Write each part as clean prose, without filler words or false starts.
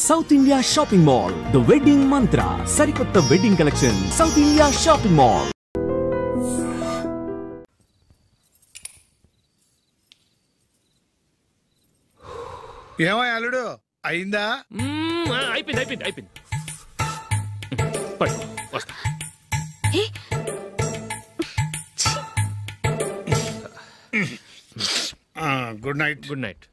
South India shopping mall the wedding మంత్ర సరికొత్త wedding collection south India shopping mall. ఏమో అల్లుడు అయిందా? అయిపోయింది. Good night.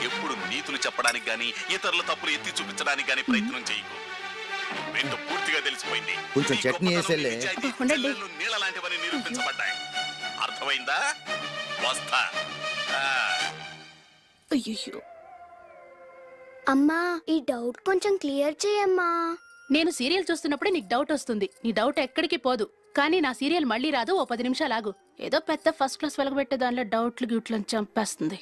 ఎప్పుడు నీతులు చెప్పడానికి గాని ఇతరుల తప్పులు ఎత్తి చూపించడానికి గాని ప్రయత్నం చేయకు. రెండు పూర్తిగా తెలిసిపోయింది. కొంచెం చట్నీ వేసేలే. నీళ్ళ లాంటివని నిరూపించబడ్డాయి. అర్థమైందా? వస్తా. అయ్యో అమ్మా, ఈ డౌట్ కొంచెం క్లియర్ చేయమ్మా. నేను సీరియల్ చూస్తున్నప్పుడే నీకు డౌట్ వస్తుంది. నీ డౌట్ ఎక్కడికి పోదు. కానీ నా సీరియల్ మళ్ళీ రాదు. ఓ 10 నిమిషాలు ఆగు. ఏదో పెద్ద ఫస్ట్ క్లాస్ వెలగబెట్టే దానిలో డౌట్లు గ్యూట్లను చంపేస్తుంది.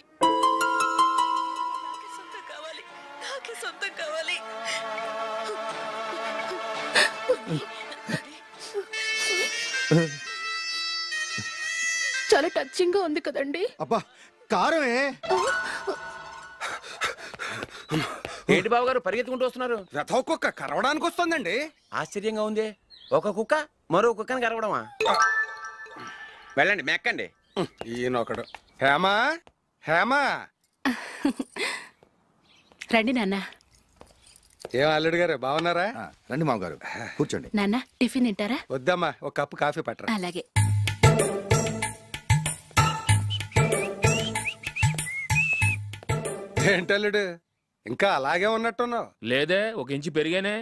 చాలా టచింగ్ గా ఉంది కదండి. అబ్బా కారమే. ఏంటి బాబు గారు పరిగెత్తుకుంటూ వస్తున్నారు? రథ కుక్క కరవడానికి వస్తుందండి. ఆశ్చర్యంగా ఉంది. ఒక కుక్క మరో కుక్కని కరవడమా? వెళ్ళండి మెక్కండి. ఈయనొకడు. హేమా హేమా రండి నాన్న. ఏం అల్లుడు గారు బాగున్నారా? రండి మామగారు కూర్చోండి. నాన్న టిఫిన్ తింటారా? వద్దమ్మా, ఒక కప్పు కాఫీ పట్టరా. అలాగే. ఏంటల్లుడు ఇంకా అలాగే ఉన్నట్టున్నావు? లేదే, 1 ఇంచు పెరిగానే.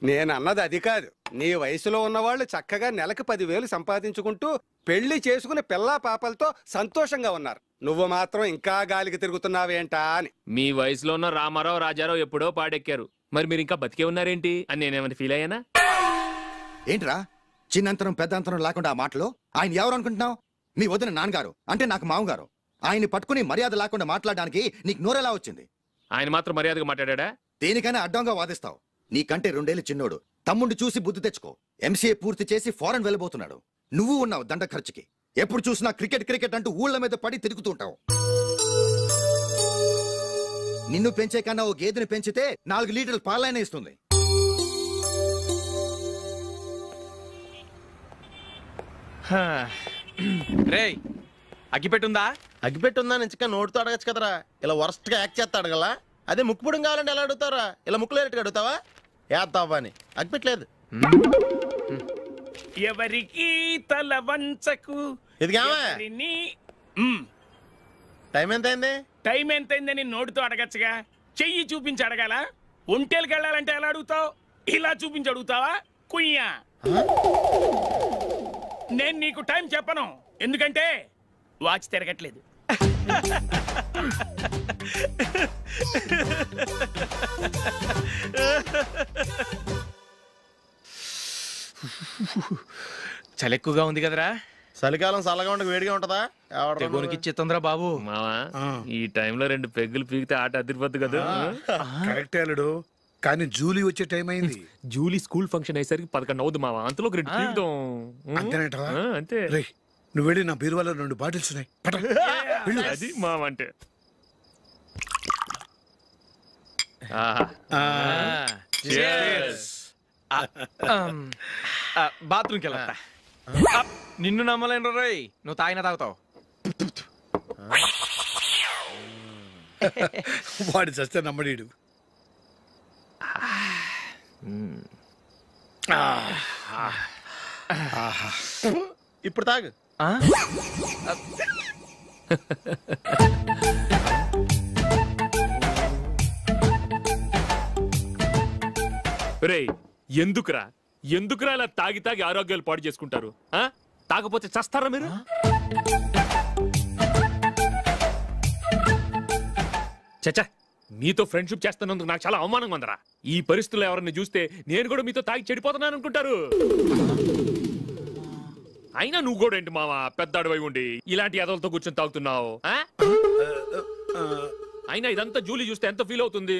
నేను అన్నది అది కాదు. నీ వయసులో ఉన్నవాళ్ళు చక్కగా నెలకు 10,000 సంపాదించుకుంటూ పెళ్లి చేసుకుని పిల్లా పాపలతో సంతోషంగా ఉన్నారు. నువ్వు మాత్రం ఇంకా గాలికి తిరుగుతున్నావేంటా అని. మీ వయసులో ఉన్న రామారావు రాజారావు ఎప్పుడో పాడెక్కారు. మరి మీరు ఇంకా బతికే ఉన్నారేంటి అని నేనేమైనా ఫీల్ అయ్యానా? ఏంట్రా చిన్నంతరం పెద్దంతరం లేకుండా ఆ మాటలు? ఆయన ఎవరు అనుకుంటున్నావు? మీ వదిన నాన్నగారు, అంటే నాకు మామగారు. ఆయన్ని పట్టుకుని మర్యాద లేకుండా మాట్లాడడానికి నీకు నోరెలా వచ్చింది? ఆయన మాత్రం మర్యాదగా మాట్లాడా? దేనికైనా అడ్డంగా వాదిస్తావు. నీకంటే 2 ఏళ్లు చిన్నోడు. తమ్ముండి చూసి బుద్ధి తెచ్చుకో. ఎంసీఏ పూర్తి చేసి ఫారెన్ వెళ్ళబోతున్నాడు. నువ్వు ఉన్నావు దండ ఖర్చుకి. ఎప్పుడు చూసినా క్రికెట్ అంటూ ఊళ్ళ మీద పడి తిరుగుతూ ఉంటావు. నిన్ను పెంచే కన్నా ఓ గేదెని పెంచితే 4 లీటర్ల పాలైనా ఇస్తుంది. రేయ్ అగ్గిపెట్టుందా? అగ్గిపెట్టుందా నుంచి నోటితో అడగచ్చు కదరా. ఇలా వరస్ట్ గా యాక్ట్ చేస్తా అడగలా? అదే ముక్కుపుడం కావాలంటే ఎలా అడుగుతారా? ఇలా ముక్కులేటట్టుగా అడుగుతావా? ఏత్తావా అని. అగ్గిపెట్టలేదు. ఎవరికి తల వంచకు. ఇది టైం ఎంత అయింది? టైం ఎంతైందని నోటితో అడగచ్చుగా. చెయ్యి చూపించి అడగాల? ఒంటేలకు వెళ్ళాలంటే ఎలా అడుగుతావు? ఇలా చూపించి అడుగుతావా? కుయ్యా. నేను నీకు టైం చెప్పను, ఎందుకంటే వాచ్ తిరగట్లేదు. చలి ఎక్కువగా ఉంది కదరా. చలికాలం చల్లగా ఉండక వేడిగా ఉంటదా? ఇచ్చేతుందిరా బాబు. మావా ఈ టైంలో 2 పెగ్గులు పీకితే ఆట అదిరిపోద్దు కదా. కరెక్ట్ అల్లుడు, కానీ జూలీ వచ్చే టైం అయింది. జూలీ స్కూల్ ఫంక్షన్ అయ్యేసరికి 11 అవుద్ది మావా. అంతలో 2 పీకుదాం. అంతేనేటవా? అంతే. నువ్వు వెళ్ళి నా బీరువాలో 2 బాటిల్స్ ఉన్నాయి. అది మావ అంటే. బాత్రూమ్కి వెళ్ళా. నిన్ను నమ్మలేను రోయ్, నువ్వు తాగినా తాగుతావు. వాడి చస్తే నమ్మడీడు. ఇప్పుడు తాగు. రేయ్ ఎందుకురా ఇలా తాగి ఆరోగ్యాలు పాడు చేసుకుంటారు? తాగపోతే చస్తారా మీరు? చచ్చా, మీతో ఫ్రెండ్షిప్ చేస్తున్నందుకు నాకు చాలా అవమానంగా ఉందరా. ఈ పరిస్థితుల్లో ఎవరిని చూస్తే నేను కూడా మీతో తాగి చెడిపోతున్నాను అనుకుంటారు. అయినా నువ్వు కూడా ఏంటి మావా, పెద్ద అడవై ఉండి ఇలాంటి ఎదలతో కూర్చొని తాగుతున్నావు? అయినా ఇదంతా జూలీ చూస్తే ఎంత ఫీల్ అవుతుంది?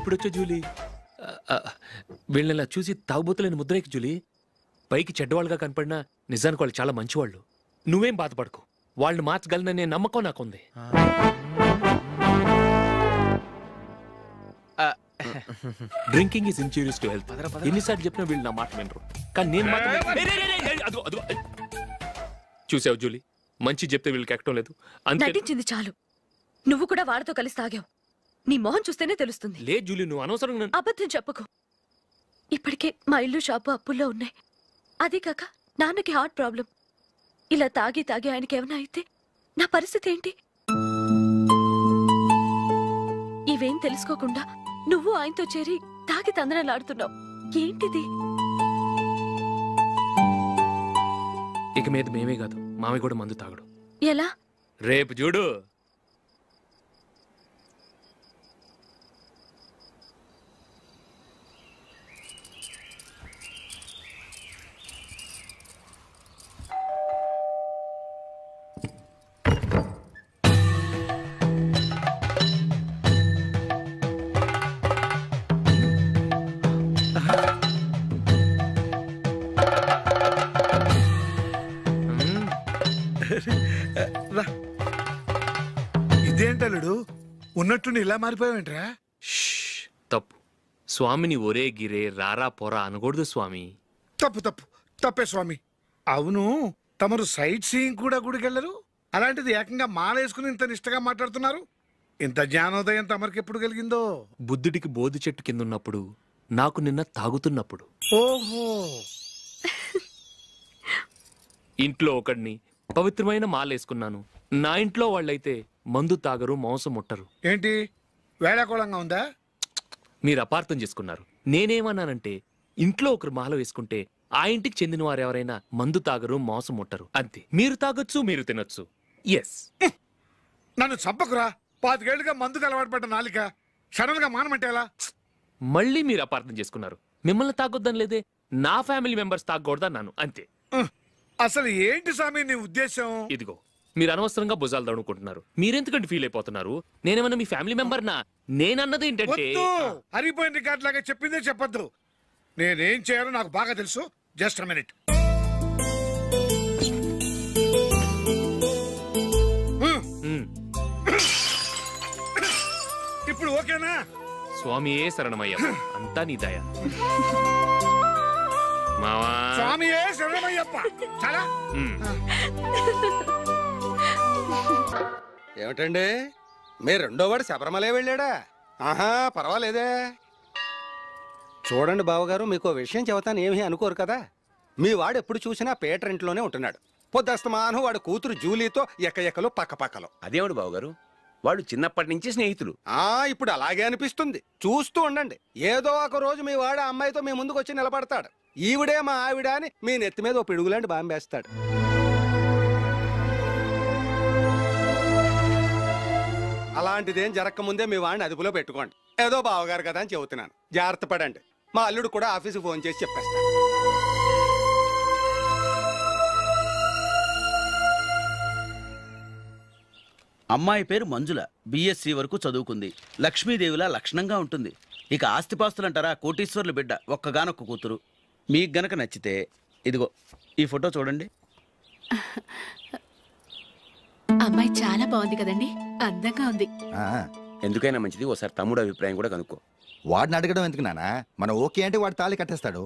ఇప్పుడొచ్చా జూలీ? వీళ్ళని చూసి తాగుబోతులేని ముద్రేకి జూలీ. పైకి చెడ్డవాళ్ళుగా కనపడినా నిజానికి వాళ్ళు చాలా మంచివాళ్ళు. నువ్వేం బాధపడకు, వాళ్ళని మార్చగలననే నమ్మకం నాకుంది. Drinking is injurious to health. ఎన్నిసార్లు చెప్పినా వీళ్ళు నా మాట వినరు, కానీ నేను మాత్రం. చూసావు జూలీ, మంచి చెప్తే వీళ్ళకి ఎక్కడం లేదు. నటించింది చాలు. నువ్వు కూడా వాడితో కలిసి తాగావు. నీ మొహం చూస్తేనే తెలుస్తుంది. లే జూలీ, నువ్వు అనవసరంగా అబద్ధం చెప్పకు. ఇప్పటికే మా ఇల్లు షాపు అప్పుల్లో ఉన్నాయి. అదే కాక నాన్నకి హార్ట్ ప్రాబ్లం. ఇలా తాగి తాగి ఆయనకి ఏమైనా అయితే నా పరిస్థితి ఏంటి? ఇవేం తెలుసుకోకుండా నువ్వు ఆయనతో చేరి తాగి తందనలాడుతున్నావు. ఏంటిది? ఇక మీద మేమే కాదు, మామి కూడా మందు తాగడు. ఎలా? రేపు చూడు. ఇదేంటలుడు ఉన్నట్టుండి ఇలా మారిపోయావేంట్రా? తప్పు స్వామిని ఒరే గిరే రారా పోరా అనకూడదు స్వామి. తప్పు తప్పు తప్పే స్వామి. అవును, తమరు సైట్ సీయింగ్ కూడా గుడికెళ్ళరు, అలాంటిది ఏకంగా మాలేసుకుని ఇంత నిష్టగా మాట్లాడుతున్నారు. ఇంత జ్ఞానోదయం తమరికి ఎప్పుడు కలిగిందో? బుద్ధుడికి బోధి చెట్టు కింద ఉన్నప్పుడు, నాకు నిన్న తాగుతున్నప్పుడు. ఓహో. ఇంట్లో ఒకడిని పవిత్రమైన మాలేసుకున్నాను. నా ఇంట్లో వాళ్ళైతే మందు తాగరు, మాంసం ముట్టరు. ఏంటి వేళాకోళంగా ఉందా? మీరు అపార్థం చేసుకున్నారు. నేనేమన్నానంటే, ఇంట్లో ఒకరు మాల వేసుకుంటే ఆ ఇంటికి చెందిన వారు ఎవరైనా మందు తాగరు, మాంసం ముట్టరు, అంతే. మీరు తాగొచ్చు, మీరు తినొచ్చు. ఎస్. నన్ను చంపకురా. 5 ఏళ్లుగా మందుకు అలవాటు పడ్డ నాలిక సడన్ గా మానమంటే ఎలా? మళ్ళీ మీరు అపార్థం చేసుకున్నారు. మిమ్మల్ని తాగొద్దని లేదే, నా ఫ్యామిలీ మెంబర్స్ తాగకూడదన్నాను, అంతే. అసలు ఏంటి స్వామి నీ ఉద్దేశం? ఇదిగో, మీరు అనవసరంగా భుజాలు దడుకుంటున్నారు. మీరెందుకంటే ఫీల్ అయిపోతున్నారు? నేనేమన్నా మీ ఫ్యామిలీ మెంబర్ నా? నేనన్నది ఏంటంటే, హరిపోయిన రికార్డ్ లాగా చెప్పిందే చెప్పొద్దు. నేనేం చేయాలో నాకు బాగా తెలుసు. Just minute. ఇప్పుడు ఓకేనా? స్వామియే శరణమయ్య, అంతా నీ దయ. మావా స్వామియే శరణమయ్యప్ప. చాలా ఏమిటండి, మీ రెండోవాడు శబరిమలే వెళ్ళాడా? ఆహా, పర్వాలేదే. చూడండి బావగారు, మీకు విషయం చెబుతాను, ఏమీ అనుకోరు కదా. మీ వాడు ఎప్పుడు చూసినా పేటర్ ఇంట్లోనే ఉంటున్నాడు. పొద్దస్తమానం వాడు కూతురు జూలీతో ఎక్కలు పక్కపక్కలు. అదేవాడు బావగారు, వాళ్ళు చిన్నప్పటి నుంచి స్నేహితులు. ఇప్పుడు అలాగే అనిపిస్తుంది. చూస్తూ ఉండండి, ఏదో ఒక రోజు మీ వాడు అమ్మాయితో మీ ముందుకు వచ్చి నిలబడతాడు. ఈవిడే మా ఆవిడ అని మీ నెత్తి మీద ఓ పిడుగులాంటి బాంబేస్తాడు. అలాంటిదేం జరగకముందే మీ వాడిని అదుపులో పెట్టుకోండి. ఏదో బావగారు కదా అని చెబుతున్నాను, జాగ్రత్త పడండి. మా అల్లుడు కూడా ఆఫీసుకు ఫోన్ చేసి చెప్పేస్తాడు. అమ్మాయి పేరు మంజుల, బిఎస్సి వరకు చదువుకుంది. లక్ష్మీదేవిలా లక్షణంగా ఉంటుంది. ఇక ఆస్తిపాస్తులంటారా, కోటీశ్వర్ల బిడ్డ, ఒక్కగానొక్క కూతురు. మీకు గనక నచ్చితే ఇదిగో ఈ ఫోటో చూడండి. అమ్మాయి చాలా బాగుంది కదండి, అందంగా ఉంది. ఎందుకైనా మంచిది ఓసారి తమ్ముడు అభిప్రాయం కూడా కనుక్కో. వాడిని అడగడం ఎందుకు నానా? మనం ఓకే అంటే వాడు తాళి కట్టేస్తాడు.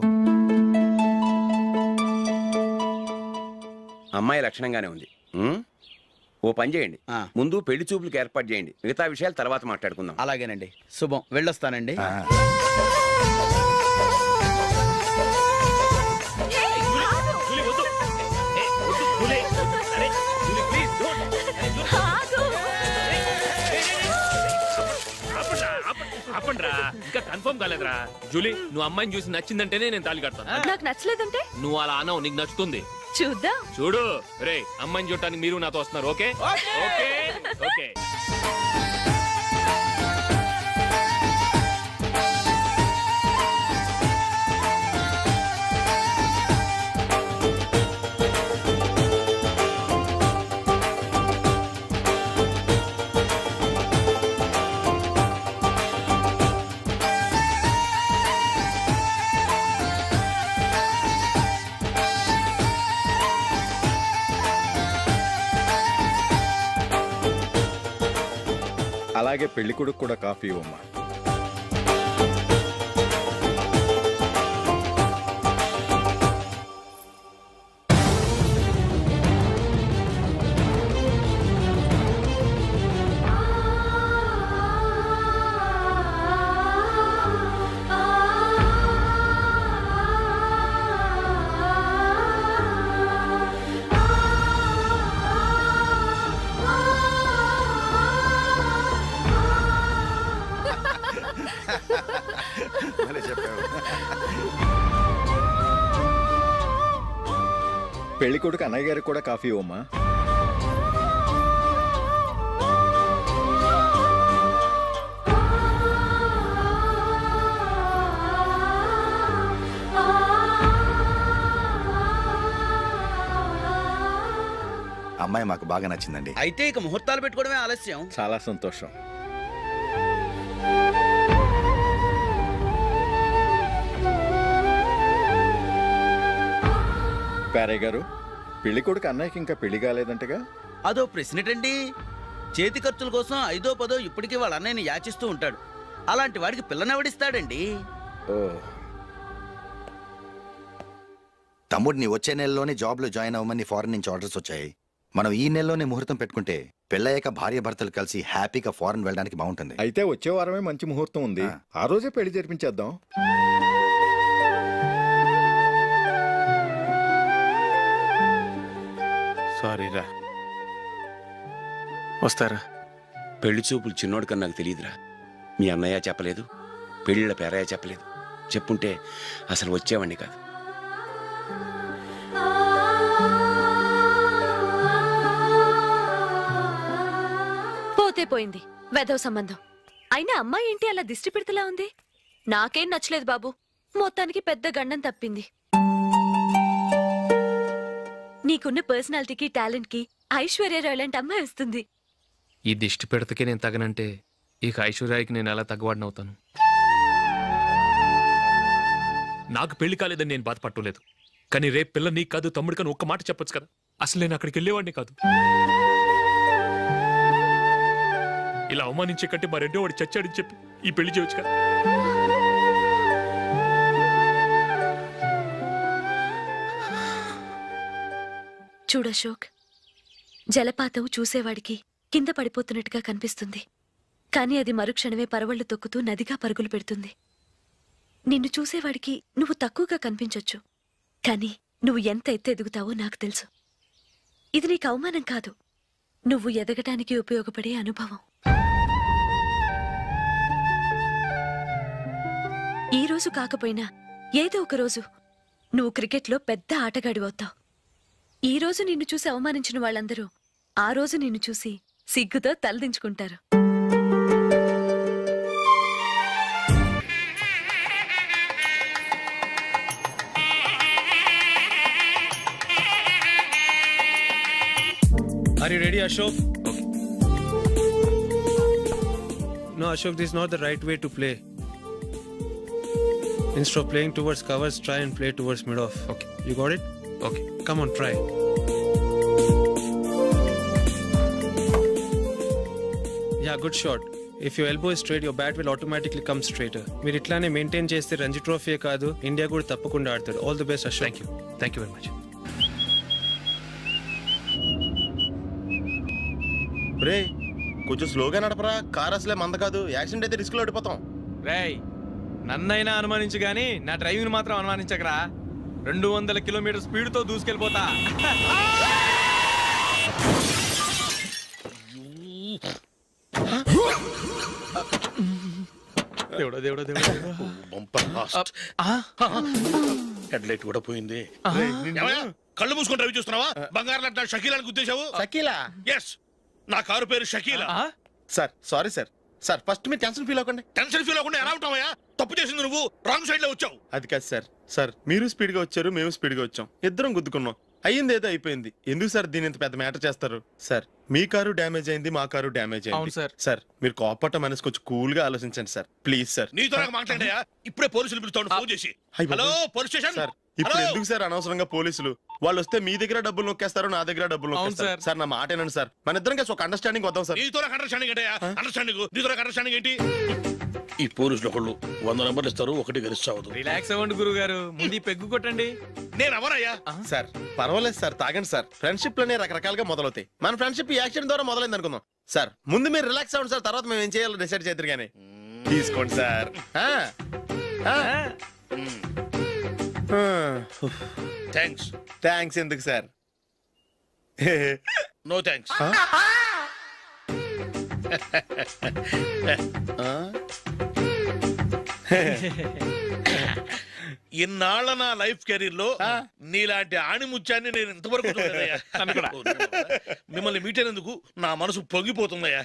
అమ్మాయి లక్షణంగానే ఉంది. ఓ పని చేయండి, ముందు పెళ్లి చూపులకు ఏర్పాటు చేయండి, మిగతా విషయాలు తర్వాత మాట్లాడుకుందాం. అలాగేనండి. శుభం, వెళ్ళొస్తానండి. ఇంకా కన్ఫర్మ్ కాలేదురా. జూలీ, నువ్వు అమ్మాయిని చూసి నచ్చిందంటేనే నేను తాళి కడతాను. నాకు నచ్చలేదంటే నువ్వు అలా అనవు, నీకు నచ్చుతుంది. చూద్దాం. చూడు రే, అమ్మాయిని చూడటానికి మీరు నాతో వస్తున్నారు. Okay okay okay. అలాగే పెళ్లి కొడుకు కూడా కాఫీ ఇవ్వమ్మా. పెళ్లి కొడుకు అన్నయ్య గారికి కూడా కాఫీ ఇవ్వమ్మా. అమ్మాయి మాకు బాగా నచ్చిందండి. అయితే ఇక ముహూర్తాలు పెట్టుకోవడమే ఆలస్యం. చాలా సంతోషం. పేరయ్య గారు, పెళ్లి కొడుకు అన్నయ్యకి ఇంకా పెళ్లి కాలేదంటగా? అదో ప్రశ్నటండి. చేతి ఖర్చుల కోసం 5దో 10దో ఇప్పటికీ వాళ్ళ అన్నయ్యని యాచిస్తూ ఉంటాడు. అలాంటి వాడికి పిల్లనెవడిస్తాడండి? తమ్ముడిని వచ్చే నెలలోనే జాబ్లో జాయిన్ అవ్వమని ఫారెన్ నుంచి ఆర్డర్స్ వచ్చాయి. మనం ఈ నెలలోనే ముహూర్తం పెట్టుకుంటే పెళ్ళయ్యాక భార్య భర్తలు కలిసి హ్యాపీగా ఫారెన్ వెళ్ళడానికి బాగుంటుంది. అయితే వచ్చే వారమే మంచి ముహూర్తం ఉంది, ఆ రోజే పెళ్లి జరిపించేద్దాం. సారీరా. వస్తారా? పెళ్లి చూపులు చిన్నోడు కన్నా నాకు తెలియదురా. మీ అన్నయ్య చెప్పలేదు, పెళ్ళిళ్ళ పేరయ్య చెప్పలేదు. చెప్పుంటే అసలు వచ్చేవాడిని కాదు. పోతే పోయింది వెధవ సంబంధం. అయినా అమ్మాయి ఏంటి అలా దిష్టి పెడతలా ఉంది? నాకేం నచ్చలేదు బాబు. మొత్తానికి పెద్ద గండం తప్పింది. నీకున్న పర్సనాలిటీకి టాలెంట్ కి ఐశ్వర్యరాయ్ లాంటి అమ్మాయి వస్తుంది. ఈ దిష్టి పెడతకే నేను తగనంటే ఇక ఐశ్వర్యానికి నేను ఎలా తగ్గవాడినవుతాను? నాకు పెళ్లి కాలేదని నేను బాధపడలేదు, కానీ రేపు పిల్ల నీకు కాదు తమ్ముడు కానీ ఒక్క మాట చెప్పొచ్చు కదా. అసలు నేను అక్కడికి వెళ్ళేవాడిని కాదు. ఇలా అవమానించే కంటే మా రెండో వాడు చచ్చాడని చెప్పి ఈ పెళ్లి చేయొచ్చు కదా. చూడశోక్, జలపాతం చూసేవాడికి కింద పడిపోతున్నట్టుగా కనిపిస్తుంది, కానీ అది మరుక్షణమే పరవళ్లు తొక్కుతూ నదిగా పరుగులు పెడుతుంది. నిన్ను చూసేవాడికి నువ్వు తక్కువగా కనిపించొచ్చు, కానీ నువ్వు ఎంత ఎత్తు ఎదుగుతావో నాకు తెలుసు. ఇది నీకు అవమానం కాదు, నువ్వు ఎదగటానికి ఉపయోగపడే అనుభవం. ఈ రోజు కాకపోయినా ఏదో ఒక రోజు నువ్వు క్రికెట్లో పెద్ద ఆటగాడివవుతావు. ఈ రోజు నిన్ను చూసి అవమానించిన వాళ్ళందరూ ఆ రోజు నిన్ను చూసి సిగ్గుతో తలదించుకుంటారు. Are you ready, Ashok? Okay. No, Ashok, this is not the right way to play. Instead of playing towards covers, try and play towards mid-off. Okay. You got it? Okay. Come on, try. Yeah, good shot. If your elbow is straight, your bat will automatically come straighter. మీరు ఇట్లానే maintain చేస్తే Ranji trophy కాదు India కూడా తప్పకుండా ఆడతాడు. All the best Ashok. Thank you very much. రే కొంచెం స్లోగా నడపరా, కార్ అసలే మంద కాదు, యాక్సిడెంట్ అయితే రిస్క్ లో ఓడిపోతాం. రేయ్ నన్నైనా అనుమానించు గానీ నా డ్రైవింగ్ మాత్రం అనుమానించకరా. 200 కిలోమీటర్ స్పీడ్ తో దూసుకెళ్ళిపోతా. దేవుడా దేవుడా దేవుడా, బంపర్ లాస్ట్. హెడ్ లైట్ కూడా పోయింది. కళ్ళు మూసుకొని రవి చూస్తున్నావా? బంగారం లాంటి షకీలాని గుద్దేశావు. షకీలా? ఎస్, నా కారు పేరు Shakeela. Sir sorry sir. Sir first మీరు టెన్షన్ ఫీల్ అవ్వకండి. టెన్షన్ ఫీల్ అవ్వకుండా ఎలా ఉంటావయ్యా? తప్పు చేసింది నువ్వు, రాంగ్ సైడ్ లో వచ్చావు. అది కాదు సార్. సార్ మీరు స్పీడ్ గా వచ్చారు, మేము స్పీడ్ గా వచ్చాం, ఇద్దరం గుద్దుకున్నాం. అయ్యింది ఏదో అయిపోయింది. ఎందుకు సార్ దీని ఇంత పెద్ద మ్యాటర్ చేస్తారు? సార్ మీ కారు డ్యామేజ్ అయింది, మా కారు డ్యామేజ్ అయింది. సార్ మీరు కోపట్ట మనసు కొంచెం కూల్ గా ఆలోచించండి సార్, ప్లీజ్ సార్. నీతో నాకు మాట్లాడాయా? ఇప్పుడే పోలీసులు పిలుస్తాను, ఫోన్ చేసి. Hello police station. సార్ ఇప్పుడు ఎందుకు సార్ అనవసరంగా పోలీసులు? వాళ్ళు వస్తే మీ దగ్గర డబ్బులు నొక్కేస్తారు, నా దగ్గర డబ్బులు నొక్కేస్తారు. సార్ నా మాట ఏనండి సార్, మన ఇద్దరం కలిసి ఒక అండర్స్టాండింగ్ వద్దాం సార్. నీతో అండర్స్టాండింగ్ అంటే అండర్స్టాండింగ్ ఏంటి? ఈ పోలీసులు ఒకళ్ళు 100 నెంబర్లు ఇస్తారు, ఒకటి గెలుస్తావదు. రిలాక్స్ అవ్వండి గురువు గారు, ముందు పెగ్గు కొట్టండి. నేను ఎవరయ్యా? సార్ పర్వాలేదు సార్, తాగండి సార్. ఫ్రెండ్షిప్ లోనే రకరకాలుగా మొదలవుతాయి. మన ఫ్రెండ్షిప్ ఈ యాక్సిడెంట్ ద్వారా మొదలైంది అనుకుందాం. సార్ ముందు మీరు రిలాక్స్ అవ్వండి సార్, తర్వాత మేము ఏం చేయాలో డిసైడ్ చేద్దరు కానీ. తీసుకోండి సార్. థ్యాంక్స్ ఎందుకు సార్? No thanks. ఇన్నాళ్ళ నా లైఫ్ కెరీర్ లో నీలాంటి ఆణిముత్యాన్ని నేను ఇంతవరకు చూడలేదయ్యా. మిమ్మల్ని మీట్ అయినందుకు నా మనసు పొంగిపోతుందయ్యా.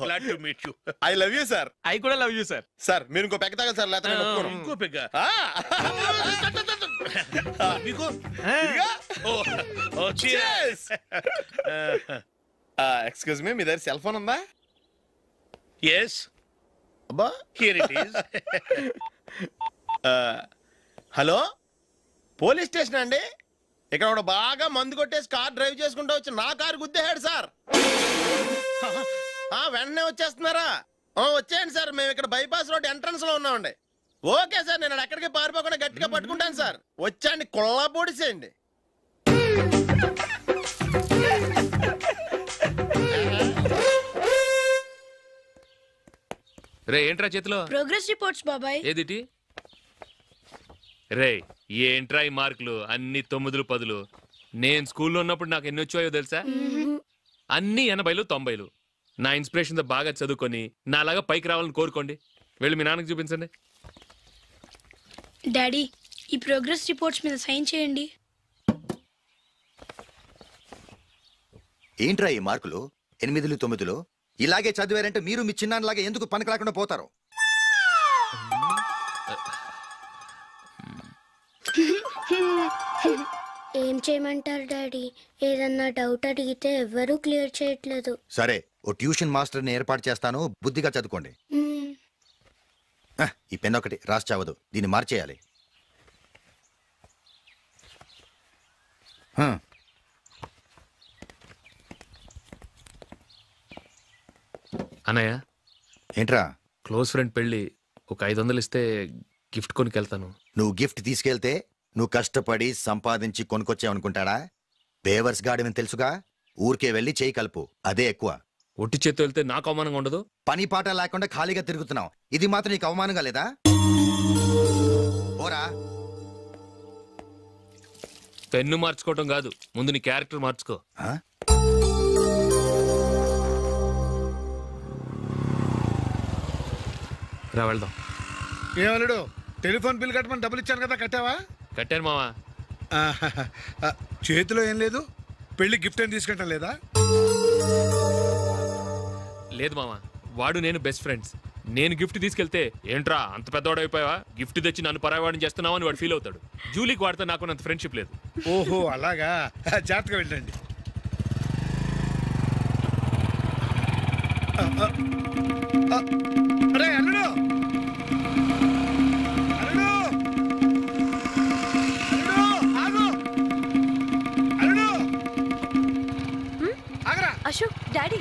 Glad to meet you. I love you sir. I కూడా లవ్ యూ సార్. సార్ మీరు ఇంకో పెగ్గ తాగండి సార్, లేకపోతే ఇంకో పెగ్గ. మీకు ఎక్స్క్యూజ్ మీ, మీ దగ్గర సెల్ ఫోన్ ఉందా? ఎస్ అబ్బా, here it is. Hello, police station అండి. ఇక్కడ ఒక బాగా మందు కొట్టేసి కార్ డ్రైవ్ చేసుకుంటూ వచ్చి నా కారు గుద్దేశాడు సార్. వెంటనే వచ్చేస్తున్నారా? వచ్చేయండి సార్, మేము ఇక్కడ బైపాస్ రోడ్ ఎంట్రన్స్ లో ఉన్నామండి. ఓకే సార్, నేను ఎక్కడికి పారిపోకుండా గట్టిగా పట్టుకుంటాను సార్. వచ్చాండి, కుళ్ళ పొడిసేయండి. రే ఏంట్రా చేతిలో? ప్రోగ్రెస్ రిపోర్ట్స్ బాబాయ్. ఏదిటి? రే ఏంట్రా ఈ మార్కులు అన్ని 9, 10? నేను స్కూల్లో ఉన్నప్పుడు నాకు ఎన్ని వచ్చాయో తెలుసా? అన్ని 80, 90. నా ఇన్స్పిరేషన్ తో బాగా చదువుకొని నాలాగా పైకి రావాలని కోరుకోండి. వెళ్ళి మీ నాన్నకి చూపించండి. డాడీ, ఈ ప్రోగ్రెస్ రిపోర్ట్స్ మీద సైన్ చేయండి. ఏంట్రా ఈ మార్కులు 8, 9? ఇలాగే చదివారంటే మీరు మీ చిన్నాన్నలాగా ఎందుకు పనికి రాకుండా పోతారు? ఏం చేయమంటారు డాడీ? ఏదన్నా డౌట్ అడిగితే ఎవ్వరూ క్లియర్ చేయట్లేదు. సరే, ఓ ట్యూషన్ మాస్టర్ని ఏర్పాటు చేస్తాను, బుద్ధిగా చదువుకోండి. ఈ పెన్ ఒకటి రాసి చావదు, దీన్ని మార్చేయాలి. అన్నయ్య, ఏంట్రా? క్లోజ్ ఫ్రెండ్ పెళ్ళి, ఒక 500 ఇస్తే గిఫ్ట్ కొనుకెళ్తాను. నువ్వు గిఫ్ట్ తీసుకెళ్తే నువ్వు కష్టపడి సంపాదించి కొనుక్కొచ్చావనుకుంటాడా? బేవర్స్ గాడమని తెలుసుగా. ఊరికే వెళ్ళి చేయి కలుపు, అదే ఎక్కువ. ఒట్టి చేత్తో వెళ్తే నాకు అవమానంగా ఉండదు? పని పాట లేకుండా ఖాళీగా తిరుగుతున్నావు, ఇది మాత్రం నీకు అవమానంగా లేదా? ఓరా, పెన్ను మార్చుకోవటం కాదు, ముందు నీ క్యారెక్టర్ మార్చుకో. రా వెళ్దాం. ఏమలుడు, టెలిఫోన్ బిల్ కట్టమని డబ్బులు ఇచ్చాను కదా, కట్టావా? కట్టాను మావా. చేతిలో ఏం లేదు, పెళ్లి గిఫ్ట్ ఏం తీసుకుంటాం లేదా? లేదు మావా, వాడు నేను బెస్ట్ ఫ్రెండ్స్. నేను గిఫ్ట్ తీసుకెళ్తే ఏంట్రా అంత పెద్దవాడు అయిపోయావా, గిఫ్ట్ తెచ్చి నన్ను పరాయవాడిని చేస్తున్నావు అని వాడు ఫీల్ అవుతాడు. జూలీకి వాడితే నాకు అంత ఫ్రెండ్షిప్ లేదు. ఓహో అలాగా, జాగ్రత్తగా వెళ్ళండి. అరే అల్లుడు, అశోక్, డాడీ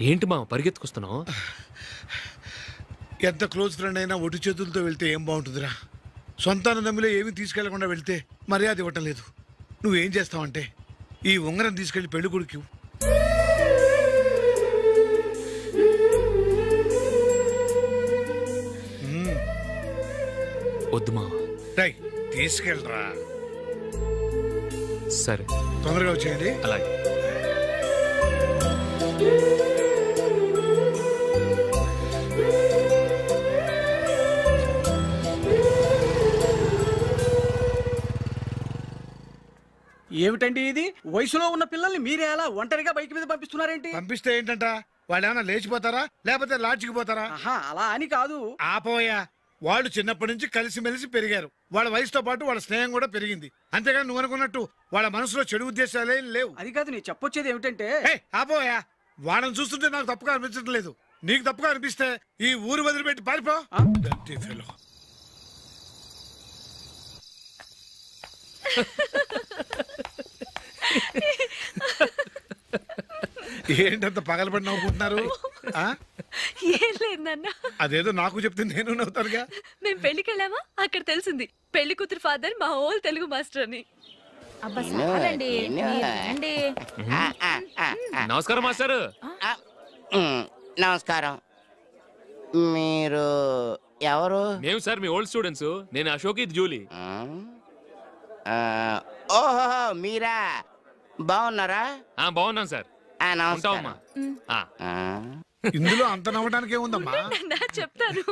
ఏంటి మా పరిగెత్తుకొస్తున్నావు? ఎంత క్లోజ్ ఫ్రెండ్ అయినా ఒటి చేతులతో వెళ్తే ఏం బాగుంటుందిరా. సొంతాన నమ్మిలో ఏమీ తీసుకెళ్లకుండా వెళ్తే మర్యాద ఇవ్వటం లేదు. నువ్వేం చేస్తావంటే ఈ ఉంగరం తీసుకెళ్లి పెళ్లి కొడుకు. వద్దు మా. తీసుకెళ్ళరా. సరే, తొందరగా వచ్చేయండి. అలాగే. ఏమిటండి ఇది? వయసులో ఉన్న పిల్లల్ని మీరే అలా ఒంటరిగా బైక్ మీద పంపిస్తున్నారేంటి? పంపిస్తే ఏంటంట, వాళ్ళు ఏమైనా లేచిపోతారా లేకపోతే లాడ్జికి పోతారా? అలా అని కాదు. ఆపోయా, వాళ్ళు చిన్నప్పటి నుంచి కలిసిమెలిసి పెరిగారు. వాళ్ళ వయసుతో పాటు వాళ్ళ స్నేహం కూడా పెరిగింది. అంతేగాని నువ్వు అనుకున్నట్టు వాళ్ళ మనసులో చెడు ఉద్దేశాలేం లేవు. అది కాదు, నేను చెప్పొచ్చేది ఏమిటంటే. ఆపోయా, వాళ్ళని చూస్తుంటే నాకు తప్పుగా అనిపించడం లేదు. నీకు తప్పుగా అనిపిస్తే ఈ ఊరు వదిలిపెట్టి పారిపో. Dirty fellow. ఏంటంత పగలబడి నవ్వుకుంటున్నారు? ఏం లేదు నాన్న. అదేదో నాకు చెప్తే నేను నవ్వుతానుగా. మేము పెళ్లికి వెళ్ళామా, అక్కడ తెలిసింది పెళ్లి కూతురు ఫాదర్ మా హోల్ తెలుగు మాస్టర్ అని. నమస్కారం మాస్టర్. నమస్కారం. మీరు ఎవరు? మేము సార్ మీ ఓల్డ్ స్టూడెంట్స్. నేను అశోక్, ఇది జూలీ. ఓహో మీరా, బాగున్నారా? బాగున్నాను సార్. నమస్కారం. ఇందులో అంత నవ్వడానికి ఏముందమ్మా? చెప్తాను.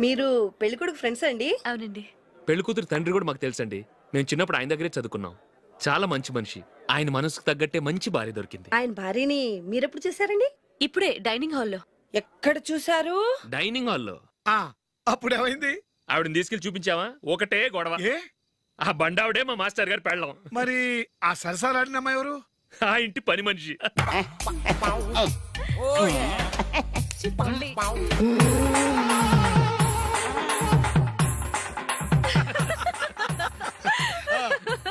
మీరు పెళ్ళికొడుకు ఫ్రెండ్స్ అండి? అవునండి. పెళ్లి కూతురు తండ్రి కూడా మాకు తెలుసండి. మేము చిన్నప్పుడు ఆయన దగ్గరే చదువుకున్నాం. చాలా మంచి మనిషి. ఆయన మనసుకు తగ్గట్టే మంచి భార్య దొరికింది. ఆయన భార్యని మీరెప్పుడు చూసారండి? ఇప్పుడే డైనింగ్ హాల్లో. ఎక్కడ చూసారు? డైనింగ్ హాల్లో. అప్పుడు ఏమైంది? ఆవిడని తీసుకెళ్లి చూపించావా? ఒకటే గొడవ. ఆ బండావిడే మా మాస్టర్ గారు పెళ్ళం. మరి ఆ సరసాలాడిన అమ్మాయి ఎవరు? ఆ ఇంటి పని మనిషి.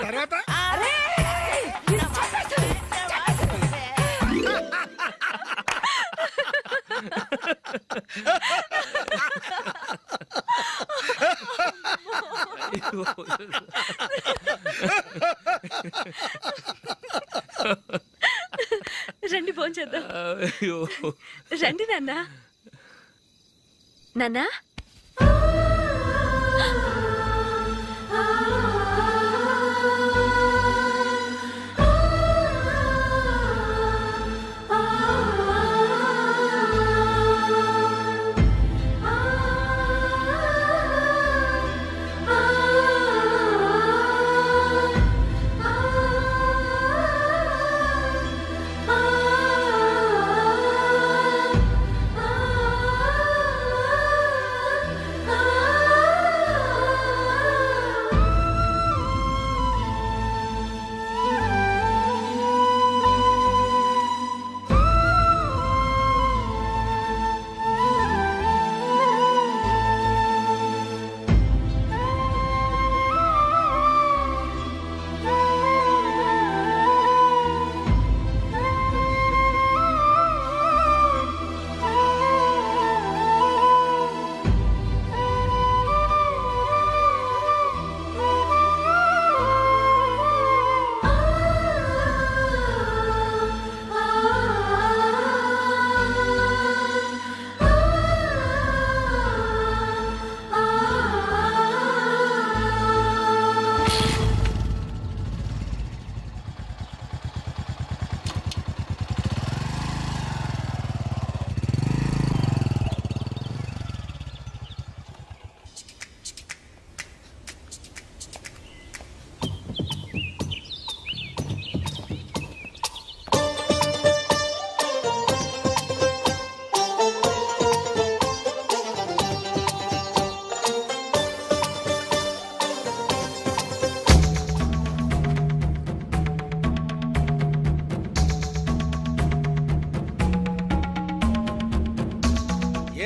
తర్వాత రండి భోంచేద్దాం. రండి నాన్న. నాన్న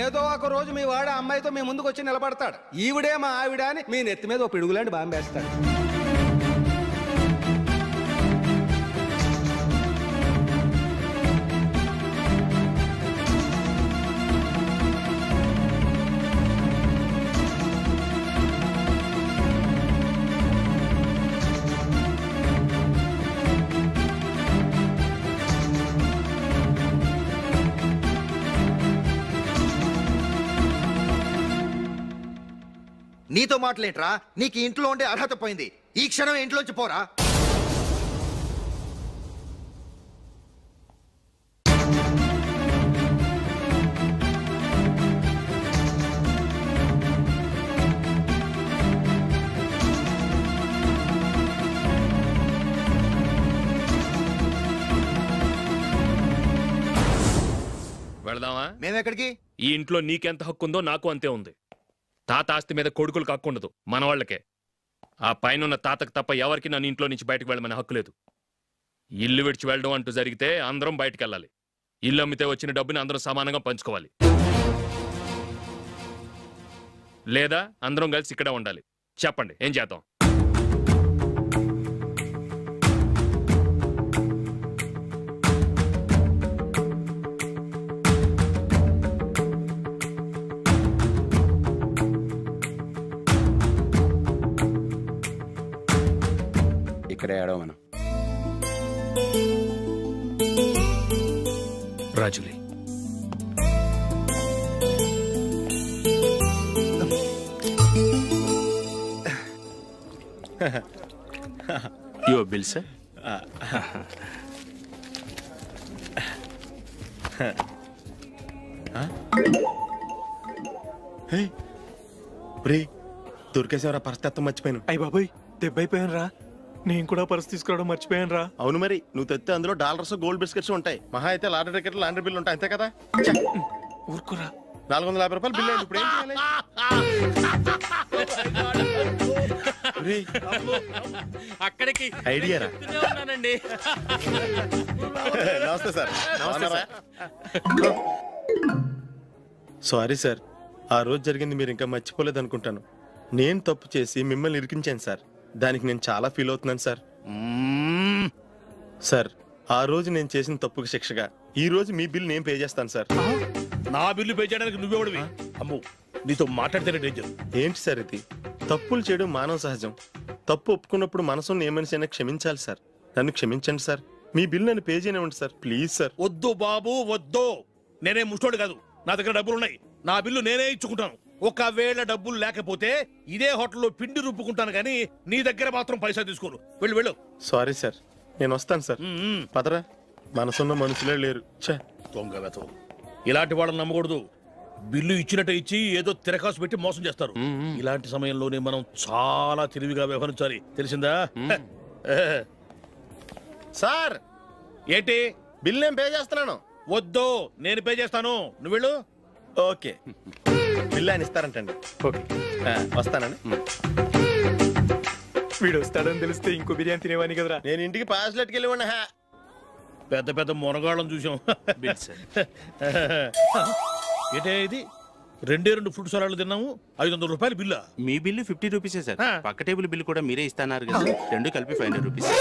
ఏదో ఒక రోజు మీ వాడు అమ్మాయితో మీ ముందుకు వచ్చి నిలబడతాడు. ఈవిడే మా ఆవిడ అని మీ నెత్తి మీద ఒక పిడుగులాంటి బాంబేస్తాడు. నీతో మాటలేట్రా? నీకు ఇంట్లో ఉండే అర్హత పోయింది. ఈ క్షణం ఇంట్లోంచి పోరా. వెళదామా? మేమెక్కడికి? ఈ ఇంట్లో నీకెంత హక్కు ఉందో నాకు అంతే ఉంది. తాత ఆస్తి మీద కొడుకులకు హక్కు ఉండదు, మన వాళ్ళకే. ఆ పైన తాతకు తప్ప ఎవరికి నన్ను ఇంట్లో నుంచి బయటకు వెళ్ళమని హక్కు లేదు. ఇల్లు విడిచి వెళ్ళడం అంటూ జరిగితే అందరం బయటకు వెళ్ళాలి. ఇల్లు అమ్మితే వచ్చిన డబ్బుని అందరం సమానంగా పంచుకోవాలి, లేదా అందరం కలిసి ఇక్కడే ఉండాలి. చెప్పండి, ఏం చేద్దాం? ఇక్కడే ఆడవ మనం. రాజులీ, యువర్ బిల్ సార్. దొరికేసేవరా పరిస్థితి మర్చిపోయాను. అయ్య బాబాయ్, దెబ్బైపోయాను రా. నేను కూడా పర్స్ తీసుకురావడం మర్చిపోయాను రా. అవును మరి, నువ్వు తెస్తే అందులో డాలర్స్ గోల్డ్ బిస్కెట్స్ ఉంటాయి. మహా అయితే లాటరీ టికెట్ లాండ్రీ బిల్ ఉంటాయి, అంతే కదా. ఊరుకురా. 450 రూపాయలు బిల్ అయింది. ఇప్పుడు ఏం చేయాలి? అక్కడికి ఐడియా రా. ఉన్నానండి. నమస్తే సార్. సారీ సార్, ఆ రోజు జరిగింది మీరు ఇంకా మర్చిపోలేదు అనుకుంటాను. నేను తప్పు చేసి మిమ్మల్ని ఇరికించాను సార్. దానికి నేను చాలా ఫీల్ అవుతున్నాను సార్. సార్, ఆ రోజు నేను చేసిన తప్పుకి శిక్షగా ఈ రోజు మీ బిల్ నేను పే చేస్తాను సార్. నా బిల్లు పే చేయడానికి నువ్వెవడివి? అమ్మో, నీతో మాట్లాడితేనే డేంజర్. ఏంటి సార్ ఇది? తప్పులు చేయడం మానవ సహజం. తప్పు ఒప్పుకున్నప్పుడు మనసుని ఏ మనిషి అయినా క్షమించాలి సార్. నన్ను క్షమించండి సార్. మీ బిల్ నన్ను పే చేయనివ్వండి సార్, ప్లీజ్ సార్. వద్దు బాబు, వద్దు. నేనే ముష్టోడు కాదు, నా దగ్గర డబ్బులు ఉన్నాయి. నా బిల్లు నేనే ఇచ్చుకుంటాను. ఒకవేళ డబ్బులు లేకపోతే ఇదే హోటల్లో పిండి రుబ్బుకుంటాను, కానీ నీ దగ్గర మాత్రం పైసా తీసుకోను. వెళ్ళు వెళ్ళు. సారీ సార్, నేను వస్తాను సార్. పదరా, మనసున్న మనుషులే లేరు. దొంగ వెతవు. ఇలాంటి వాళ్ళని నమ్మకూడదు. బిల్లు ఇచ్చినట్టు ఇచ్చి ఏదో తిరకాసు పెట్టి మోసం చేస్తారు. ఇలాంటి సమయంలోనే మనం చాలా తెలివిగా వ్యవహరించాలి, తెలిసిందా? సార్, ఏంటి? బిల్ నేను పే చేస్తున్నాను. వద్దు, నేను పే చేస్తాను, నువ్వు వెళ్ళు. ఓకే, బిల్ ఆయన ఇస్తారంటండి. ఓకే, వస్తానండి. వీడు వస్తాడని తెలిస్తే ఇంకో బిర్యానీ తినేవాని కదరా. నేను ఇంటికి పాస్లెట్కి వెళ్ళి ఉన్నా. పెద్ద పెద్ద మునగాళ్ళం చూసాం. ఏంటే ఇది? 2 ఫుడ్ సలాడ్లు తిన్నాము, 500 రూపాయలు బిల్లా? మీ బిల్లు 50 రూపీసే సార్. పక్క టేబుల్ బిల్లు కూడా మీరే ఇస్తాన్నారు కదా, రెండు కలిపి 500 రూపీస్.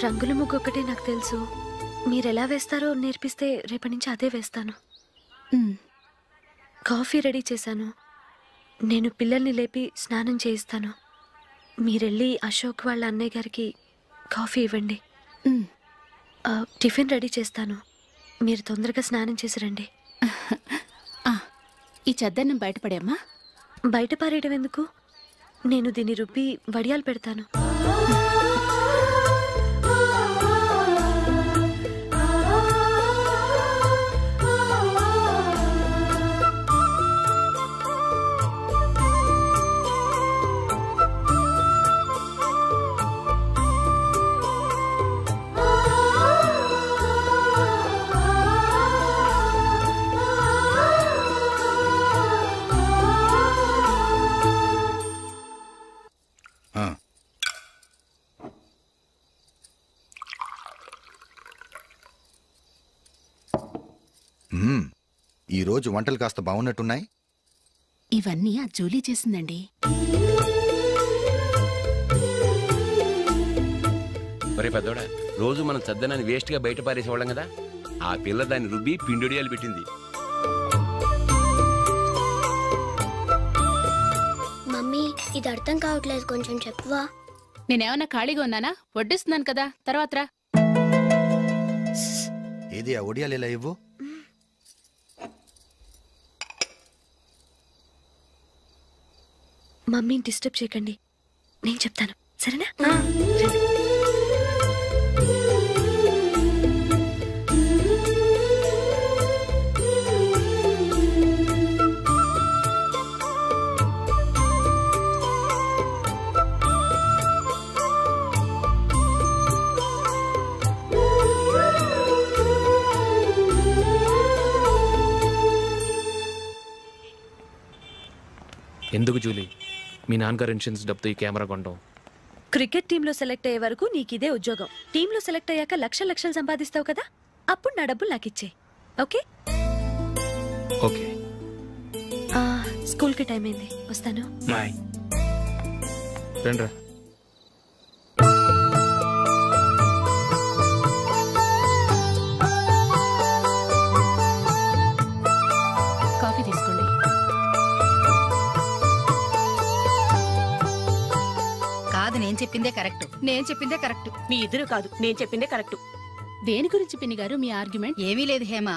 రంగుల ముగ్గు ఒకటే నాకు తెలుసు. మీరెలా వేస్తారో నేర్పిస్తే రేపటి నుంచి అదే వేస్తాను. కాఫీ రెడీ చేశాను. నేను పిల్లల్ని లేపి స్నానం చేయిస్తాను. మీరెళ్ళి అశోక్ వాళ్ళ అన్నయ్య గారికి కాఫీ ఇవ్వండి. టిఫిన్ రెడీ చేస్తాను. మీరు తొందరగా స్నానం చేసి రండి. ఈ చద్దన్నం బయటపడేమ్మా. బయట పారేయడం ఎందుకు? నేను దీన్ని రుబ్బి వడియాలు పెడతాను. ఈ రోజు వంటలు కాస్త బాగున్నట్టున్నాయి. ఇవన్నీ ఆ జూలీ చేసిందండి. ఒరే పెద్దోడా, రోజు మనం చద్దనాన్ని వేస్ట్ గా బయట పారేసేవాళ్ళం కదా, ఆ పిల్ల దాన్ని రుబ్బి పిండిడియాలు పెట్టింది. మమ్మీ, ఇది అర్థం కావట్లేదు, కొంచెం చెప్పువా. నేనేమన్నా ఖాళీగా ఉన్నానా? వడ్డిస్తున్నాను కదా, తర్వాత రా. ఏది ఆ ఒడియాలు ఎలా ఇవ్వు? మమ్మీని డిస్టర్బ్ చేయకండి, నేను చెప్తాను. సరేనా? ఎందుకు జూలీ మీ నాన్నగారు ఇన్సూరెన్స్ డబ్బుతో ఈ కెమెరా కొనడం? క్రికెట్ టీంలో సెలెక్ట్ అయ్యే వరకు నీకిదే ఉద్యోగం. టీంలో సెలెక్ట్ అయ్యాక లక్షలు సంపాదిస్తావు కదా, అప్పుడు నా డబ్బులు నాకు ఇచ్చే. ఓకే? ఓకే. స్కూల్కి టైం అయింది, వస్తాను. బాయ్. రండ్రా. కాఫీ తీసుకోండి. కాదు, నేను చెప్పిందే కరెక్ట్. నేను చెప్పిందే కరెక్ట్. మీ ఇద్దరు కాదు, నేను చెప్పిందే కరెక్ట్. దేని గురించి పిన్ని గారు మీ ఆర్గ్యుమెంట్? ఏమీ లేదు హేమ.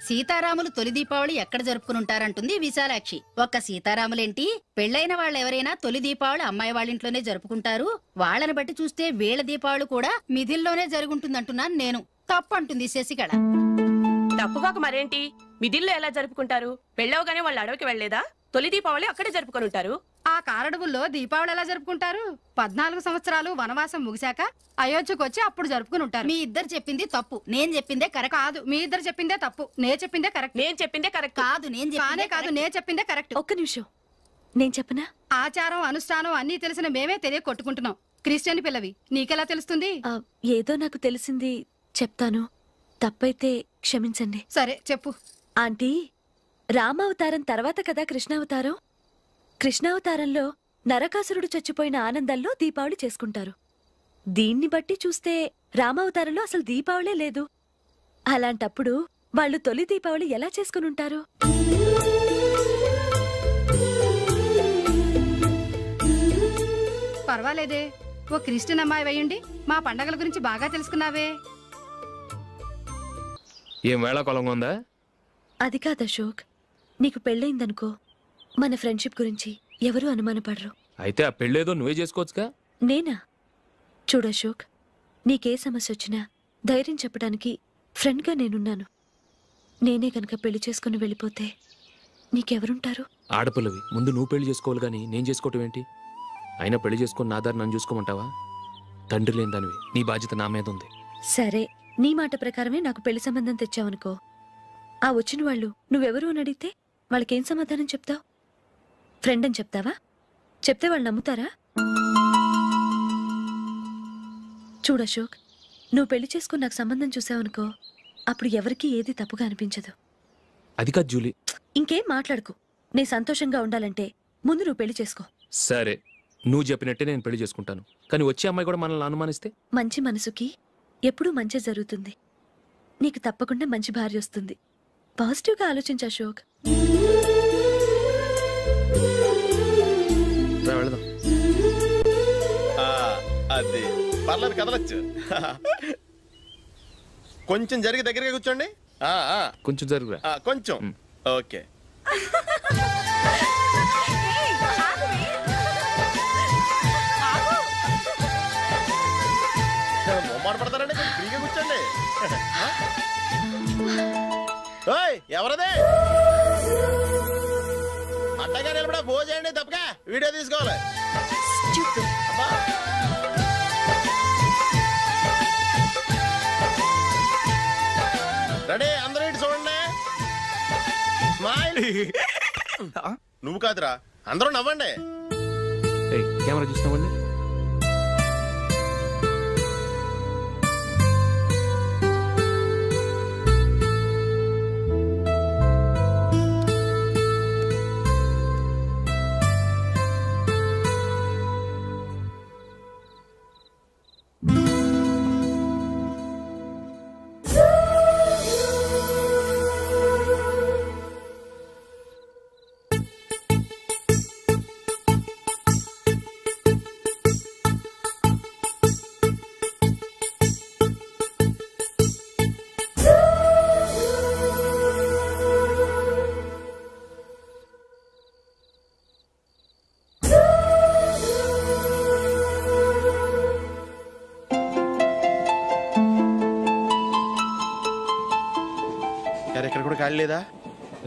సీతారాములు తొలి దీపావళి ఎక్కడ జరుపుకుంటారంటుంది విశాలాక్షి. ఒక్క సీతారాములేంటి, పెళ్లైన వాళ్ళెవరైనా తొలి దీపావళి అమ్మాయి వాళ్ళింట్లోనే జరుపుకుంటారు. వాళ్ళని బట్టి చూస్తే వీళ్ళ దీపావళి కూడా మిథిల్లోనే జరుగుంటుందంటున్నాను నేను. తప్పు అంటుంది శశికళ. తప్పుగాక మరేంటి, మిథిల్లో ఎలా జరుపుకుంటారు? పెళ్ళవగానే వాళ్ళు అడవికి వెళ్లేదా? తొలి దీపావళి అక్కడే జరుపుకొని ఉంటారు. ఆ కారడవుల్లో దీపావళి ఎలా జరుపుకుంటారు? 14 సంవత్సరాలు వనవాసం ముగిశాక అయోధ్యకు వచ్చి అప్పుడు జరుపుకుని ఉంటారు. మీ ఇద్దరు చెప్పింది తప్పు, నేను చెప్పిందే కరెక్ట్. కాదు, మీ ఇద్దరు చెప్పిందే తప్పు, నేను చెప్పిందే కరెక్ట్. నేను చెప్పిందే కరెక్ట్. కాదు, నేను చెప్పిందే కరెక్ట్. ఒక్క నిమిషం, నేను చెప్పనా? ఆచారం అనుష్ఠానం అన్నీ తెలిసిన మేమే తెలియ కొట్టుకుంటున్నాం. క్రిస్టియన్ పిల్లవి, నీకెలా తెలుస్తుంది? ఏదో నాకు తెలిసింది చెప్తాను, తప్పైతే క్షమించండి. సరే చెప్పు. ఆంటీ, రామావతారం తర్వాత కదా కృష్ణావతారం. కృష్ణావతారంలో నరకాసురుడు చచ్చిపోయిన ఆనందంలో దీపావళి చేసుకుంటారు. దీన్ని బట్టి చూస్తే రామావతారంలో అసలు దీపావళే లేదు. అలాంటప్పుడు వాళ్ళు తొలి దీపావళి ఎలా చేసుకుని ఉంటారు? పర్వాలేదే, ఓ క్రిస్టియన్ అమ్మాయి అయ్యుండి మా పండగల గురించి బాగా తెలుసుకున్నావే. ఏం వేళాకోళంగా ఉందా? అది కాదు అశోక్, నీకు పెళ్ళయిందనుకో, మన ఫ్రెండ్షిప్ గురించి ఎవరూ అనుమానపడరు. అయితే ఆ పెళ్ళేదో నువ్వే చేసుకోవచ్చుగా. నేనా? చూడు అశోక్, నీకే సమస్య వచ్చినా ధైర్యం చెప్పడానికి ఫ్రెండ్గా నేనున్నాను. నేనే గనక పెళ్లి చేసుకుని వెళ్ళిపోతే నీకెవరుంటారు? ఆడపిల్లవి, ముందు నువ్వు పెళ్లి చేసుకోవాలి కానీ నేను చేసుకోవటం ఏంటి? అయినా పెళ్లి చేసుకుని నా దారి నన్ను చూసుకోమంటావా? తండ్రి లేని దానివి, నీ బాధ్యత నా మీద ఉంది. సరే, నీ మాట ప్రకారమే నాకు పెళ్లి సంబంధం తెచ్చావనుకో, ఆ వచ్చిన వాళ్ళు నువ్వెవరు అని అడిగితే వాళ్ళకేం సమాధానం చెప్తావు? ఫ్రెండ్ అని చెప్తావా? చెప్తే వాళ్ళు నమ్ముతారా? చూడు అశోక్, నువ్వు పెళ్లి చేసుకుని నాకు సంబంధం చూసావనుకో, అప్పుడు ఎవరికీ ఏది తప్పుగా అనిపించదు. అది కాదు జూలీ. ఇంకేం మాట్లాడుకో. నీ సంతోషంగా ఉండాలంటే ముందు నువ్వు పెళ్లి చేసుకో. సరే, నువ్వు చెప్పినట్టే నేను పెళ్లి చేసుకుంటాను. కానీ వచ్చే అమ్మాయి కూడా మనల్ని అనుమానిస్తే? మంచి మనసుకి ఎప్పుడూ మంచి జరుగుతుంది. నీకు తప్పకుండా మంచి భార్య వస్తుంది. పాజిటివ్గా ఆలోచించు అశోక్. వెళదాం. అది పర్లేదు, కదలొచ్చు. కొంచెం జరిగి దగ్గరగా కూర్చోండి. కొంచెం జరుగురా. కొంచెం. ఓకే. మొమ్మాట పడతారండి, కొంచెం ఫ్రీగా కూర్చోండి. ఎవరదే అట్టగా నిలబడా భోజనండి, తప్పగా వీడియో తీసుకోవాలి. రెడీ, అందరూ ఇటు చూడండి. స్మైల్. నువ్వు కాదురా, అందరూ నవ్వండి. కెమెరా చూసినావండి. ఎక్కడ కూడా ఖాళీ లేదా?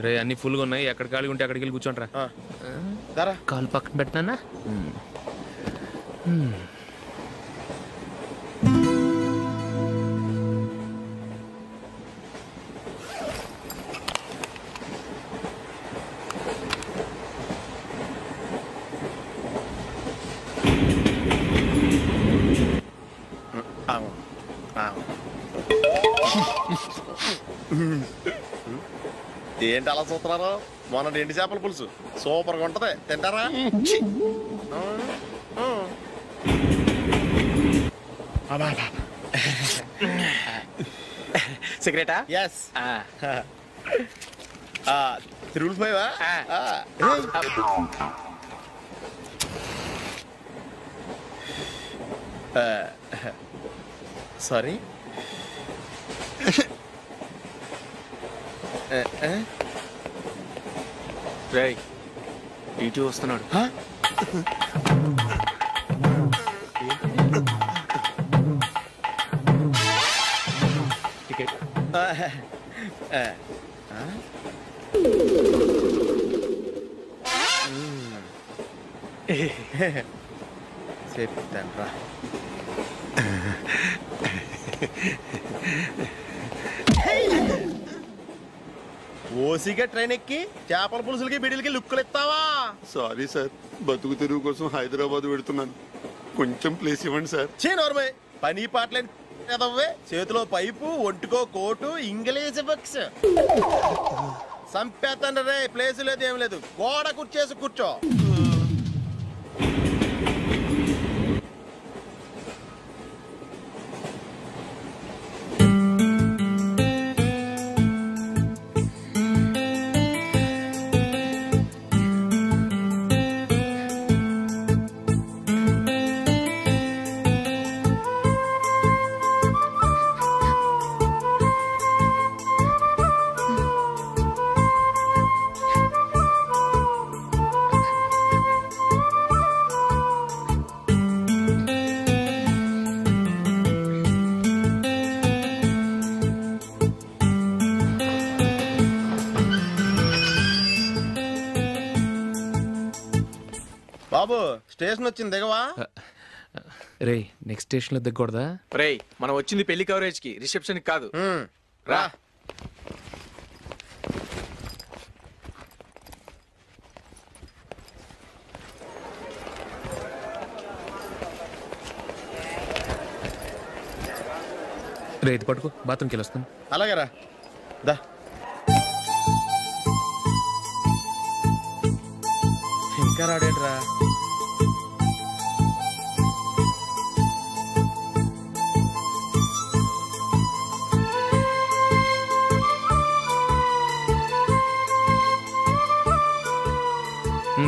రే అన్ని ఫుల్గా ఉన్నాయి, ఎక్కడ ఖాళీ ఉంటే అక్కడికి వెళ్ళి కూర్చోండిరా. కాలు పక్కన పెట్టినా. ఏంటి అలా చూస్తున్నారు? మొన్న ఎండి చేపల పులుసు సూపర్గా ఉంటది, తింటారా? సిగరెటా? ఎస్. తిరుగుపోయావా? సారీ. రేయ్ ఇటు వస్తున్నాడు. టికెట్. చెప్తాను రా. ఓసిగా ట్రైన్ ఎక్కి చేపల పులుసులకి బిడిలకి లుక్కులు ఇస్తావా? సారీ సార్, బతుకు తెరువు కోసం హైదరాబాద్ పెడుతున్నాను, కొంచెం ప్లేస్ ఇవ్వండి సార్. నోర్మే పని పాటలేని కదవ్వే, చేతిలో పైపు, ఒంటికో కోటు, ఇంగ్లీష్ బుక్స్. సంపేతండ్రి రే, ప్లేస్ లేదు ఏం లేదు, గోడ కుర్చేసి కూర్చో. బాబు స్టేషన్ వచ్చింది, దిగవా? రే నెక్స్ట్ స్టేషన్ లో దిగకూడదా? రేయ్ మనం వచ్చింది పెళ్లి కవరేజ్ కి, రిసెప్షన్ కాదు. రా. రే ఇది పట్టుకో, బాత్రూమ్కి వెళ్ళి వస్తాను. అలాగే రా. దా. ఇంకా రాడేంట్రా?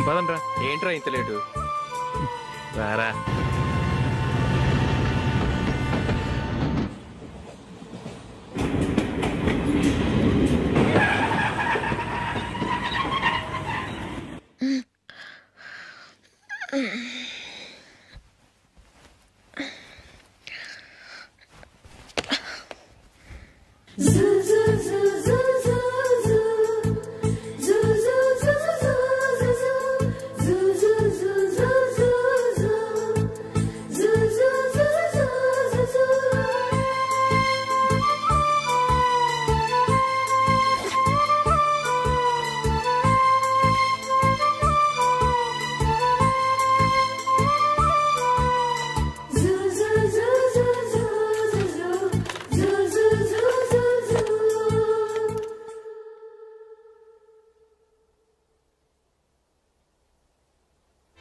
పదండ్రా. ఏంట్రా ఇంత లేటు? రారా.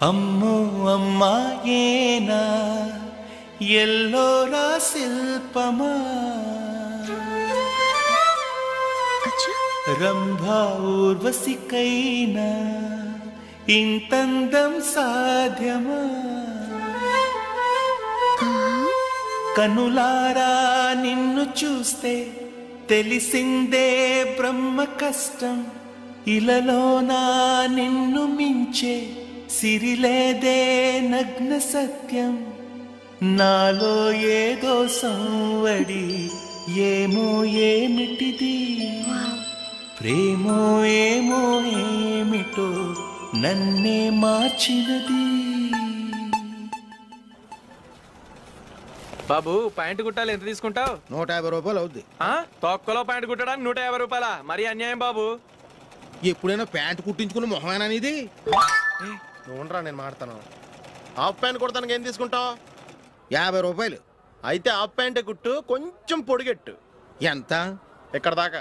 అమ్మో అమ్మాయేనా ఎల్లోరా శిల్పమా రంభా ఊర్వశికైనా ఇంతందం సాధ్యమా కనులారా నిన్ను చూస్తే తెలిసిందే బ్రహ్మ కష్టం ఇలలోనా నిన్ను మించే సిరిలేదే నగ్న సత్యం నాలో ఏదో సంవడి ఏమో ఏమిటిది ప్రేమో ఏమో ఏమిటో నన్నే మార్చినది. బాబు ప్యాంటు కుట్టాలి ఎంత తీసుకుంటావు? 150 రూపాయలు అవుద్ది. తొక్కలో ప్యాంటు కుట్టడానికి 150 రూపాయల? మరి అన్యాయం బాబు. ఎప్పుడైనా ప్యాంటు కుట్టించుకున్న మొహమేనా ఇది? నువ్వురా, నేను మాడతాను. హాఫ్ ప్యాంట్ కుడతానికి ఏం తీసుకుంటావు? 50 రూపాయలు. అయితే హాఫ్ ప్యాంటే కుట్టు, కొంచెం పొడిగెట్టు. ఎంత? ఎక్కడ దాకా?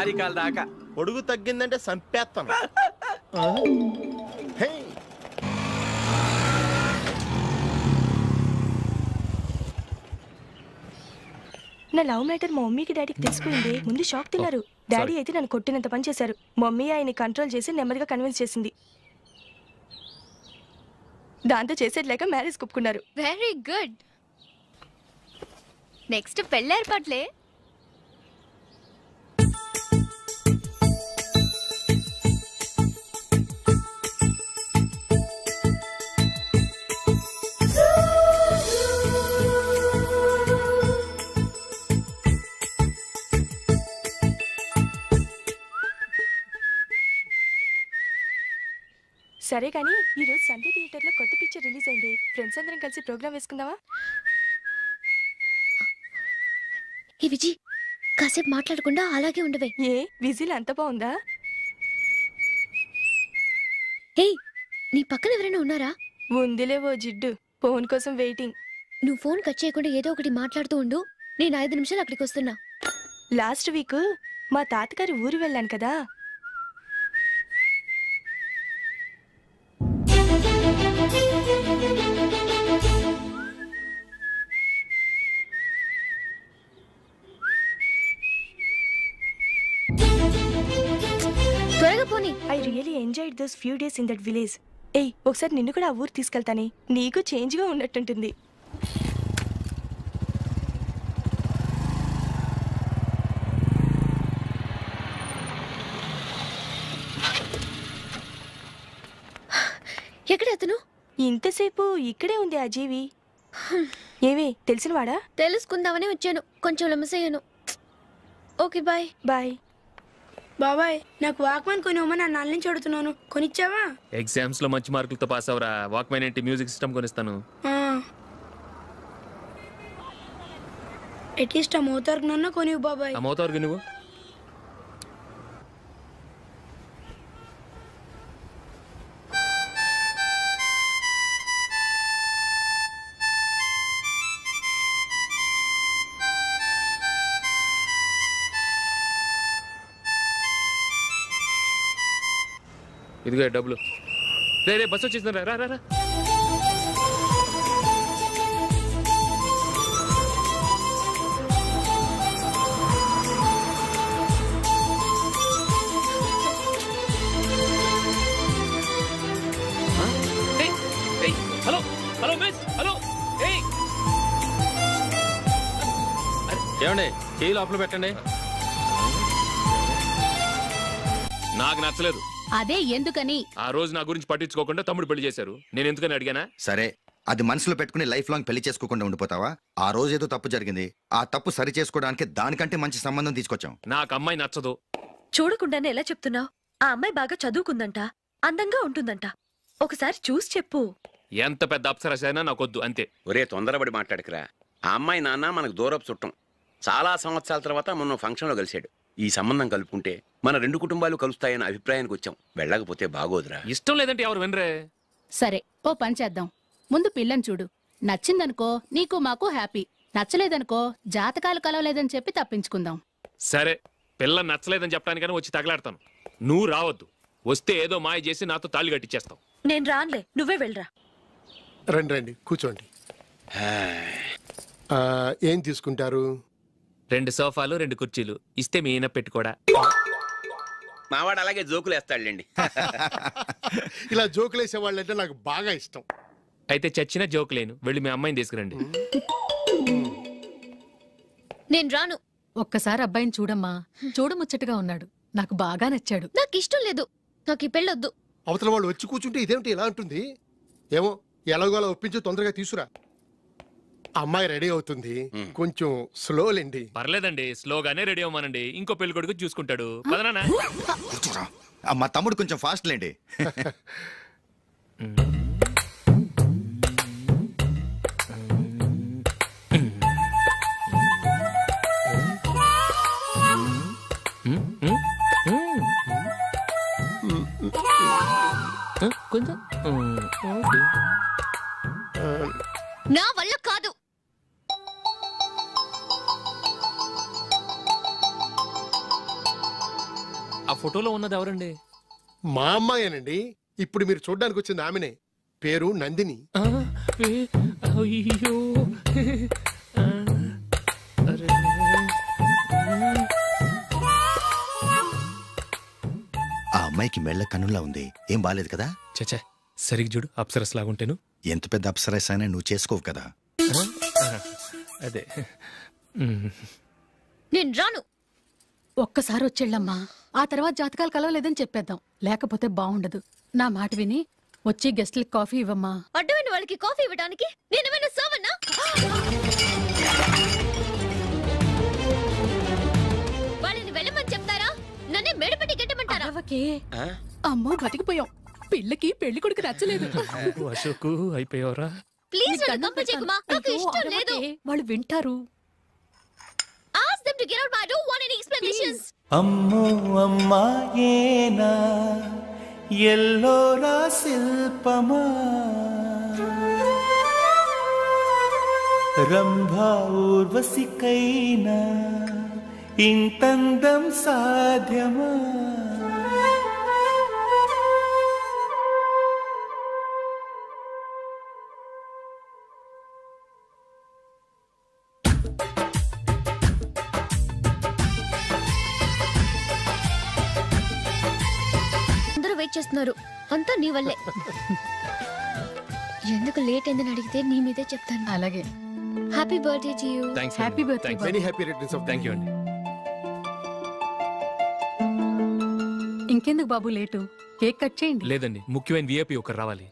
అరికాల దాకా. పొడుగు తగ్గిందంటే సంపేస్తాను. నా లవ్ మ్యాటర్ మా మమ్మీకి డాడీకి తెలిసిపోయింది. ముందు షాక్ తిన్నారు. డాడీ అయితే నన్ను కొట్టినంత పని చేశారు. మమ్మీ ఆయన్ని కంట్రోల్ చేసి నెమ్మదిగా కన్విన్స్ చేసింది. దాంతో చేసేది లేక మ్యారేజ్ ఒప్పుకున్నారు. Very good. నెక్స్ట్ పెళ్ళేర్పాట్లే. సరే కానీ ఈరోజు సండే థియేటర్లో కొత్త పిక్చర్ రిలీజ్ అయింది. ఫ్రెండ్స్ అందరం కలిసి ప్రోగ్రామ్ వేసుకుందామా? ఏ విజి, కాసేపు మాట్లాడకుండా అలాగే ఉండవే. ఏ విజిల్ అంత బాగుందా? హే, నీ పక్కన ఎవరైనా ఉన్నారా? ఉందిలే ఓ జిడ్డు, ఫోన్ కోసం వెయిటింగ్. నువ్వు ఫోన్ కట్ చేయకుండా ఏదో ఒకటి మాట్లాడుతూ ఉండు. నేను 5 నిమిషాలు అక్కడికి వస్తున్నా. లాస్ట్ వీక్ మా తాతగారి ఊరు వెళ్ళాను కదా. త్వరగా పోనీ. I really enjoyed those few days in that village. ఏయ్, ఒకసారి నిన్ను కూడా ఆ ఊరు తీసుకెళ్తానే. నీకు చేంజ్గా ఉన్నట్టుంటుంది. ఎక్కడ అతను? ఇంతసేపు ఇక్కడే ఉంది ఆ జీవి. ఏవే తెలిసినవాడా? తెలుసుకుందామని వచ్చాను. కొంచెం లెమసయ్యాను. Okay bye. బాయ్. బాబాయ్, నాకు వాక్మాన్ కొనివ్వమని నా నాన్న నుంచి అడుగుతున్నాను. కొనిచ్చావా? ఎగ్జామ్స్ లో మంచి మార్కులతో పాస్ అవరా. వాక్మెన్ ఏంటి, మ్యూజిక్ సిస్టమ్ కొనిస్తాను. అట్లీస్ట్ ఆ మోతార్కు నన్న కొనివ్వు బాబాయ్. ఆ మోతార్కు నువ్వు ఇదిగో డబ్బులు. రే రే, బస్సు వచ్చేసింది. రా రా రా. Hello hello miss, hello. ఏమండి, కీ లోపల పెట్టండి. నాకు నచ్చలేదు. అదే ఎందుకని? ఆ రోజు నా గురించి పట్టించుకోకుండా తమ్ముడు పెళ్లి చేశారు. నేను ఎందుకని అడిగానా? సరే, అది మనసులో పెట్టుకుని లైఫ్ లాంగ్ పెళ్లి చేసుకోకుండా ఉండిపోతావా? ఆ రోజు ఏదో తప్పు జరిగింది. ఆ తప్పు సరి చేసుకోవడానికి దానికంటే మంచి సంబంధం తీసుకొచ్చాం. నాకు అమ్మాయి నచ్చదు. చూడకుండానే ఎలా చెప్తున్నావు? ఆ అమ్మాయి బాగా చదువుకుందంట, అందంగా ఉంటుందంట. ఒకసారి చూసి చెప్పు. ఎంత పెద్ద అప్సరసైనా నాకొద్దు, అంతే. ఒరే, తొందరపడి మాట్లాడకురా. ఆ అమ్మాయి నాన్న మనకు దూరపు చుట్టం. చాలా సంవత్సరాల తర్వాత మొన్న ఫంక్షన్లో కలిశాడు. ఈ సంబంధం కలుపుకుంటే మన 2 కుటుంబాలు కలుస్తాయన్న అభిప్రాయానికి వచ్చాం. వెళ్ళకపోతే బాగోదురా. ఇష్టం లేదంటే ఎవరు వినరే. సరే, ఓ పని చేద్దాం. ముందు పిల్లని చూడు. నచ్చిందనుకో నీకు మాకు హ్యాపీ. నచ్చలేదనుకో జాతకాలు కలవలేదని చెప్పి తప్పించుకుందాం. సరే, పిల్ల నచ్చలేదని చెప్పడానికని వచ్చి తగలాడతాను. నువ్వు రావద్దు. వస్తే ఏదో మాయ చేసి నాతో తాళి కట్టించేస్తావు. నేను రానులే, నువ్వే వెళ్ళరా. రండి రండి, కూర్చోండి. ఏం తీసుకుంటారు? 2 సోఫాలు, 2 కుర్చీలు ఇస్తే మీ ఈయన పెట్టుకోడా. మావాడు అలాగే జోకులు వేస్తాడులేండి. ఇలా జోకులు వేసే వాళ్ళంటే నాకు బాగా ఇష్టం. అయితే చచ్చిన జోక్ లేను. వెళ్ళి మీ అమ్మాయిని తీసుకురండి. నేను రాను. ఒక్కసారి అబ్బాయిని చూడమ్మా. చూడముచ్చటగా ఉన్నాడు. నాకు బాగా నచ్చాడు. నాకు ఇష్టం లేదు. నాకు ఈ పెళ్ళొద్దు. అవతల వాళ్ళు వచ్చి కూర్చుంటే ఇదేమిటి ఇలా ఉంటుంది? ఏమో, ఎలాగోలా ఒప్పించి తొందరగా తీసుకురా. అమ్మాయి రెడీ అవుతుంది, కొంచెం స్లోలేండి. పర్లేదండి, స్లోగానే రెడీ అవ్వమానండి. ఇంకో పెళ్లి కొడుకు చూసుకుంటాడు. పదనా మా తమ్ముడు కొంచెం ఫాస్ట్ లేండి. కొంచెం నా వల్ల కాదు. ఆ ఫోటోలో ఉన్నది ఎవరండి? మా అమ్మాయేనండి. ఇప్పుడు మీరు చూడడానికి వచ్చింది ఆమెనే. పేరు నందిని. అయ్యో ఆ అమ్మాయికి మెళ్ళ కన్నులా ఉంది. ఏం బాలేదు కదా? చచ్చా, సరిగ్గా చూడు, అప్సరస్ లాగుంటేను. ఎంత పెద్ద అప్సరస్ అయినా నువ్వు చేసుకోవు కదా. అదే నేను రాను. ఒక్కసారి వచ్చేళ్ళమ్మా, ఆ తర్వాత జాతకాలు కలవలేదని చెప్పేద్దాం. లేకపోతే బాగుండదు. నా మాట విని వచ్చి గెస్ట్లకి కాఫీ ఇవ్వమ్మా. అడ్డమైన వాళ్ళకి కాఫీ ఇవ్వడానికి నేనేమైనా సర్వన్నా? వాళ్ళని వెళ్ళమని చెప్తారా? నన్నే మేడపట్టి గెట్టమంటారా? అమ్మో బతికిపోయాం. పిల్లకి పెళ్లి కొడుకు నచ్చలేదు. అశోకు అయిపోయావరా? ప్లీజ్ నన్ను పంపించేకుమా, నాకు ఇష్టం లేదు. వాళ్ళు వింటారు. Ask them to get out. I don't want any explanations. అమ్మో అమ్మాయేనా ఎల్లోరా శిల్పమా రంభా ఊర్వశికైనా ఇంతందం సాధ్యమా? చేస్తున్నారు అంతా నీ వల్లే. ఎందుకు లేట్ అయిందని అడిగితే నీ మీదే చెప్తాను. అలాగే. Happy birthday to you. Happy birthday. Many happy returns of the day. Thank you అండి. ఇంకెందుకు బాబు లేటు? కేక్ కట్ చేయండి. లేదండి, ముఖ్యమైన విఐపి ఒకరు రావాలి.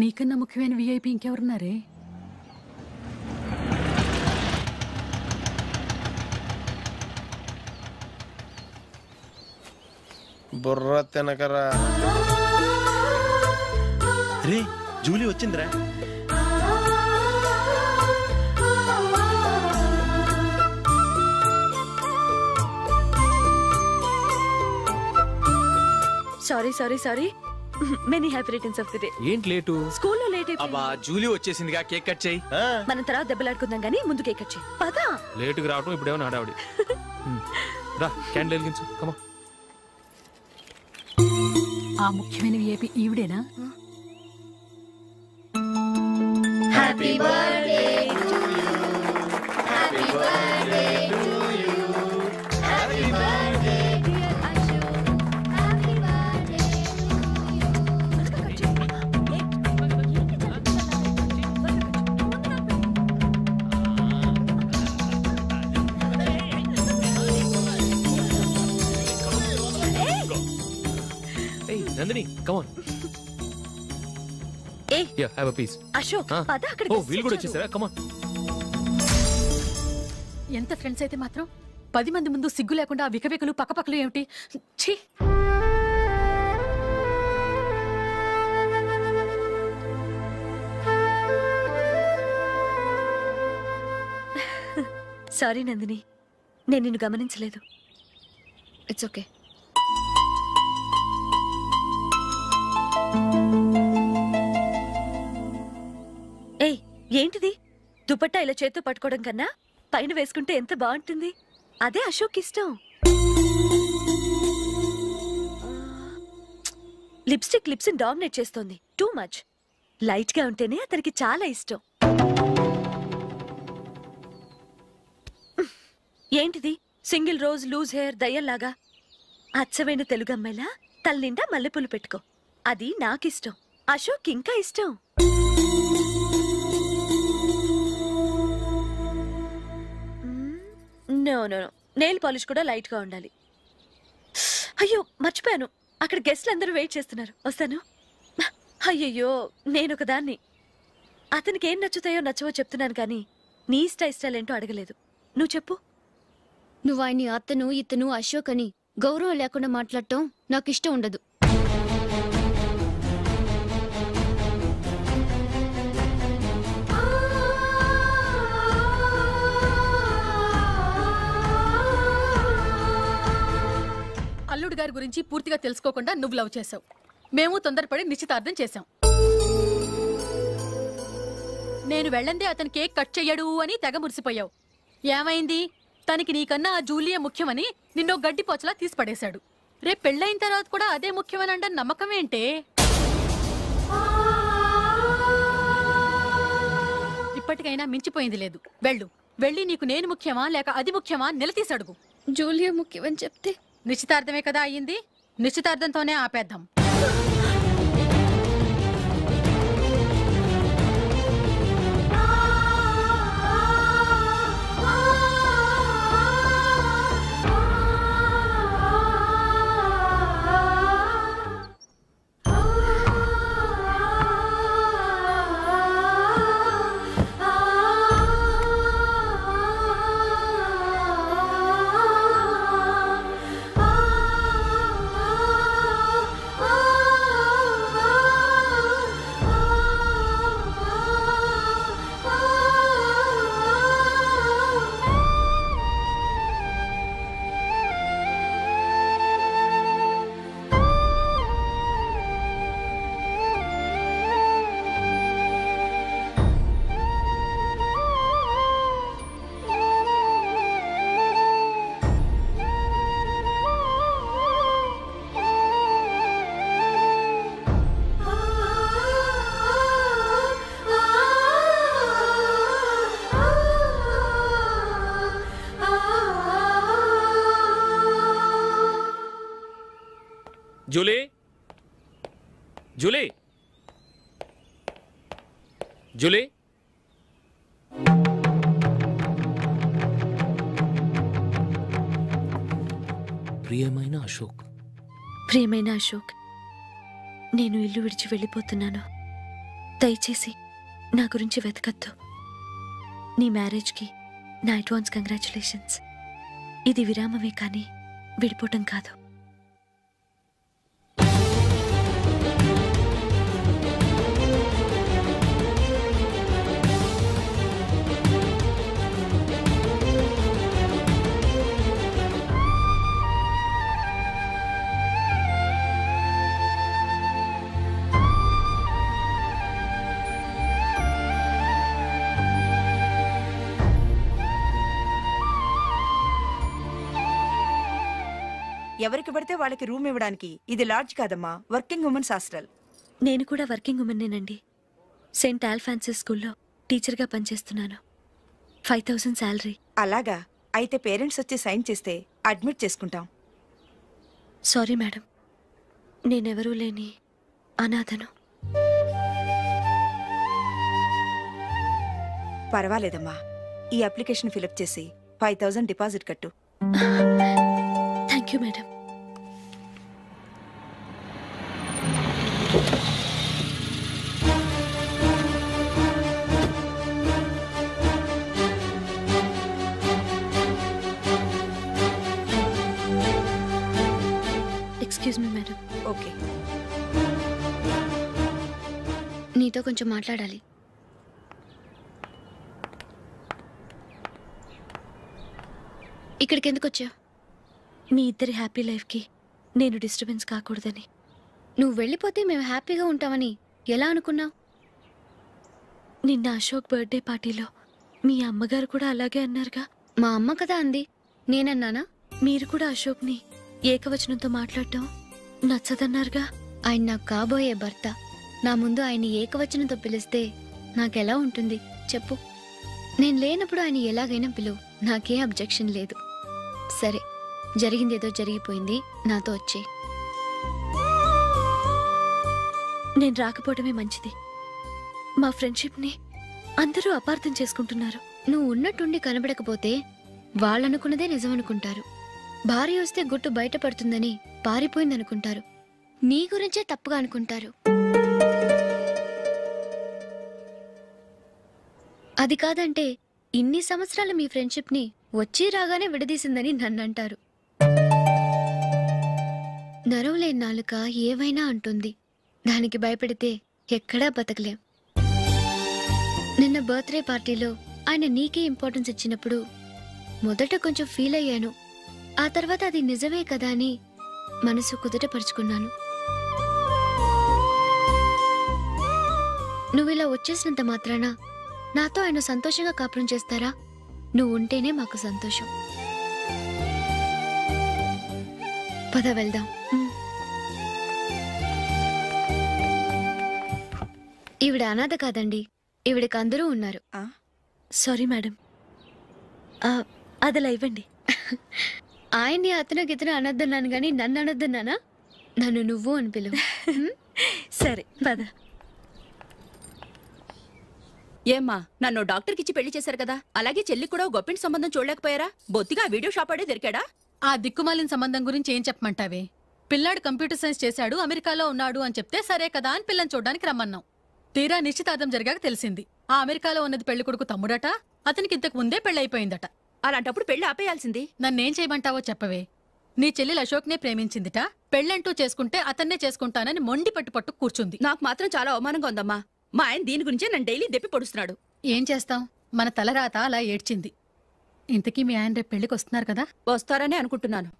నీకన్నా ముఖ్యమైన విఐపి ఇంకెవరున్నారే? బుర్ర తినకరా. రే జూలీ వచ్చిందిరా. Sorry sorry sorry. Many happy returns of the day. ఏంటి లేటు? స్కూల్లో లేట్ అయిపోయింది. అబ్బా జూలీ వచ్చేసిందిగా, కేక్ కట్ చేయి. మనం తర్వాత దెబ్బలాడుకుందాం గానీ ముందు కేక్ కట్ చేయి. పదా లేటుగా రావటం ఇప్పుడేమో హడావుడి. రా క్యాండిల్ వెలిగించు. కమా. ఆ ముఖ్యమైన విఐపి ఈవిడేనా? Happy birthday to you. Happy birthday to you. Happy birthday dear Ashu. Happy birthday Nandini come on. Yeah, have a piece. Ashok పద అక్కడికి. ఓ వీళ్ళు కూడా వచ్చేసారా? come on. ఎంత ఫ్రెండ్స్ అయితే మాత్రం 10 మంది ముందు సిగ్గు లేకుండా ఆ వికవికలు పక్కపక్కలు ఏమిటి? ఛీ. సారీ నందిని, నేను నిన్ను గమనించలేదు. It's okay. ఏయ్ ఏంటిది? దుపట్టా ఇలా చేత్తో పట్టుకోవడం కన్నా పైన వేసుకుంటే ఎంత బాగుంటుంది. అదే అశోక్ ఇష్టం. లిప్స్టిక్ లిప్స్ డామినేట్ చేస్తోంది. Too much. లైట్ గా ఉంటేనే అతనికి చాలా ఇష్టం. ఏంటిది? సింగిల్ రోజ్ లూజ్ హెయిర్ దయ్యంలాగా. అచ్చమైన తెలుగు అమ్మాయిలా తల నిండా మల్లెపూలు పెట్టుకో. అది నాకిష్టం. అశోక్ ఇంకా ఇష్టం. No no no, nail polish కూడా లైట్ గా ఉండాలి. అయ్యో మర్చిపోయాను, అక్కడ గెస్ట్లు అందరూ వెయిట్ చేస్తున్నారు. వస్తాను. అయ్యయ్యో నేనొకదాన్ని. అతనికి ఏం నచ్చుతాయో నచ్చవో చెప్తున్నాను కానీ నీ స్టైల్ ఏంటో అడగలేదు. నువ్వు చెప్పు. నువ్వు ఆయన్ని అతను ఇతను అశోక్ అని గౌరవం లేకుండా మాట్లాడటం నాకు ఇష్టం ఉండదు. అల్లుడు గారి గురించి పూర్తిగా తెలుసుకోకుండా నువ్వు లవ్ చేసావు. మేము తొందరపడి నిశ్చితార్థం చేశాం. నేను వెళ్ళందే అతను కేక్ కట్ చెయ్యడు అని తెగ మురిసిపోయావు. ఏమైంది? తనకి నీకన్నా ఆ జూలియే ముఖ్యమని నిన్నో గడ్డిపోచలా తీసి పడేశాడు. రేపు పెళ్ళైన తర్వాత కూడా అదే ముఖ్యమని అంటే నమ్మకం ఏంటే? ఇప్పటికైనా మించిపోయింది లేదు. వెళ్ళి నీకు నేను ముఖ్యమా లేక అది ముఖ్యమా నిలదీసి అడుగు. జూలియా ముఖ్యమని చెప్తే నిశ్చితార్థమే కదా అయ్యింది. నిశ్చితార్థంతోనే ఆపేద్దాం. జూలీ, జూలీ, జూలీ, ప్రియమైన అశోక్. ప్రియమైన అశోక్, నేను ఇల్లు విడిచి వెళ్ళిపోతున్నాను. దయచేసి నా గురించి వెతకద్దు. నీ మ్యారేజ్కి నా అడ్వాన్స్ కంగ్రాచులేషన్స్. ఇది విరామమే కానీ విడిపోవటం కాదు. ఎవరికి పడితే వాళ్ళకి రూమ్ ఇవ్వడానికి ఇది లాడ్జ్ కాదమ్మా, వర్కింగ్ ఉమెన్స్ హాస్టల్. నేను కూడా వర్కింగ్ ఉమెన్నేనండి. సెయింట్ ఆల్ఫాన్సిస్ స్కూల్లో టీచర్గా పనిచేస్తున్నాను. 5000 శాలరీ. అలాగా? అయితే పేరెంట్స్ వచ్చి సైన్ చేస్తే అడ్మిట్ చేసుకుంటాం. సారీ మేడం, నేనెవరూ లేని అనాథను. పర్వాలేదమ్మా, ఈ అప్లికేషన్ ఫిలప్ చేసి 5000 డిపాజిట్ కట్టు. Thank you madam. Excuse me madam. Okay. నీతో కొంచెం మాట్లాడాలి. ఇక్కడికి ఎందుకు వచ్చావు? మీ ఇద్దరి హ్యాపీ లైఫ్కి నేను డిస్టర్బెన్స్ కాకూడదని. నువ్వు వెళ్ళిపోతే మేము హ్యాపీగా ఉంటామని ఎలా అనుకున్నావు? నిన్న అశోక్ బర్త్డే పార్టీలో మీ అమ్మగారు కూడా అలాగే అన్నారుగా. మా అమ్మ కదా అంది, నేనన్నానా? మీరు కూడా అశోక్ని ఏకవచనంతో మాట్లాడటం నచ్చదన్నారుగా. ఆయన నాకు కాబోయే భర్త. నా ముందు ఆయన ఏకవచనంతో పిలిస్తే నాకెలా ఉంటుంది చెప్పు? నేను లేనప్పుడు ఆయన ఎలాగైనా పిలువు, నాకే అబ్జెక్షన్ లేదు. సరే, జరిగిందేదో జరిగిపోయింది, నాతో వచ్చే. నేను రాకపోవడమే మంచిది. మా ఫ్రెండ్షిప్ని అందరూ అపార్థం చేసుకుంటున్నారు. నువ్వు ఉన్నట్టుండి కనబడకపోతే వాళ్ళనుకున్నదే నిజమనుకుంటారు. భార్య వస్తే గుట్టు బయటపడుతుందని పారిపోయిందనుకుంటారు. నీ గురించే తప్పుగా అనుకుంటారు. అది కాదంటే ఇన్ని సంవత్సరాలు మీ ఫ్రెండ్షిప్ ని వచ్చి రాగానే విడదీసిందని నన్నంటారు. నరవలేని నాలుక ఏవైనా అంటుంది. దానికి భయపడితే ఎక్కడా బతకలేం. నిన్న బర్త్డే పార్టీలో ఆయన నీకే ఇంపార్టెన్స్ ఇచ్చినప్పుడు మొదట కొంచెం ఫీల్ అయ్యాను. ఆ తర్వాత అది నిజమే కదా అని మనసు కుదుటపరుచుకున్నాను. నువ్విలా వచ్చేసినంత మాత్రాన నాతో ఆయన సంతోషంగా కాపురం చేస్తారా? నువ్వు ఉంటేనే మాకు సంతోషం. పద వెళ్దాం. ఈవిడ అనాథ కాదండి, ఈవిడకి అందరూ ఉన్నారు. సారీ మేడం, అదలా ఇవ్వండి. ఆయన్ని అతను గితను అనొద్దన్నాను గాని నన్ను అనొద్దన్నానా? నన్ను నువ్వు అని పిలువు. సరే పద. ఏమ్మా, నన్ను డాక్టర్కి ఇచ్చి పెళ్లి చేశారు కదా, అలాగే చెల్లికి కూడా గొప్పింటి సంబంధం చూడలేకపోయారా? బొత్తిగా వీడియో షాప్ ఆడే దొరికాడా? ఆ దిక్కుమాలిన సంబంధం గురించి ఏం చెప్పమంటావే? పిల్లాడు కంప్యూటర్ సైన్స్ చేశాడు, అమెరికాలో ఉన్నాడు అని చెప్తే సరే కదా అని పిల్లని చూడడానికి రమ్మన్నాం. తీరా నిశ్చితార్థం జరిగాక తెలిసింది ఆ అమెరికాలో ఉన్నది పెళ్లి కొడుకు తమ్ముడట, అతనికి ఇంతకు ముందే పెళ్ళైపోయిందట. అలాంటప్పుడు పెళ్లి ఆపేయాల్సింది. నన్నేం చేయమంటావో చెప్పవే. నీ చెల్లెలు అశోక్నే ప్రేమించిందిట, పెళ్ళంటూ చేసుకుంటే అతన్నే చేసుకుంటానని మొండి పట్టు కూర్చుంది. నాకు మాత్రం చాలా అవమానంగా ఉందమ్మా. మా ఆయన దీని గురించే నన్ను డైలీ దెప్పి పొడుస్తున్నాడు. ఏం చేస్తాం, మన తలరాత అలా ఏడ్చింది. ఇంతకీ మీ ఆయన రేపు పెళ్లికి వస్తున్నారు కదా? వస్తారని అనుకుంటున్నాను.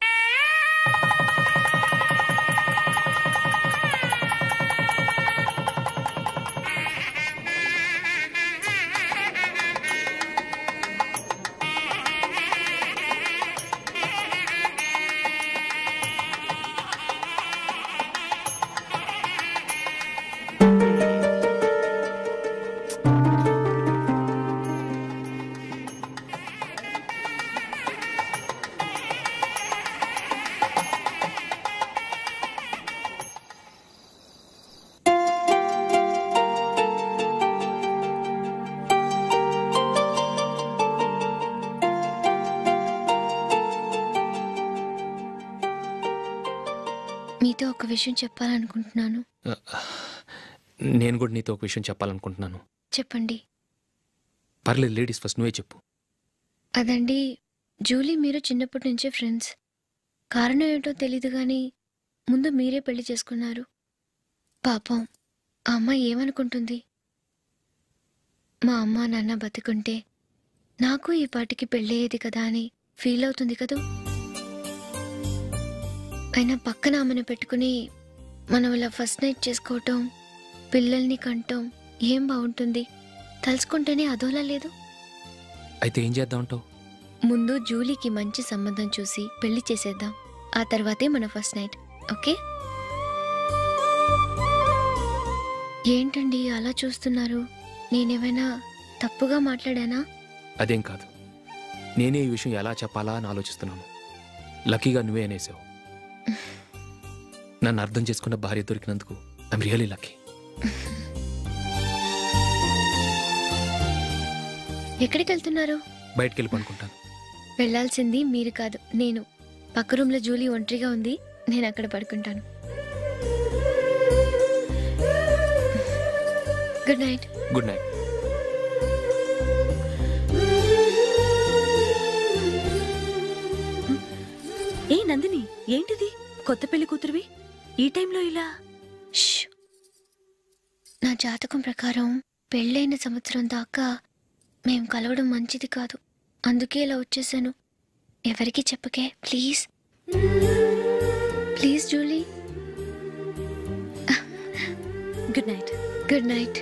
మీతో ఒక విషయం చెప్పాలనుకుంటున్నాను. నేను కూడా నీతో ఒక విషయం చెప్పాలనుకుంటున్నాను. చెప్పండి. పర్లేదు, లేడీస్ ఫస్ట్, నువ్వే చెప్పు. అదండి, జూలీ మీరు చిన్నప్పటి నుంచే ఫ్రెండ్స్. కారణం ఏంటో తెలీదు కానీ ముందు మీరే పెళ్లి చేసుకున్నారు. పాపం ఆ అమ్మాయి ఏమనుకుంటుంది? మా అమ్మ నాన్న బతికుంటే నాకు ఈ పాటికి పెళ్ళయ్యేది కదా అని ఫీల్ అవుతుంది కదూ. అయినా పక్కన ఆమెను పెట్టుకుని మనం ఇలా ఫస్ట్ నైట్ చేసుకోవటం, పిల్లల్ని కంటాం ఏం బాగుంటుంది? తలుచుకుంటేనే అదోలా లేదు. అయితే ఏం చేద్దామంటావు? ముందు జూలీకి మంచి సంబంధం చూసి పెళ్లి చేసేద్దాం, ఆ తర్వాతే మన ఫస్ట్ నైట్. ఓకే? ఏంటండి అలా చూస్తున్నారు? నేనేమైనా తప్పుగా మాట్లాడానా? అదేం కాదు, నేనే ఈ విషయం ఎలా చెప్పాలా అని ఆలోచిస్తున్నాను. లక్కీగా నువ్వే అనేసావు. నన్ను అర్థం చేసుకున్న భార్య దొరికినందుకు ఐఎమ్ రియలీ లక్కీ. ఎక్కడికి వెళ్తున్నారు? బయటికి వెళ్ళి పడుకుంటాను. వెళ్లాల్సింది మీరు కాదు, నేను. పక్క రూమ్లో జూలీ ఒంటరిగా ఉంది, నేను అక్కడ పడుకుంటాను. Good night. Good night. ఏ నందిని, ఏంటిది? కొత్త పెళ్లి కూతురువి ఈ టైంలో ఇలా? నా జాతకం ప్రకారం పెళ్ళైన సంవత్సరం దాకా మేం కలవడం మంచిది కాదు, అందుకే ఇలా వచ్చేసాను. ఎవరికి చెప్పకే please. Please Julie. Good night. Good night.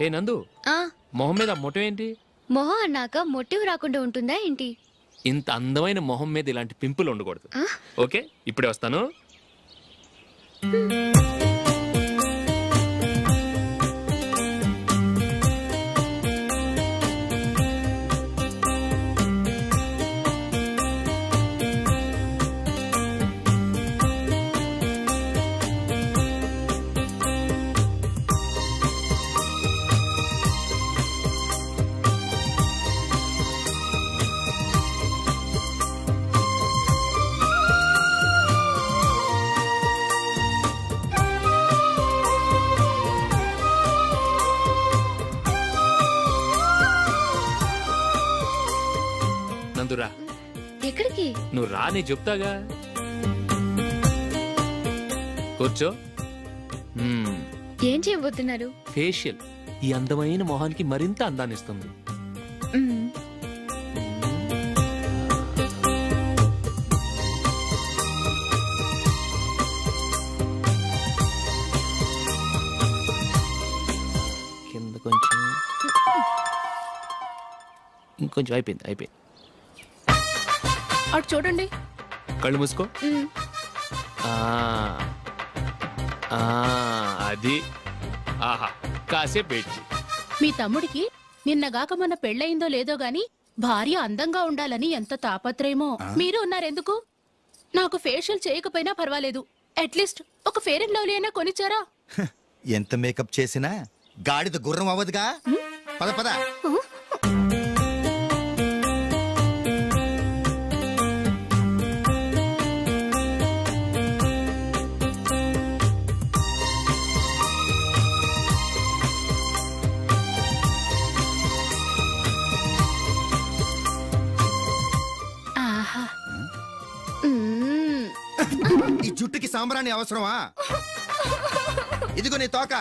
ఏ నందు, మొహం మీద మొట్టం ఏంటి? మొహం అన్నాక మొటివ్ రాకుండా ఉంటుందా ఏంటి? ఇంత అందమైన మొహం మీద ఇలాంటి పింపుల్ ఉండకూడదు. ఓకే, ఇప్పుడే వస్తాను. ఎక్కడికి? నువ్వు రా, నేను చెప్తాగా. కూర్చో. ఏం చేయబోతున్నారు? ఫేషియల్. ఈ అందమైన మొహానికి మరింత అందాన్ని ఇస్తుంది. కింద కొంచెం, ఇంకొంచెం. అయిపోయింది. అటు చూడండి. కళ్ళు మూసుకో. అది. ఆహా, కాసేపు పెట్టి. మీ తమ్ముడికి నిన్నగాక మన పెళ్ళయిందో లేదో గాని భార్య అందంగా ఉండాలని ఎంత తాపత్రయమో. మీరు ఉన్నారెందుకు? నాకు ఫేషియల్ చేయకపోయినా పర్వాలేదు, అట్లీస్ట్ ఒక ఫేర్ అండ్ లవ్లీ అయినా కొనిచ్చారా? ఎంత మేకప్ చేసినా గాడిద గుర్రం అవ్వదుగా. పద పద. ఈ జుట్టుకి సాంబ్రాణి అవసరమా? ఇదిగో నీ తోక.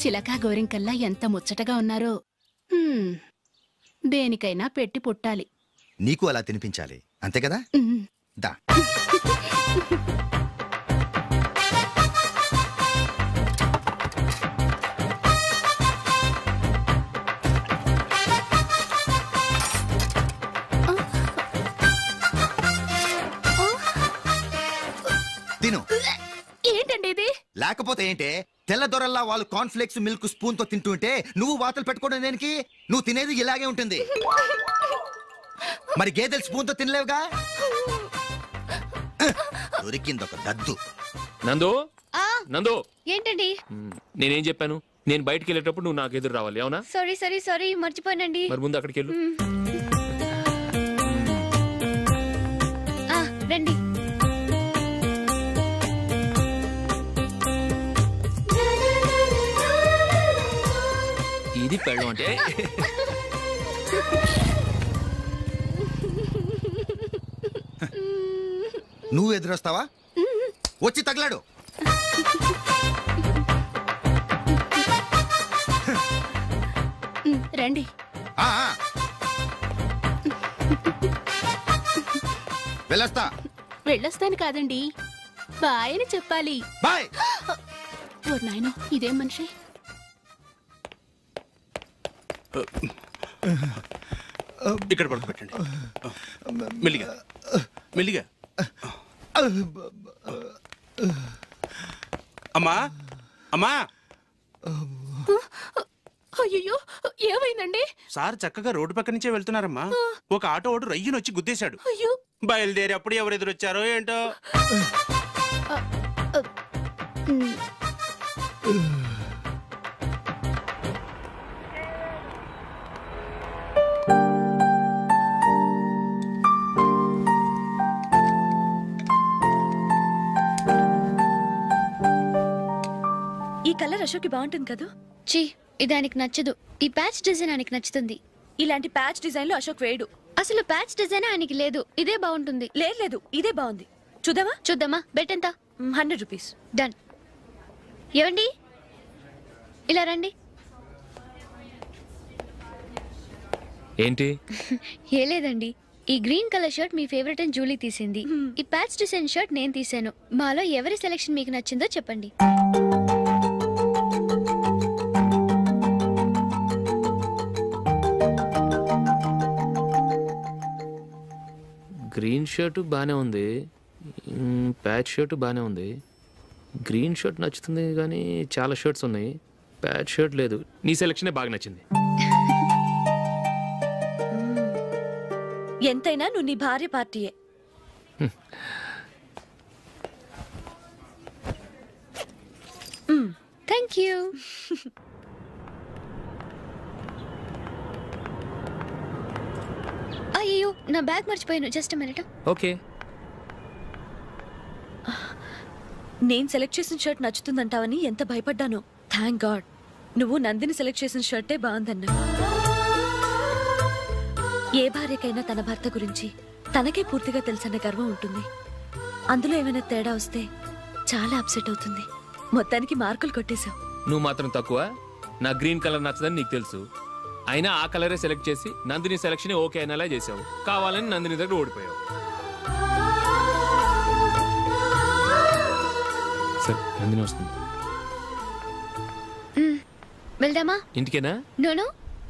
చిలకా గోరింకల్లా ఎంత ముచ్చటగా ఉన్నారో. దేనికైనా పెట్టి పుట్టాలి. నీకు అలా తినిపించాలి, అంతే కదా? దా. తిను. ఏంటండి ఇది? లేకపోతే ఏంటే, తెల్ల దొరల్లా వాళ్ళు కార్న్ఫ్లేక్స్ మిల్క్ స్పూన్ తో తింటుంటే నువ్వు వాతలు పెట్టుకోవడం దేనికి? నువ్వు తినేది ఇలాగే ఉంటుంది. మరి గేదెలు స్పూన్ తో తినలేవుగా. దొరికింది ఒక దద్దు. నందు, ఏంటండి? నేనేం చెప్పాను? నేను బయటికి వెళ్ళేటప్పుడు నువ్వు నాకు ఎదురు రావాలి, అవునా? సారీ మర్చిపోయానండి. మరి ముందు అక్కడికి వెళ్ళు. రండి. ఇది పెళ్ళం అంటే. నువ్వు ఎదురొస్తావా? వచ్చి తగలాడు. రండి. వెళ్ళొస్తాను కాదండి, బాయ్ అని చెప్పాలి. బాయ్. ఓ నాయనో, ఇదేం మనిషి? ఇక్కడ పడుకోబెట్టండి. మెల్లిగా మెల్లిగా. అమ్మా అమ్మా. అయ్యో, ఏమైందండి? సార్ చక్కగా రోడ్డు పక్క నుంచే వెళ్తున్నారమ్మా. ఒక ఆటో ఓడు రయ్యను వచ్చి గుద్దేశాడు. బయలుదేరి అప్పుడు ఎవరు ఎదురొచ్చారో ఏంటో. ఈ కలర్ అశోక్కి బాగుంటుంది కదా? చీ, ఇది ఆయనకి నచ్చదు. ఈ ప్యాచ్ డిజైన్ ఆయనకి నచ్చుతుంది. ఇలాంటి ప్యాచ్ డిజైన్ లో అశోక్ వేయడు. అసలు ప్యాచ్ డిజైన్ ఆయనకి లేదు. ఇదే బాగుంటుంది. లేదు, ఇదే బాగుంది. చూద్దామా? బెట్ ఎంత? 100 రూపీస్. డన్. ఏవండి, ఇలా రండి. ఏంటి? ఏ లేదండి, ఈ గ్రీన్ కలర్ షర్ట్ మీ ఫేవరెట్ అని జూలీ తీసింది. ఈ ప్యాచ్ డిజైన్ షర్ట్ నేను తీసాను. మాలో ఎవరి సెలెక్షన్ మీకు నచ్చిందో చెప్పండి. గ్రీన్ షర్ట్ బానే ఉంది, ప్యాచ్ షర్ట్ బానే ఉంది. గ్రీన్ షర్ట్ నచ్చుతుంది కానీ చాలా షర్ట్స్ ఉన్నాయి, ప్యాచ్ షర్ట్ లేదు. నీ సెలెక్షనే బాగా నచ్చింది. ఎంతైనా నువ్వు నీ భార్య పార్టీయే. Thank you. అయ్యో నా బ్యాగ్ మర్చిపోయాను. Just minute. ఓకే. నేను సెలెక్ట్ చేసిన షర్ట్ నచ్చుతుందంటావని ఎంత భయపడ్డాను. థ్యాంక్ గాడ్ నువ్వు నందిని సెలెక్ట్ చేసిన షర్టే బాగుందన్నా. ఏ భార్యకైనా తన భర్త గురించి తనకే పూర్తిగా తెలుసన్న గర్వం ఉంటుంది. అందులో ఏమైనా తేడా వస్తే చాలా అప్సెట్ అవుతుంది. మొత్తానికి మార్కులు కొట్టేశావు. నువ్వు మాత్రం తక్కువ. నా గ్రీన్ కలర్ నచ్చదని నీకు తెలుసు. అయినా ఆ కలరే సెలెక్ట్ చేసి నందిని సెలక్షన్ ఓకే అనేలా చేసావు. కావాలని నందిని దగ్గర ఓడిపోయావు. సరే నందిని వస్తుంది. వెళ్దామా? ఇంటికేనా? నో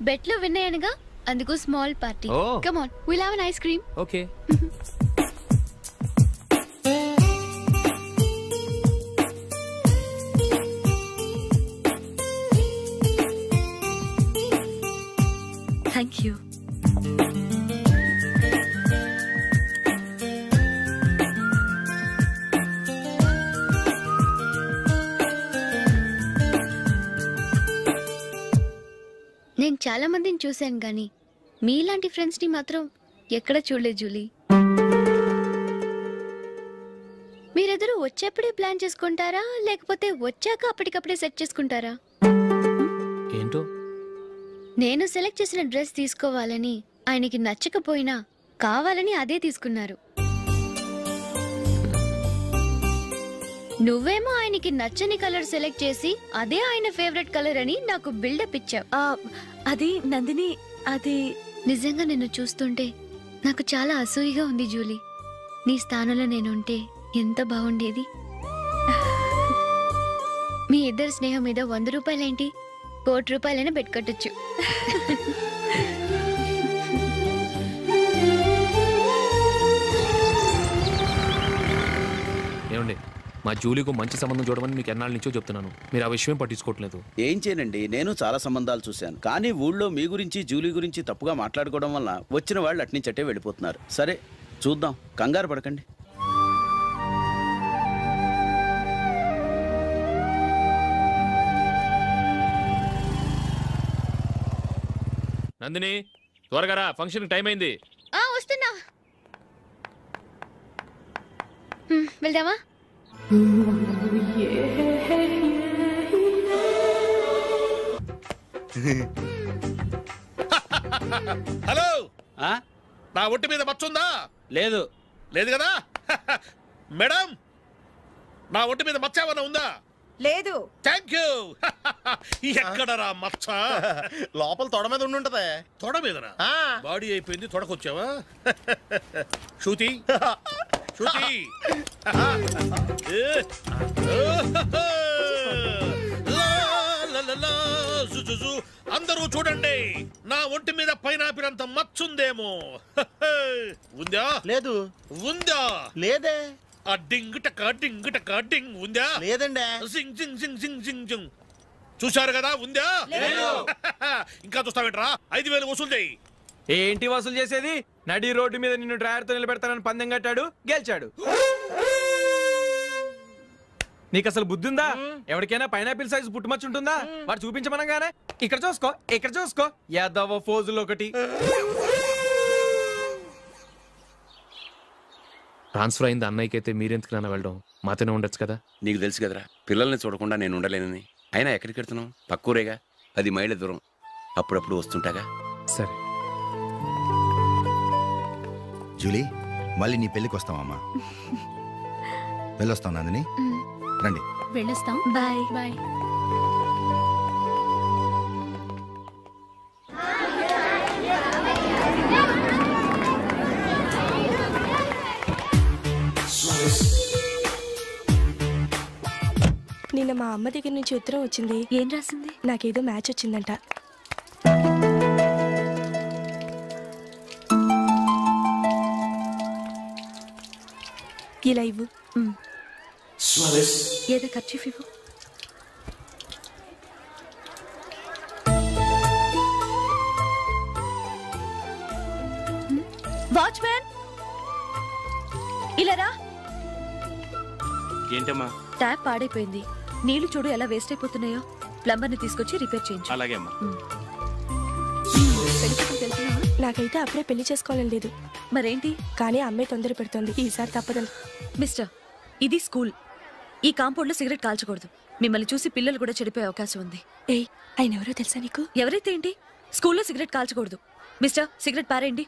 బెట్ లో విన్ అయ్యానుగా, అందుకు small party. Come on, will have an ice cream. Okay. Thank you. నేను చాలా మందిని చూశాను కానీ మీలాంటి ఫ్రెండ్స్ ని మాత్రం ఎక్కడ చూడలేదు జూలీ. మీరెదరూ వచ్చేప్పుడే ప్లాన్ చేసుకుంటారా లేకపోతే వచ్చాక అప్పటికప్పుడే సెట్ చేసుకుంటారా? ఏంటో నేను సెలెక్ట్ చేసిన డ్రెస్ తీసుకోవాలని ఆయనకి నచ్చకపోయినా కావాలని అదే తీసుకున్నారు. నువ్వేమో ఆయనకి నచ్చని కలర్ సెలెక్ట్ చేసి అదే ఆయన ఫేవరెట్ కలర్ అని నాకు బిల్డప్ ఇచ్చావు. అది నందిని, అది నిజంగా నిన్ను చూస్తుంటే నాకు చాలా అసూయగా ఉంది జూలీ. నీ స్థానంలో నేనుంటే ఎంత బాగుండేది. మీ ఇద్దరు స్నేహం మీద 100 రూపాయలేంటి, 1 కోటి రూపాయలైనా పెట్టుకట్టొచ్చు. ఏమండి, మా జూలీకు మంచి సంబంధం చూడమని మీకు ఎన్నాళ్ళ నుంచో చెప్తున్నాను. మీరు ఆ విషయం పట్టించుకోవట్లేదు. ఏం చేయనండి, నేను చాలా సంబంధాలు చూశాను. కానీ ఊళ్ళో మీ గురించి జూలీ గురించి తప్పుగా మాట్లాడుకోవడం వల్ల వచ్చిన వాళ్ళు అట్నుంచట్టే వెళ్ళిపోతున్నారు. సరే చూద్దాం, కంగారు పడకండి. నందిని త్వరగా రా, ఫంక్షన్ టైం అయింది. వస్తున్నా. వెళ్దామా? హలో, నా ఒంటి మీద మచ్చుందా? లేదు. లేదు కదా? మేడం, నా ఒంటి మీద మచ్చ ఏమన్నా ఉందా? లేదు. Thank you. ఎక్కడరా మచ్చ? లోపల తొడ మీద ఉండుంటదే. తొడ మీదనా? బాడీ అయిపోయింది, తొడకొచ్చావా? శృతి శృతి, అందరూ చూడండి, నా ఒంటి మీద పైనాపిల్ అంత మచ్చుందేమో. ఉందా? లేదు. ఉందా? లేదే. ఆ డింగ్ టక డింగ్ టక డింగ్ ఉందా? లేదండి. సింగ్ సింగ్ సింగ్ సింగ్ సింగ్ సింగ్. చూశారు కదా, ఉందా? ఇంకా చూస్తావేంట్రా? 5,000 వసూలు చేయి. ఏంటి వసూలు చేసేది? నడి రోడ్డు మీద నిన్ను డ్రైవర్తో నిలబెడతానని పందెం కట్టాడు, గెలిచాడు. నీకు అసలు బుద్ధి ఉందా? ఎవరికైనా పైనాపిల్ సైజ్ పుట్టుమచ్చు ఉంటుందా? వాడు చూపించమనగానే ఇక్కడ చూసుకో, ఇక్కడ చూసుకో, యాదవ ఫోజులు ఒకటి. ట్రాన్స్ఫర్ అయింది అన్నయ్యకి అయితే మీరెందుకు నాన్న వెళ్ళడం? మాతోనే ఉండొచ్చు కదా. నీకు తెలుసు కదరా, పిల్లల్ని చూడకుండా నేను ఉండలేనని. అయినా ఎక్కడికి వెళ్తున్నావు? పక్కూరేగా, 10 మైళ్ళ దూరం. అప్పుడప్పుడు వస్తుంటాగా. సరే జూలీ, మళ్ళీ నీ పెళ్ళికి వస్తామమ్మా. వెళ్ళొస్తాం నందిని, రండి. వెళ్ళొస్తాం. Bye bye. నిన్న మా అమ్మ దగ్గర నుంచి ఉత్తరం వచ్చింది. ఏం రాసింది? నాకేదో మ్యాచ్ వచ్చిందంట. ఇలా ఇవ్వు. ఏదో ఖర్చీఫ్ ఇవ్వు. వాచ్మ్యాన్, ఇలా రా. ఏంటమ్మా? ట్యాప్ పాడైపోయింది. నీళ్లు చూడు ఎలా వేస్ట్ అయిపోతున్నాయో. ప్లంబర్ని తీసుకొచ్చి రిపేర్ చేయించు. అలాగే అమ్మా. నాకైతే అప్పుడే పెళ్లి చేసుకోవాలని లేదు. మరేంటి? కానీ అమ్మాయి తొందర పెడుతోంది. ఈసారి తప్పదని. మిస్టర్, ఇది స్కూల్. ఈ కాంపౌండ్ లో సిగరెట్ కాల్చకూడదు. మిమ్మల్ని చూసి పిల్లలు కూడా చెడిపోయే అవకాశం ఉంది. ఏయ్, ఆయన ఎవరో తెలుసా నీకు? ఎవరైతే ఏంటి, స్కూల్లో సిగరెట్ కాల్చకూడదు. మిస్టర్, సిగరెట్ పారేయండి.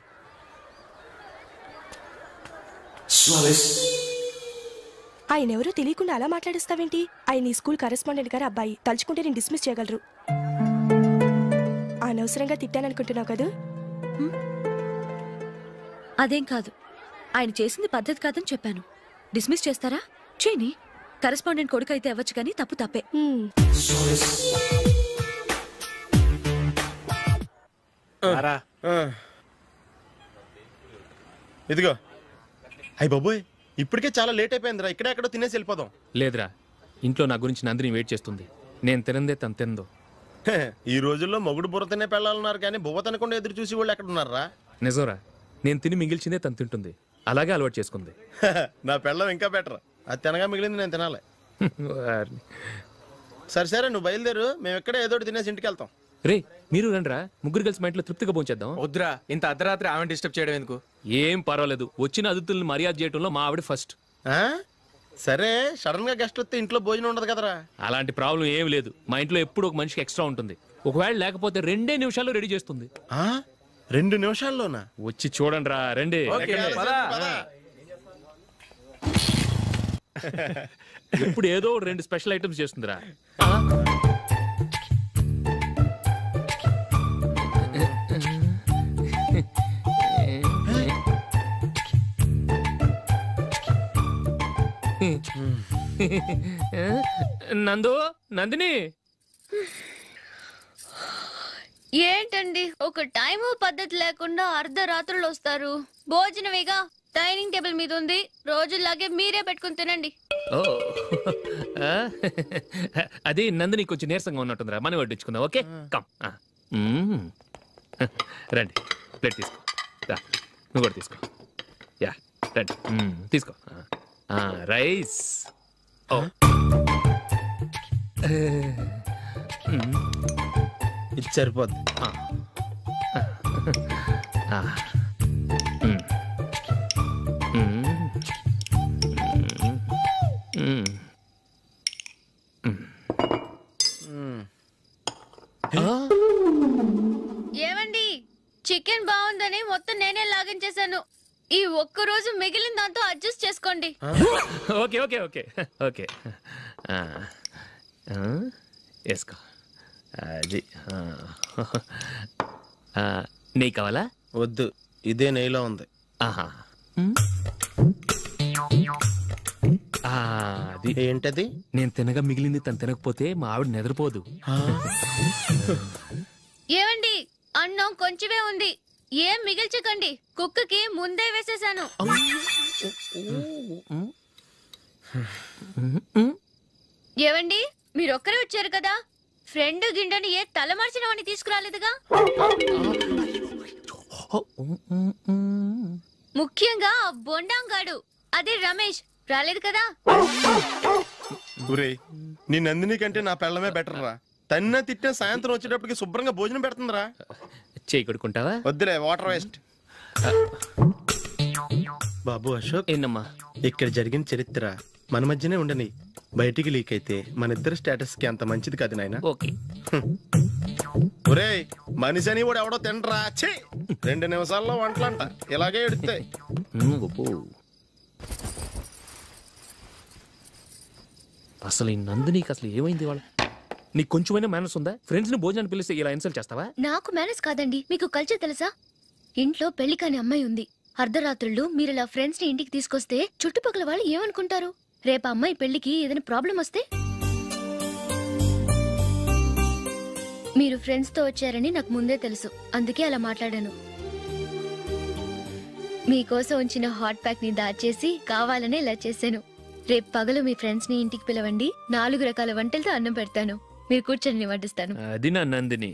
ఆయన ఎవరో తెలియకుండా అలా మాట్లాడిస్తావేంటి? ఆయన ఈ స్కూల్ కరెస్పాండెంట్ గారు అబ్బాయి. తలుచుకుంటే నేను డిస్మిస్ చేయగలరు. అనవసరంగా తిట్టాననుకుంటున్నావు కదా? అదేం కాదు, ఆయన చేసింది పద్ధతి కాదని చెప్పాను. డిస్మిస్ చేస్తారా? చేయని. కరెస్పాండెంట్ కొడుకు అయితే అవ్వచ్చు కానీ తప్పు తప్పే. ఇదిగో. అయ్యి బాబోయ్, ఇప్పటికే చాలా లేట్ అయిపోయిందిరా. ఇక్కడే ఎక్కడో తినేసి వెళ్ళిపోదాం. లేదురా, ఇంట్లో నా గురించి నందిని వెయిట్ చేస్తుంది. నేను తినందే తను తిందో. ఈ రోజుల్లో మొగుడు బుర్ర తినే పెళ్ళాలన్నారు కానీ బువ్వ తినకుండా ఎదురు చూసి వాళ్ళు ఎక్కడ ఉన్నారా? నిజంరా, నేను తిని మిగిల్చిందే తను తింటుంది. అలాగే అలవాటు చేసుకుంది. నా పెళ్ళం ఇంకా బెటర్. అది తినగా మిగిలింది నేను తినాలి. సరే సరే, నువ్వు బయలుదేరు. మేము ఎక్కడే ఏదో తినేసి ఇంటికి వెళ్తాం. రే, మీరు రండిరా, ముగ్గురు కలిసి మా ఇంట్లో తృప్తిగా పోంచేద్దాం. వద్దురా, ఇంత అర్ధరాత్రి ఆమె డిస్టర్బ్ చేయడం ఎందుకు? ఏం పర్వాలేదు, వచ్చిన అతిథుల్ని మర్యాద చేయడంలో మా ఆవిడ ఫస్ట్. సరే, సడన్ గా గెస్ట్ వస్తే ఇంట్లో భోజనం ఉండదు కదరా? అలాంటి ప్రాబ్లం ఏం లేదు. మా ఇంట్లో ఎప్పుడు ఒక మనిషికి ఎక్స్ట్రా ఉంటుంది. ఒకవేళ లేకపోతే 2 నిమిషాల్లో రెడీ చేస్తుంది. 2 నిమిషాల్లోనా? వచ్చి చూడండి రా, రండి. ఇప్పుడు ఏదో 2 స్పెషల్ ఐటమ్స్ చేస్తుందిరా. నందు, నందిని, ఏంటండి ఒక టైము పద్ధతి లేకుండా అర్ధరాత్రులు వస్తారు? భోజనమేగా డైనింగ్ టేబుల్ మీద ఉంది. రోజులాగే మీరే పెట్టుకుని తినండి. ఓ అది నందిని కొంచెం నీరసంగా ఉన్నట్టుందిరా. మనం వడ్డించుకుందాం. Okay, come. రండి, ప్లేట్ తీసుకో. నువ్వు కూడా తీసుకో. యా, రండి, తీసుకో. రైస్. ఓ, ఇది సరిపోద్ది. ఏమండి, చికెన్ బాగుందని మొత్తం నేనే లాగించేశాను. ఈ ఒక్కరోజు మిగిలిన దాంతో అడ్జస్ట్ చేసుకోండి. ఓకే ఓకే ఓకే ఓకే, వేసుకో. అది నెయ్యి కావాలా? వద్దు, ఇదే నెయ్యిలో ఉంది. ఆహా, అది ఏంటది? నేను తినగా మిగిలింది తను తినకపోతే మా ఆవిడ నిద్రపోదు. ఏమండి, అన్నం కొంచెమే ఉంది, ఏం మిగిల్చకండి. కుక్కకి ముందే వేసేసాను. ఏవండి, మీరొక్కరే వచ్చారు కదా, ఫ్రెండ్ గిండెని ఏ తలమర్చిన వాడిని తీసుకురాలేదుగా? ముఖ్యంగా బొండాంగాడు, అదే రమేష్ రాలేదు కదా? నీ నందిని కంటే నా పెళ్ళమే బెటర్ రా. తన్న తిట్టిన సాయంత్రం వచ్చేటప్పటికి శుభ్రంగా భోజనం పెడుతుందిరా. చేయి కొడుకుంటావా? వద్దులే, వాటర్ వేస్ట్. బాబు అశోక్, ఏంటమ్మా ఇక్కడ జరిగిన చరిత్ర మన మధ్యనే ఉండని. బయటికి లీక్ అయితే మన ఇద్దరు స్టేటస్ కి అంత మంచిది కాదు నాయన. ఓకే. ఒరేయ్, మనిషి అని కూడా ఎవడో తినరా. 2 నిమిషాల్లో వంటలంట ఇలాగే ఎడుతాయి. అసలు ఈ నందినికి అసలు ఏమైంది? వాళ్ళ నీకు కొంచెమైనా మేనస్ ఉందా? ఫ్రెండ్స్ ని భోజనాన్ని పిలిస్తే ఇలా ఇన్సల్ట్ చేస్తావా? నాకు మేనస్ కాదండి, మీకు కల్చర్ తెలుసా? ఇంట్లో పెళ్లి కాని అమ్మాయి ఉంది. అర్ధరాత్రుళ్ళు మీరు ఇలా ఫ్రెండ్స్ ని ఇంటికి తీసుకొస్తే చుట్టుపక్కల వాళ్ళు ఏమనుకుంటారు? రేపు అమ్మాయి పెళ్లికి ఏదైనా ప్రాబ్లం వస్తే? మీరు ఫ్రెండ్స్ తో వచ్చారని నాకు ముందే తెలుసు, అందుకే అలా మాట్లాడాను. మీకోసం ఉంచిన హాట్ ప్యాక్ ని దాచేసి కావాలనే ఇలా చేశాను. రేపు పగలు మీ ఫ్రెండ్స్ ని ఇంటికి పిలవండి, 4 రకాల వంటలతో అన్నం పెడతాను. మీరు కూర్చొని వడ్డిస్తాను. అది నా Nandini.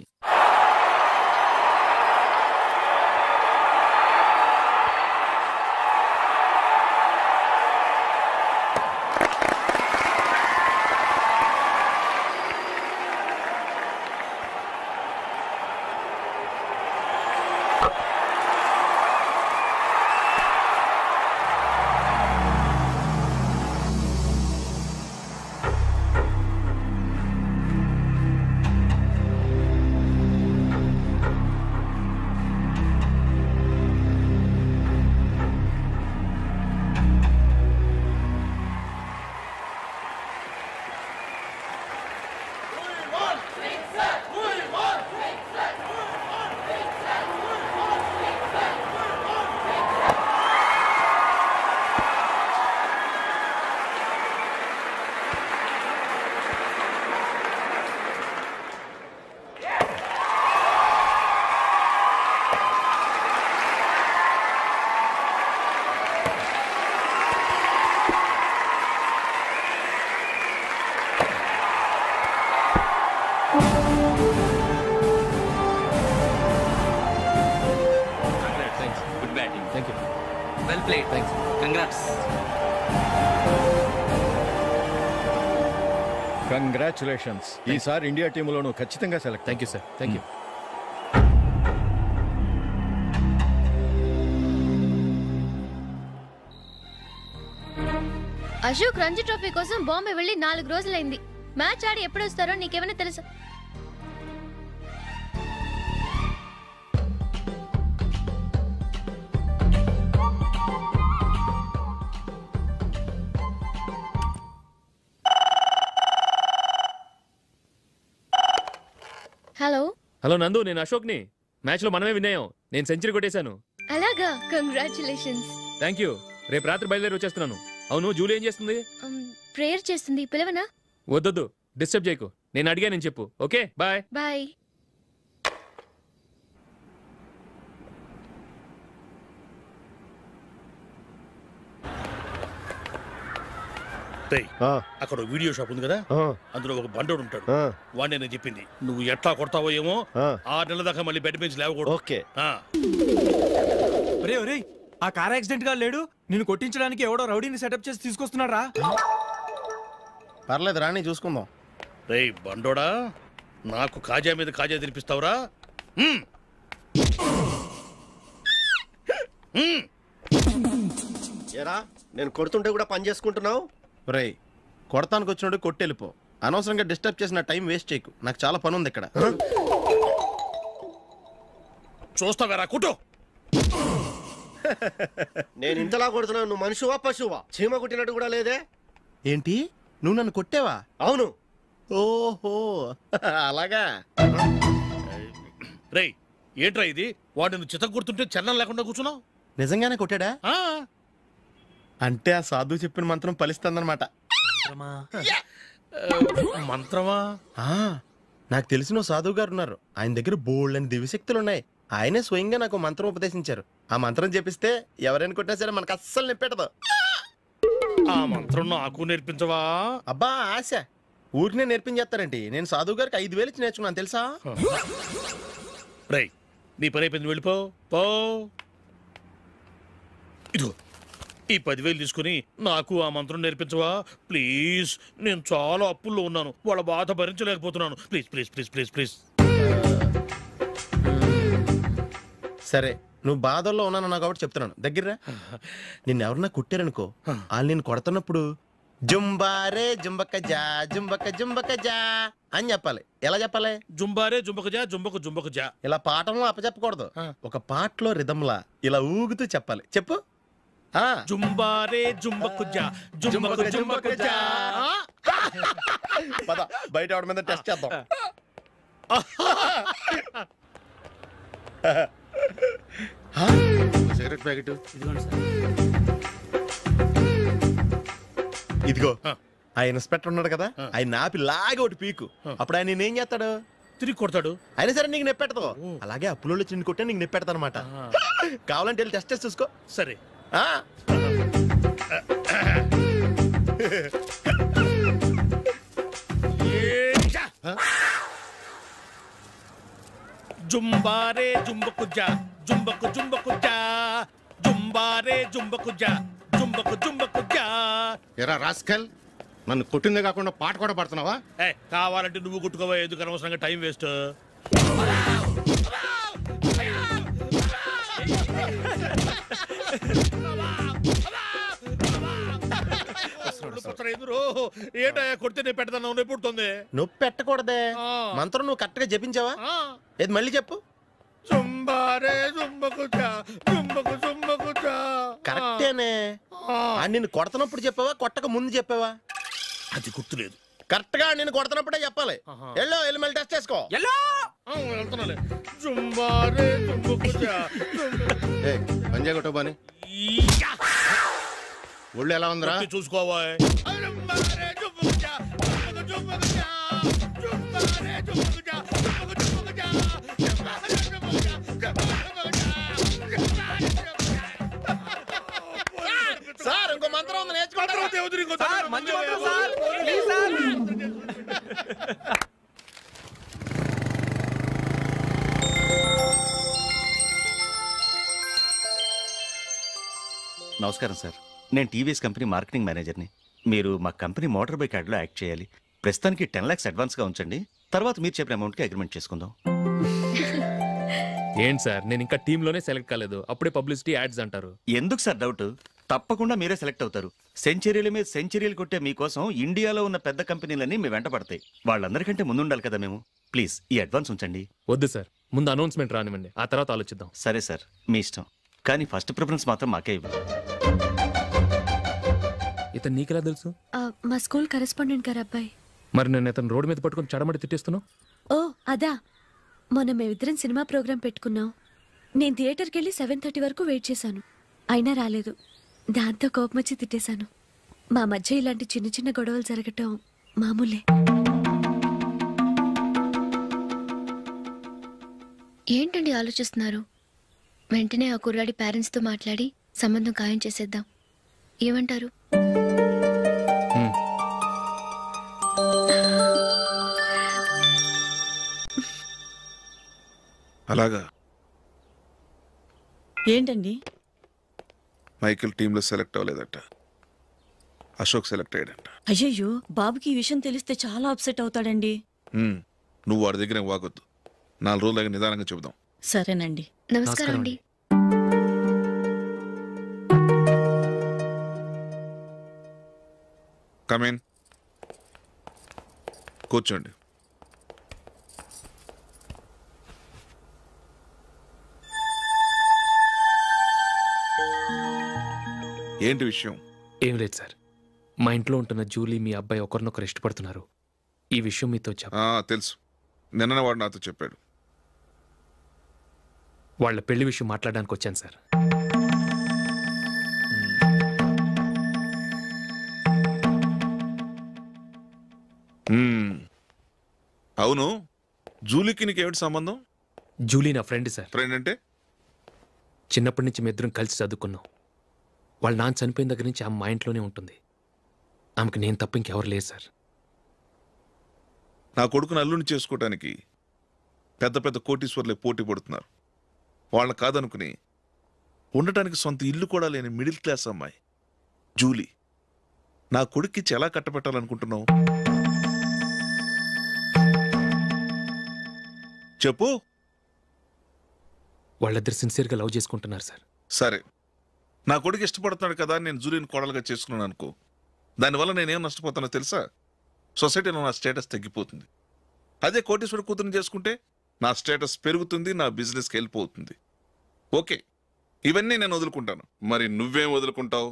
Thank you. Well played. Thanks. Congrats. Congratulations. ఈసారి ఇండియా టీంలోనూ ఖచ్చితంగా select. Thank you sir. Thank you. Ashok Ranji trophy కోసం బాంబే వెళ్ళి 4 రోజులైంది. మ్యాచ్ ఆడి ఎప్పుడు వస్తారో నీకేమైనా తెలుసా? హలో హలో నందు, నేను అశోక్ని. మ్యాచ్ లో మనమే విన్నాయం. నేను సెంచరీ కొట్టేశాను. అలాగా, కంగ్రాచులేషన్స్. Thank you. రేపు రాత్రి బయలుదేరి వచ్చేస్తున్నాను. అవును, జూలీ ఏం చేస్తుంది? ప్రేయర్ చేస్తుంది, పిలవనా? వద్దొద్దు, డిస్టర్బ్ చేయకు. నేను అడిగానని చెప్పు. Okay, bye. బాయ్. అక్కడ వీడియో షాప్ ఉంది కదా, అందులో ఒక బండోడు ఉంటాడు. వాడిని నేను చెప్పింది నువ్వు ఎట్లా కొడతావో ఏమో. 6 నెలల దాకా మళ్ళీ బెడ్ బెంచ్ లేవకూడదు. ఓకే. ఒరే ఒరే, ఆ కార్ యాక్సిడెంట్ గా లేడు, నిన్ను కొట్టించడానికి ఎవడో రౌడీని సెటప్ చేసి తీసుకొస్తున్నాడు రా. పర్లేదు రాని చూసుకుందాం. రేయ్ బండోడా, నాకు కాజా మీద కాజా తినిపిస్తావురా? ఏరా, నేను కొడుతుంటే కూడా పని చేసుకుంటున్నావు? రే, కొడతానికి వచ్చినట్టు కొట్టెళ్ళిపో. అనవసరంగా డిస్టర్బ్ చేసిన టైం వేస్ట్ చేయకు. నాకు చాలా పని ఉంది ఇక్కడ. చూస్తావేరా కుట్టు. నేను ఇంతలా కొడుతున్నావు, నువ్వు మనుషువా పశువా? చీమ కుట్టినట్టు కూడా లేదే. ఏంటి, నువ్వు నన్ను కొట్టావా? అవును. ఓహో అలాగా. రేయ్ ఏంట్రా ఇది? వాడు నువ్వు చిత్త కొడుతుంటే చలనం లేకుండా కూర్చున్నావు. నిజంగానే కొట్టాడా? అంటే ఆ సాధువు చెప్పిన మంత్రం ఫలిస్తుందన్నమాట. మంత్రమా? నాకు తెలిసిన సాధువు గారు ఉన్నారు. ఆయన దగ్గర బోల్డని దివ్యశక్తులు ఉన్నాయి. ఆయనే స్వయంగా నాకు మంత్రం ఉపదేశించారు. ఆ మంత్రం చెప్పిస్తే ఎవరైనా కొట్టినా సరే మనకు అస్సలు నిప్పెట్టదు. ఆ మంత్రం నాకు నేర్పించవా? అబ్బా ఆశ, ఊరినే నేర్పించేస్తారండి. నేను సాధువు గారికి 5,000 ఇచ్చి నేర్చుకున్నాను తెలుసా? రేయ్ నీ పని అయిపోయింది, వెళ్ళిపో పో. ఇదిగో ఈ 10,000 తీసుకుని నాకు ఆ మంత్రం నేర్పించవా ప్లీజ్? నేను చాలా అప్పుల్లో ఉన్నాను, వాళ్ళ బాధ భరించలేకపోతున్నాను. Please please please please please. సరే, నువ్వు బాధల్లో ఉన్నాను నాకు కాబట్టి చెప్తున్నాను. దగ్గర నిన్ను ఎవరన్నా కుట్టారనుకో, వాళ్ళు నేను కొడుతున్నప్పుడు జుంబారే జుంబక జా జుంబక జుంబక జా అని చెప్పాలి. ఎలా చెప్పాలి? జుంబారే జుంబక జా జుంబక జుంబక జా. ఇలా పాఠంలో అప్పచెప్పకూడదు. ఒక పాటలో రిధంలా ఇలా ఊగుతూ చెప్పాలి. చెప్పు. జుంబారే జుంబకు జా జుంబకు జుంబకు జా. పద బయట ఆవిడ మీద టెస్ట్ చేద్దాం. సిగరెట్ ప్యాకెట్ ఇదిగో. ఆ ఇన్స్పెక్టర్ ఉన్నాడు కదా, ఆయన ఆపి లాగా ఒకటి పీకు. అప్పుడు ఆయన నేనేం చేస్తాడు? తిరిగి కొడతాడు. అయినా సరే నీకు నెప్పెడతావు. అలాగే అప్పులో చిన్న కొట్టే నీకు నెప్పెడతా అనమాట. కావాలంటే వెళ్ళి టెస్ట్ చేసి చూసుకో. సరే. జుంబారే జుంబకు జా జుంబకు జుంబకు జా జుంబారే జుంబకు జా జుంబకు జుంబకు జా. ఎరా రాస్కల్, నన్ను కొట్టిందే కాకుండా పాట కూడా పడుతున్నావా? కావాలంటే నువ్వు కొట్టుకోవా, ఎందుకు అనవసరంగా టైం వేస్ట్. ఏంటయ్యా కొడితే నేను పెడతాను, నొప్పి పుడుతుంది. నొప్పి పెట్టకూడదే. మంత్రం నువ్వు కరెక్ట్ గా జపించావా? ఏది మళ్ళీ చెప్పు. జుంబారే జుంబకు జా జుంబకు జుంబకు జా. కరెక్టేనే. నిన్ను కొడుతున్నప్పుడు చెప్పావా, కొట్టక ముందు చెప్పావా? అది గుర్తులేదు. కరెక్ట్ గా నేను కొడుతున్నప్పుడే చెప్పాలి. ఎల్లో వెళ్ళి మళ్ళీ టెస్ట్ చేసుకో. వెళ్తున్నాలే. జుంబారే జుంబకు జా. పంజా కొట్టబాని ఒళ్ళు ఎలా ఉందిరా చూసుకోవా. సార్ ఇంకో మంత్రం ఉంది, నేర్చుకుంటారు. నమస్కారం సార్. నేను టీవీఎస్ కంపెనీ మార్కెటింగ్ మేనేజర్ని. మీరు మా కంపెనీ మోటార్ బైక్ యాడ్లో యాక్ట్ చేయాలి. ప్రస్తుతానికి 10 lakhs అడ్వాన్స్గా ఉంచండి. తర్వాత మీరు చెప్పిన అమౌంట్కి అగ్రిమెంట్ చేసుకుందాం. ఏంటి సార్, నేను ఇంకా టీంలోనే సెలెక్ట్ కాలేదు, అప్పుడే పబ్లిసిటీ యాడ్స్ అంటారు. ఎందుకు సార్ డౌట్? తప్పకుండా మీరే సెలెక్ట్ అవుతారు. సెంచరీల మీద సెంచరీలు కొట్టే మీకోసం ఇండియాలో ఉన్న పెద్ద కంపెనీలన్నీ మీ వెంట పడతాయి. వాళ్ళందరికంటే ముందుండాలి కదా మేము. ప్లీజ్ ఈ అడ్వాన్స్ ఉంచండి. వద్దు సార్, ముందు అనౌన్స్మెంట్ రానివ్వండి, ఆ తర్వాత ఆలోచిద్దాం. సరే సార్, మీ ఇష్టం. కానీ ఫస్ట్ ప్రిఫరెన్స్ మాత్రం మాకే ఇవ్వండి. ఇతను నీకెలా తెలుసు? మా స్కూల్ కరెస్పాండెంట్ గారు అబ్బాయి. మరి నేను ఇతను రోడ్డు మీద పట్టుకొని చడమడి తిట్టేస్తున్నావు. ఓ అదా, మొన్న మేమిద్దరం సినిమా ప్రోగ్రాం పెట్టుకున్నాం. నేను థియేటర్కి వెళ్ళి 7:30 వరకు వెయిట్ చేశాను, అయినా రాలేదు. దాంతో కోపం వచ్చి తిట్టేశాను. మా మధ్య ఇలాంటి చిన్న చిన్న గొడవలు జరగటం మామూలే. ఏంటండి ఆలోచిస్తున్నారు? వెంటనే ఆ కుర్రాడి పేరెంట్స్తో మాట్లాడి సంబంధం ఖాయం చేసేద్దాం. ఏమంటారు? అలాగా. ఏంటండి? మైకిల్ టీంలో సెలెక్ట్ అవ్వలేదట, అశోక్ సెలెక్ట్ అయ్యాడంట. అయ్యయ్యో, బాబుకి ఈ విషయం తెలిస్తే చాలా అప్సెట్ అవుతాడండి. నువ్వు వాడి దగ్గర వాగొద్దు. 4 రోజులు నిదానంగా చెబుదాం. సరేనండి. నమస్కారం అండి. కమేన్, కూర్చోండి. ఏంటి విషయం? ఏం లేదు సార్, మా ఇంట్లో ఉంటున్న జూలీ మీ అబ్బాయి ఒకరినొకరు ఇష్టపడుతున్నారు. ఈ విషయం మీతో తెలుసు, నిన్న వాడు నాతో చెప్పాడు. వాళ్ళ పెళ్లి విషయం మాట్లాడడానికి వచ్చాను సార్. అవును, జూలీకి నీకేమిటి సంబంధం? జూలీ నా ఫ్రెండ్ సార్. ఫ్రెండ్ అంటే? చిన్నప్పటి నుంచి మీ ఇద్దరం కలిసి చదువుకున్నాం. వాళ్ళ నాన్న చనిపోయిన దగ్గర నుంచి ఆమె మా ఇంట్లోనే ఉంటుంది. ఆమెకు నేను తప్ప ఇంకెవరు లేదు సార్. నా కొడుకును అల్లుని చేసుకోవటానికి పెద్ద పెద్ద కోటీశ్వర్లే పోటీ పడుతున్నారు. వాళ్ళని కాదనుకుని ఉండటానికి సొంత ఇల్లు కూడా లేని మిడిల్ క్లాస్ అమ్మాయి జూలీ నా కొడుక్కిచ్చి ఎలా కట్టబెట్టాలనుకుంటున్నావు? చెప్పు. వాళ్ళిద్దరు సిన్సియర్గా లవ్ చేసుకుంటున్నారు సార్. సరే, నా కొడుకు ఇష్టపడుతున్నాడు కదా అని నేను జూలీని కోడలుగా చేసుకున్నాను అనుకో. దానివల్ల నేనేం నష్టపోతానో తెలుసా? సొసైటీలో నా స్టేటస్ తగ్గిపోతుంది. అదే కోటీశ్వర కూతురుని చేసుకుంటే నా స్టేటస్ పెరుగుతుంది, నా బిజినెస్కి వెళ్ళిపోతుంది. ఓకే, ఇవన్నీ నేను వదులుకుంటాను. మరి నువ్వేం వదులుకుంటావు?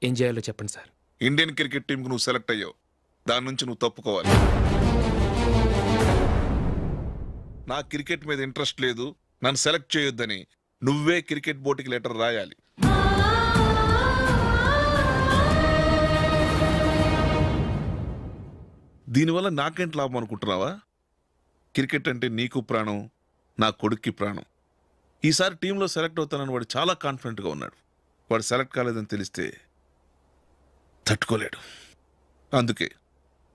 ఏం చేయాలో చెప్పండి సార్. ఇండియన్ క్రికెట్ టీంకి నువ్వు సెలెక్ట్ అయ్యావు, దాని నుంచి నువ్వు తప్పుకోవాలి. నా క్రికెట్ మీద ఇంట్రెస్ట్ లేదు, నన్ను సెలెక్ట్ చేయొద్దని నువ్వే క్రికెట్ బోర్డుకి లెటర్ రాయాలి. దీనివల్ల నాకేంటి లాభం అనుకుంటున్నావా? క్రికెట్ అంటే నీకు ప్రాణం, నా కొడుక్కి ప్రాణం. ఈసారి టీంలో సెలెక్ట్ అవుతానని వాడు చాలా కాన్ఫిడెంట్గా ఉన్నాడు. వాడు సెలెక్ట్ కాలేదని తెలిస్తే తట్టుకోలేడు. అందుకే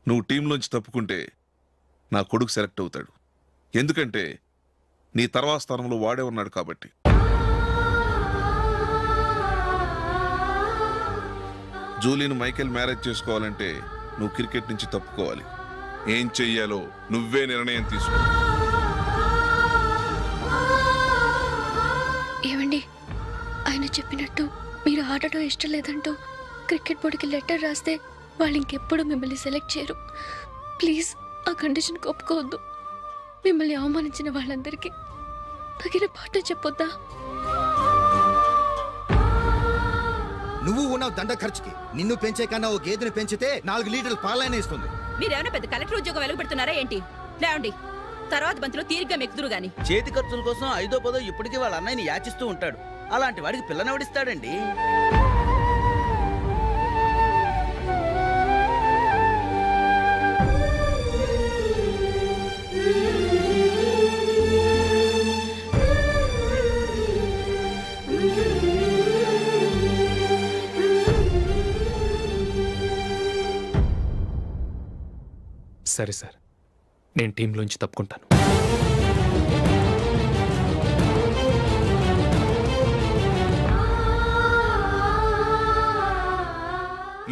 నువ్వు టీంలోంచి తప్పుకుంటే నా కొడుకు సెలెక్ట్ అవుతాడు. ఎందుకంటే నీ తర్వాత స్థానంలో వాడే ఉన్నాడు కాబట్టి. జూలీని మైకేల్ మ్యారేజ్ చేసుకోవాలంటే నువ్వు క్రికెట్ నుంచి తప్పుకోవాలి. ఏం చెయ్యాలో నువ్వే నిర్ణయం తీసుకో. ఏమండి, ఆయన చెప్పినట్టు మీరు ఆడటం ఇష్టం లేదంటూ క్రికెట్ బోర్డుకి లెటర్ రాస్తే వాళ్ళు ఇంకెప్పుడు మిమ్మల్ని సెలెక్ట్ చేయరు. ప్లీజ్ ఆ కండిషన్ ఒప్పుకోవద్దు. మిమ్మల్ని అవమానించిన వాళ్ళందరికీ తగిన పాట చెప్పొద్దా? నువ్వు ఉన్నావు దండ ఖర్చుకి. నిన్ను పెంచే కన్నా ఓ గేదెని పెంచితే 4 లీటర్లు పాలైనా ఇస్తుంది. మీరేమైనా పెద్ద కలెక్టర్ ఉద్యోగం వెలుగుపెడుతున్నారా ఏంటి? లేవండి, తర్వాత బంతిలో తీరిగ్గా మెక్కుదురు గాని. చేతి ఖర్చుల కోసం 5దో 10దో ఇప్పటికీ వాళ్ళ అన్నయ్యని యాచిస్తూ ఉంటాడు. అలాంటి వాడికి పిల్లనవడిస్తాడండి. సరే సార్, నేను టీంలోంచి తప్పుకుంటాను.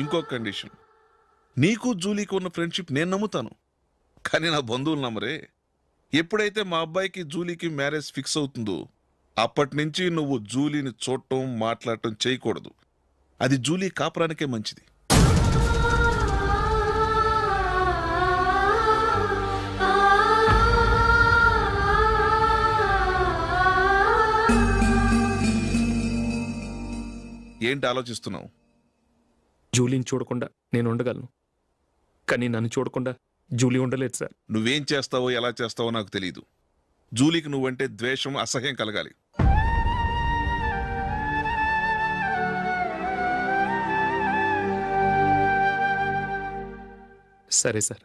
ఇంకో కండిషన్. నీకు జూలీకి ఉన్న ఫ్రెండ్షిప్ నేను నమ్ముతాను, కానీ నా బంధువులు నమ్మరే. ఎప్పుడైతే మా అబ్బాయికి జూలీకి మ్యారేజ్ ఫిక్స్ అవుతుందో అప్పటి నుంచి నువ్వు జూలీని చూడటం మాట్లాడటం చేయకూడదు. అది జూలీ కాపురానికే మంచిది. ఏంటి ఆలోచిస్తున్నావు? జూలీని చూడకుండా నేను ఉండగలను, కానీ నన్ను చూడకుండా జూలీ ఉండలేదు సార్. నువ్వేం చేస్తావో ఎలా చేస్తావో నాకు తెలియదు. జూలీకి నువ్వంటే ద్వేషం, అసహ్యం కలగాలి. సరే సార్,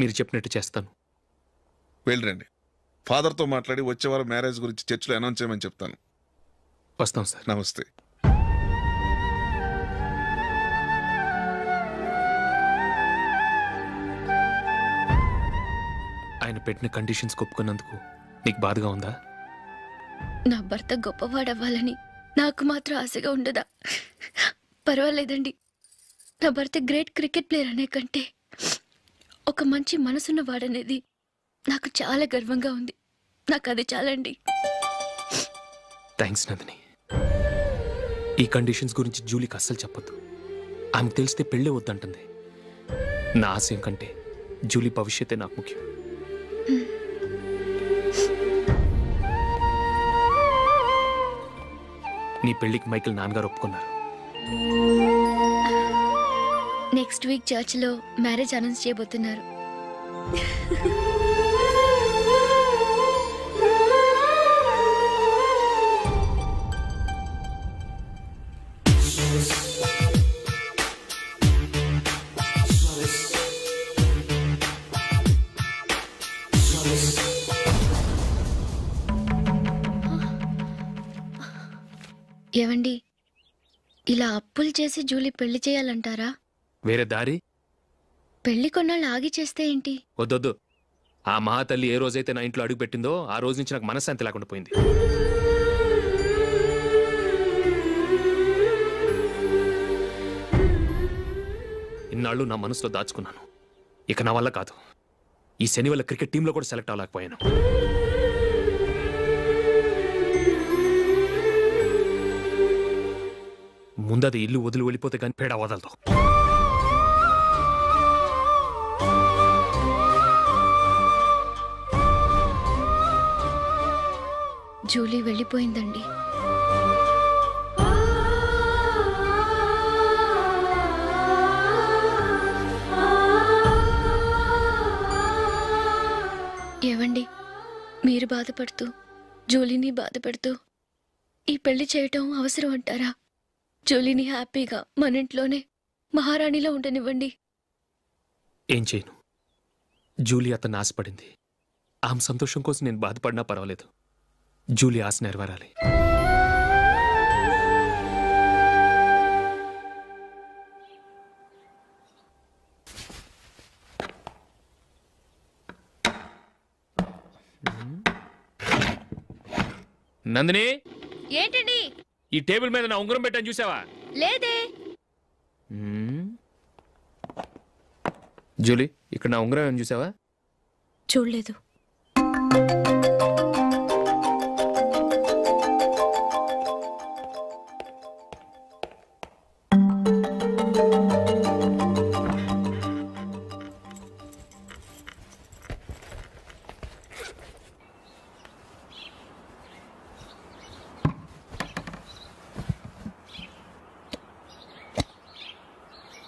మీరు చెప్పినట్టు చేస్తాను. వెళ్ళరండి. ఫాదర్తో మాట్లాడి వచ్చేవారం మ్యారేజ్ గురించి చర్చిలో అనౌన్స్ చేయమని చెప్తాను. వస్తాం సార్. నమస్తే. ఆయన పెట్టిన కండిషన్స్ ఒప్పుకున్నందుకు నీకు బాధగా ఉందా? నా భర్త గొప్పవాడవ్వాలని నాకు మాత్రం ఆశగా ఉండదా? పర్వాలేదండి. నా భర్త గ్రేట్ క్రికెట్ ప్లేయర్ అనే కంటే ఒక మంచి మనసున్న వాడనేది నాకు చాలా గర్వంగా ఉంది. నాకు అది చాలండి. థ్యాంక్స్ నందిని. ఈ కండిషన్స్ గురించి జూలీకి అస్సలు చెప్పొద్దు. ఆమెకు తెలిస్తే పెళ్ళే వద్దంటుంది. నా ఆశయం కంటే జూలీ భవిష్యత్తే నాకు ముఖ్యం. నీ పెళ్లికి మైకిల్ నాన్నగారు ఒప్పుకున్నారు. నెక్స్ట్ వీక్ చర్చ్లో మ్యారేజ్ అనౌన్స్ చేయబోతున్నారు. ఏవండి, ఇలా అప్పులు చేసి జూలీ పెళ్లి చేయాలంటారా? వేరే దారి? పెళ్లి కొన్నాళ్ళు ఆగి చేస్తే ఏంటి? వద్దొద్దు. ఆ మహాతల్లి ఏ రోజైతే నా ఇంట్లో అడుగు పెట్టిందో ఆ రోజు నుంచి నాకు మనశ్శాంతి లేకుండా పోయింది. ఇన్నాళ్ళు నా మనసులో దాచుకున్నాను. ఇక నా వల్ల కాదు. ఈ శని వల్ల క్రికెట్ టీంలో కూడా సెలెక్ట్ అవ్వలేకపోయాను. ముందది ఇల్లు వదిలి వెళ్ళిపోతే కానీ పేడ వదలదు. జూలీ వెళ్ళిపోయిందండి. ఏవండి, మీరు బాధపడుతూ జూలీని బాధపడుతూ ఈ పెళ్లి చేయటం అవసరం అంటారా? జూలీని హ్యాపీగా మన ఇంట్లోనే మహారాణిలో ఉండనివ్వండి. ఏం చేయను? జూలీ అతన్ని ఆశపడింది. ఆమె సంతోషం కోసం నేను బాధపడినా పర్వాలేదు. జూలీ ఆశ నెరవేరాలి. నందిని, ఏంటండి? ఈ టేబుల్ మీద నా ఉంగరం పెట్టని చూసావా? లేదే. జూలీ, ఇక్కడ నా ఉంగరం ఏమని చూసావా? చూడలేదు.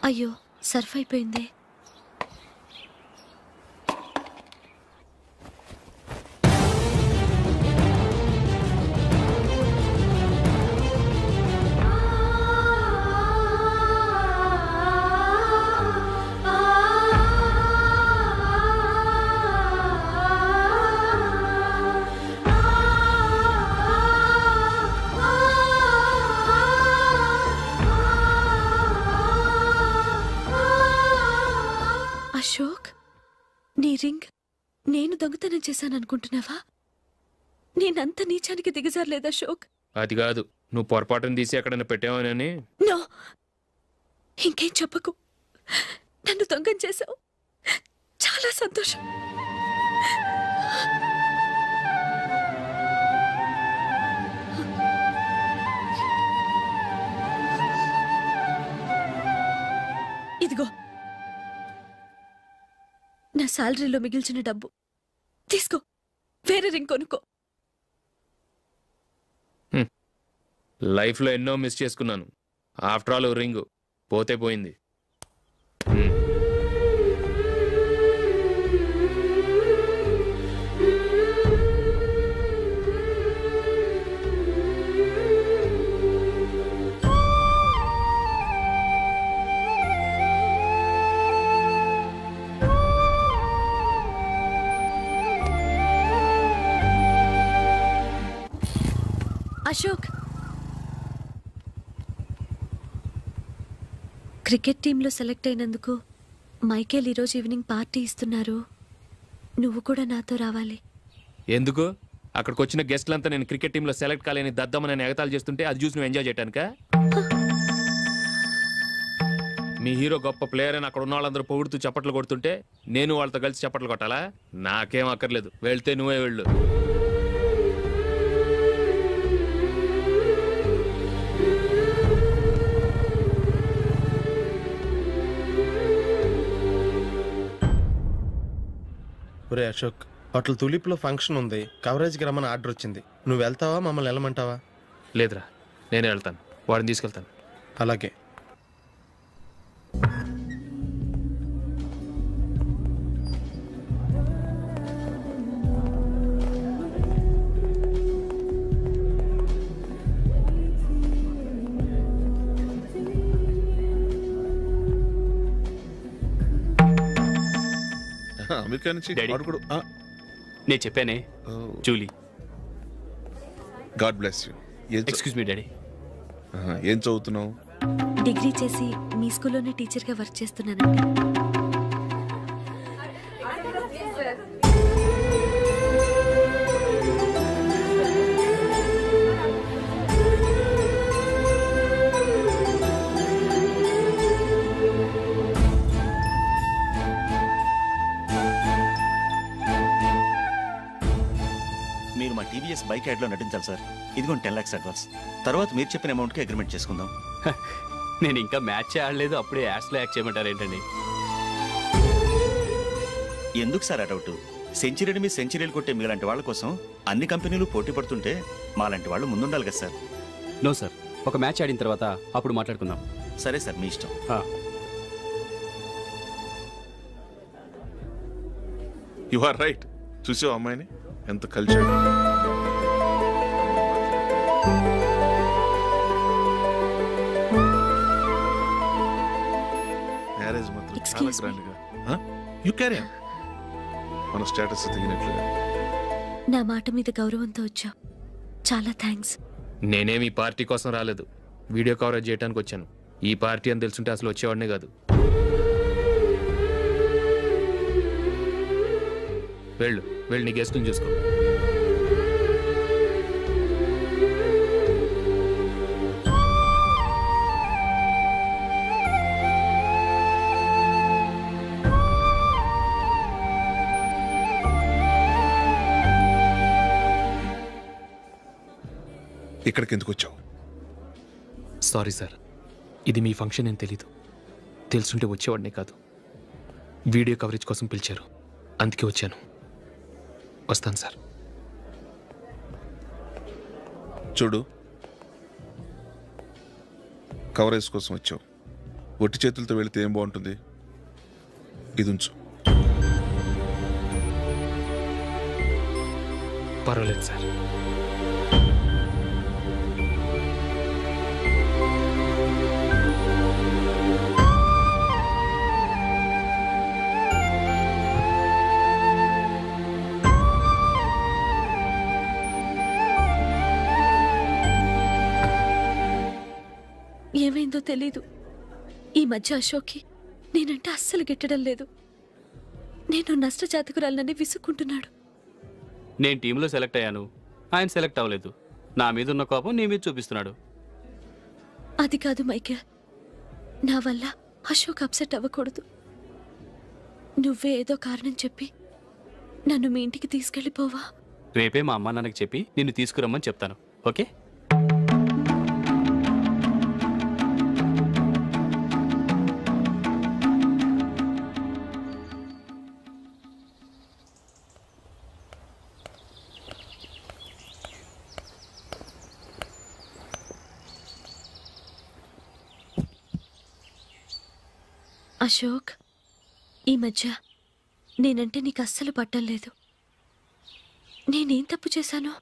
అయ్యో, సర్ఫ్ అయిపోయింది. అశోక్, నీ రింగ్ నేను దొంగతనం చేశాననుకుంటున్నావా? నేనంత నీచానికి దిగజారలేదు అశోక్. అది కాదు, నువ్వు పొరపాటును తీసి ఎక్కడైనా పెట్టావని. నో, ఇంకేం చెప్పకు. నన్ను దొంగం చేశావు. చాలా సంతోషం. ఇదిగో నా శాలరీలో మిగిల్చిన డబ్బు తీసుకో. వేరే రింగ్ కొనుక్కో. లైఫ్లో ఎన్నో మిస్ చేసుకున్నాను. ఆఫ్టర్ ఆల్ రింగ్ పోతే పోయింది. అశోక్, క్రికెట్ టీంలో సెలెక్ట్ అయినందుకు మైకేల్ ఈరోజు ఈవినింగ్ పార్టీ ఇస్తున్నారు. నువ్వు కూడా నాతో రావాలి. ఎందుకు? అక్కడికి వచ్చిన గెస్ట్లంతా నేను క్రికెట్ టీంలో సెలెక్ట్ కాలేని దద్దమని ఎగతాలు చేస్తుంటే అది చూసి నువ్వు ఎంజాయ్ చేయటానిక? మీ హీరో గొప్ప ప్లేయర్ అని అక్కడ ఉన్న వాళ్ళందరూ పొగుడుతూ చప్పట్లు కొడుతుంటే నేను వాళ్ళతో కలిసి చప్పట్లు కొట్టాలా? నాకేం అక్కర్లేదు. వెళ్తే నువ్వే వెళ్ళు. ఒరే అశోక్, హోటల్ తులిప్లో ఫంక్షన్ ఉంది, కవరేజ్కి రమ్మని ఆర్డర్ వచ్చింది. నువ్వు వెళ్తావా, మమ్మల్ని వెళ్ళమంటావా? లేదురా, నేనే వెళ్తాను. వాడిని తీసుకెళ్తాను. అలాగే. అమెరికా నుంచి నేను చెప్పానే, Julie. God bless you. Excuse me daddy. ఏం చదువుతున్నావు? డిగ్రీ చేసి మీ స్కూల్లోనే టీచర్గా వర్క్ చేస్తున్నానండి. మీరు మా టీవీఎస్ బైక్ యాడ్లో నటించాలి సార్. ఇదిగోండి 10 lakhs అడ్వాన్స్. తర్వాత మీరు చెప్పిన అమౌంట్కి అగ్రిమెంట్ చేసుకుందాం. నేను ఇంకా మ్యాచ్ ఆడలేదు, అప్పుడే యాడ్స్లో యాక్ట్ చేయమంటారు ఏంటండి? ఎందుకు సార్ ఆ డౌట్? సెంచరీని మీ సెంచరీలు కొట్టే మీలాంటి వాళ్ళ కోసం అన్ని కంపెనీలు పోటీ పడుతుంటే మాలాంటి వాళ్ళు ముందుండాలి కదా సార్. నో సార్, ఒక మ్యాచ్ ఆడిన తర్వాత అప్పుడు మాట్లాడుకుందాం. సరే సార్, మీ ఇష్టం. You are right. చూసావు అమ్మాయిని ఎంత కల్చర్. మ్యారేజ్ మాత్రం చాలా గ్రాండ్ గా. You carry on. మన స్టేటస్ తగినట్లుగా. నా మాట మీద గౌరవంతో వచ్చావు. చాలా థ్యాంక్స్. నేనేమి ఈ పార్టీ కోసం రాలేదు, వీడియో కవరేజ్ చేయడానికి వచ్చాను. ఈ పార్టీ అని తెలుసుంటే అసలు వచ్చేవాడినే కాదు. వెళ్ళు, వెళ్ళి నీ గెస్ట్ని చూసుకో. ఇక్కడికి ఎందుకు వచ్చావు? సారీ సార్, ఇది మీ ఫంక్షన్ అని తెలీదు. తెలుసుంటే వచ్చేవాడినే కాదు. వీడియో కవరేజ్ కోసం పిలిచారు, అందుకే వచ్చాను. వస్తాను సార్. చూడు, కవరేజ్ కోసం వచ్చావు. ఒట్టి చేతులతో వెళితే ఏం బాగుంటుంది? ఇది ఉంచు. పర్వాలేదు సార్. ఏమైందో తెలీదు. ఈ మధ్య అశోక్కి నేనంటే అస్సలు గిట్టడం లేదు. నేను నష్టజాతకురాలనని విసుక్కుంటున్నాడు. నేను టీంలో సెలెక్ట్ అయ్యాను, ఆయన సెలెక్ట్ అవ్వలేదు. నా మీద ఉన్న కోపం నీ మీద చూపిస్తున్నాడు. అది కాదు మైకేల్, నా వల్ల అశోక్ అప్సెట్ అవ్వకూడదు. నువ్వే ఏదో కారణం చెప్పి నన్ను మీ ఇంటికి తీసుకెళ్ళిపోవా? రేపే మా అమ్మ నాన్నకి చెప్పి నిన్ను తీసుకురమ్మని చెప్తాను. ఓకే? అశోక్, ఈ మధ్య నేనంటే నీకు అస్సలు పట్టం లేదు. నేనేం తప్పు చేశానో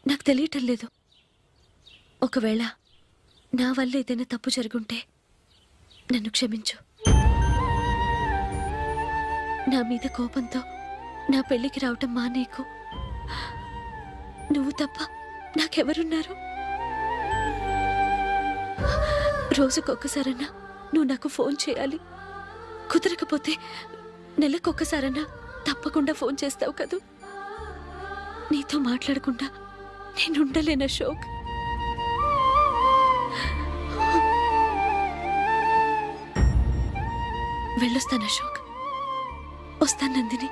నాకు తెలియటం లేదు. ఒకవేళ నా వల్ల ఏదైనా తప్పు జరుగుంటే నన్ను క్షమించు. నా మీద కోపంతో నా పెళ్లికి రావటం మానేకు. నువ్వు తప్ప నాకెవరున్నారు? రోజుకొక్కసారన్నా నువ్వు నాకు ఫోన్ చేయాలి. కుదరకపోతే నెలకొక్కసారన్నా తప్పకుండా ఫోన్ చేస్తావు కదూ. నీతో మాట్లాడకుండా నేనుండలేను అశోక్. వెళ్ళొస్తాను అశోక్. వస్తాను నందిని.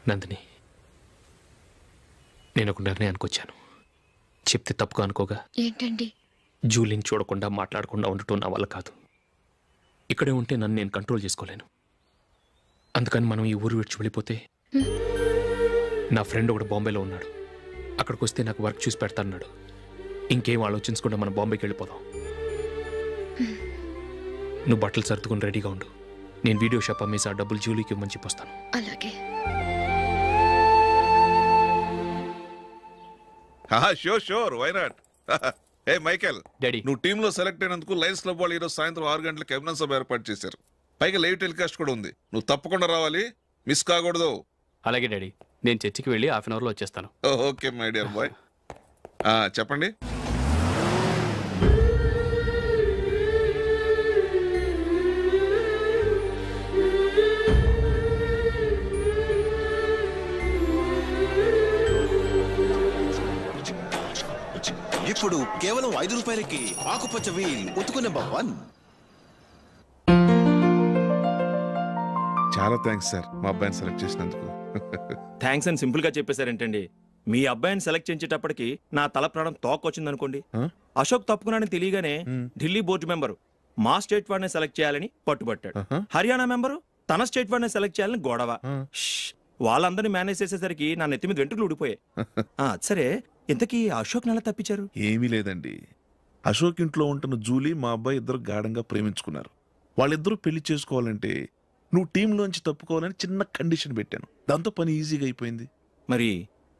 నందిని, నేను ఒక నిర్ణయానికి వచ్చాను. చెప్తే తప్పుగా అనుకోగా. ఏంటండి? జూలీని చూడకుండా మాట్లాడకుండా ఉండటం నా వల్ల కాదు. ఇక్కడే ఉంటే నన్ను నేను కంట్రోల్ చేసుకోలేను. అందుకని మనం ఈ ఊరు విడిచి వెళ్ళిపోతే, నా ఫ్రెండ్ ఒకడు బాంబేలో ఉన్నాడు. అక్కడికి వస్తే నాకు వర్క్ చూసి పెడతాన్నాడు. ఇంకేం ఆలోచించకుండా మనం బాంబేకి వెళ్ళిపోదాం. నువ్వు బట్టలు సర్దుకుని రెడీగా ఉండు. నేను వీడియో షాప్ అమ్మేసి ఆ డబ్బులు జూలీకి ఇవ్వమని చెప్పొస్తాను. అలాగే. Sure why not. Hey Michael, daddy, నువ్వు టీంలో సెలెక్ట్ అయినందుకు లయన్స్ క్లబ్ వాళ్ళు ఈరోజు సాయంత్రం 6 గంటలకు అభినందన సభ ఏర్పాటు చేశారు. పైగా లైవ్ టెలికాస్ట్ కూడా ఉంది. నువ్వు తప్పకుండా రావాలి, మిస్ కాకూడదు. అలాగే డాడీ, నేను చర్చికి వెళ్ళి హాఫ్ అన్ అవర్లో వచ్చేస్తాను. Okay my dear bye. చెప్పండి. ఇప్పుడు కేవలం 5 రూపాయలకి ఆకుపచ్చ వీల్ ఉతుకు నెంబర్ 1. చాలా థ్యాంక్స్ సార్, మా అబ్బాయిని సెలెక్ట్ చేసినందుకు. థ్యాంక్స్ అని సింపుల్ గా చెప్పేశారేంటండి? మీ అబ్బాయిని సెలెక్ట్ చేసేటప్పటికి నా తల ప్రాణం తోకొచ్చింది అనుకోండి. అశోక్ తప్పుకున్నాడని తెలియగానే ఢిల్లీ బోర్డు మెంబరు మా స్టేట్ వాడిని సెలెక్ట్ చేయాలని పట్టుబట్టాడు. హర్యానా మెంబరు తన స్టేట్ వాడిని సెలెక్ట్ చేయాలని గొడవ. వాళ్ళందరినీ మేనేజ్ చేసేసరికి నా నెత్తి మీద వెంట్రుకలు ఊడిపోయాయి. సరే, ఇంతకీ అశోక్ నెల తప్పించారు? ఏమీ లేదండి. అశోక్ ఇంట్లో ఉంటున్న జూలీ మా అబ్బాయి ఇద్దరు గాఢంగా ప్రేమించుకున్నారు. వాళ్ళిద్దరూ పెళ్లి చేసుకోవాలంటే నువ్వు టీంలోంచి తప్పుకోవాలని చిన్న కండిషన్ పెట్టాను. దాంతో పని ఈజీగా అయిపోయింది. మరి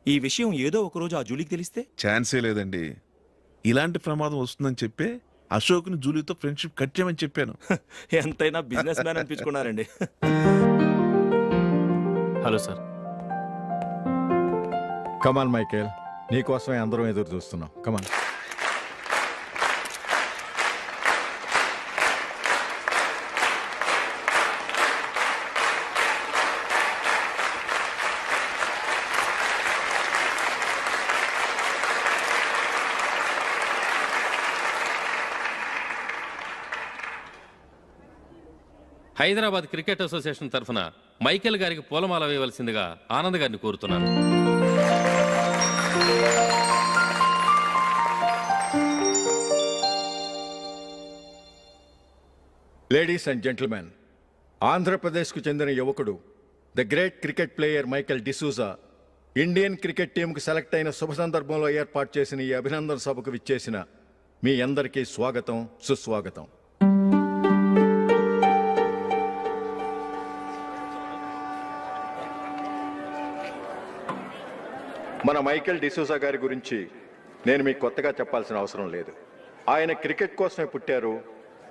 ఈ విషయం ఏదో ఒక రోజు ఆ జూలీకి తెలిస్తే? ఛాన్సే లేదండి. ఇలాంటి ప్రమాదం వస్తుందని చెప్పే అశోక్ని జూలీతో ఫ్రెండ్షిప్ కట్ చేయమని చెప్పాను. ఎంతైనా బిజినెస్ మ్యాన్ అనిపించుకున్నారండి. Hello sir. కమాన్ మైకేల్, నీకోసమే అందరం ఎదురు చూస్తున్నాం. కమాన్. హైదరాబాద్ క్రికెట్ అసోసియేషన్ తరఫున మైకేల్ గారికి పూలమాల వేయవలసిందిగా ఆనంద్ గారిని కోరుతున్నాను. లేడీస్ అండ్ జెంటిల్మెన్, ఆంధ్రప్రదేశ్కు చెందిన యువకుడు the great cricket player Michael D'Souza Indian cricket టీంకు సెలెక్ట్ అయిన శుభ సందర్భంలో ఏర్పాటు చేసిన ఈ అభినందన సభకు విచ్చేసిన మీ అందరికీ స్వాగతం, సుస్వాగతం. మన మైకేల్ డిసూజా గారి గురించి నేను మీకు కొత్తగా చెప్పాల్సిన అవసరం లేదు. ఆయన క్రికెట్ కోసమే పుట్టారు,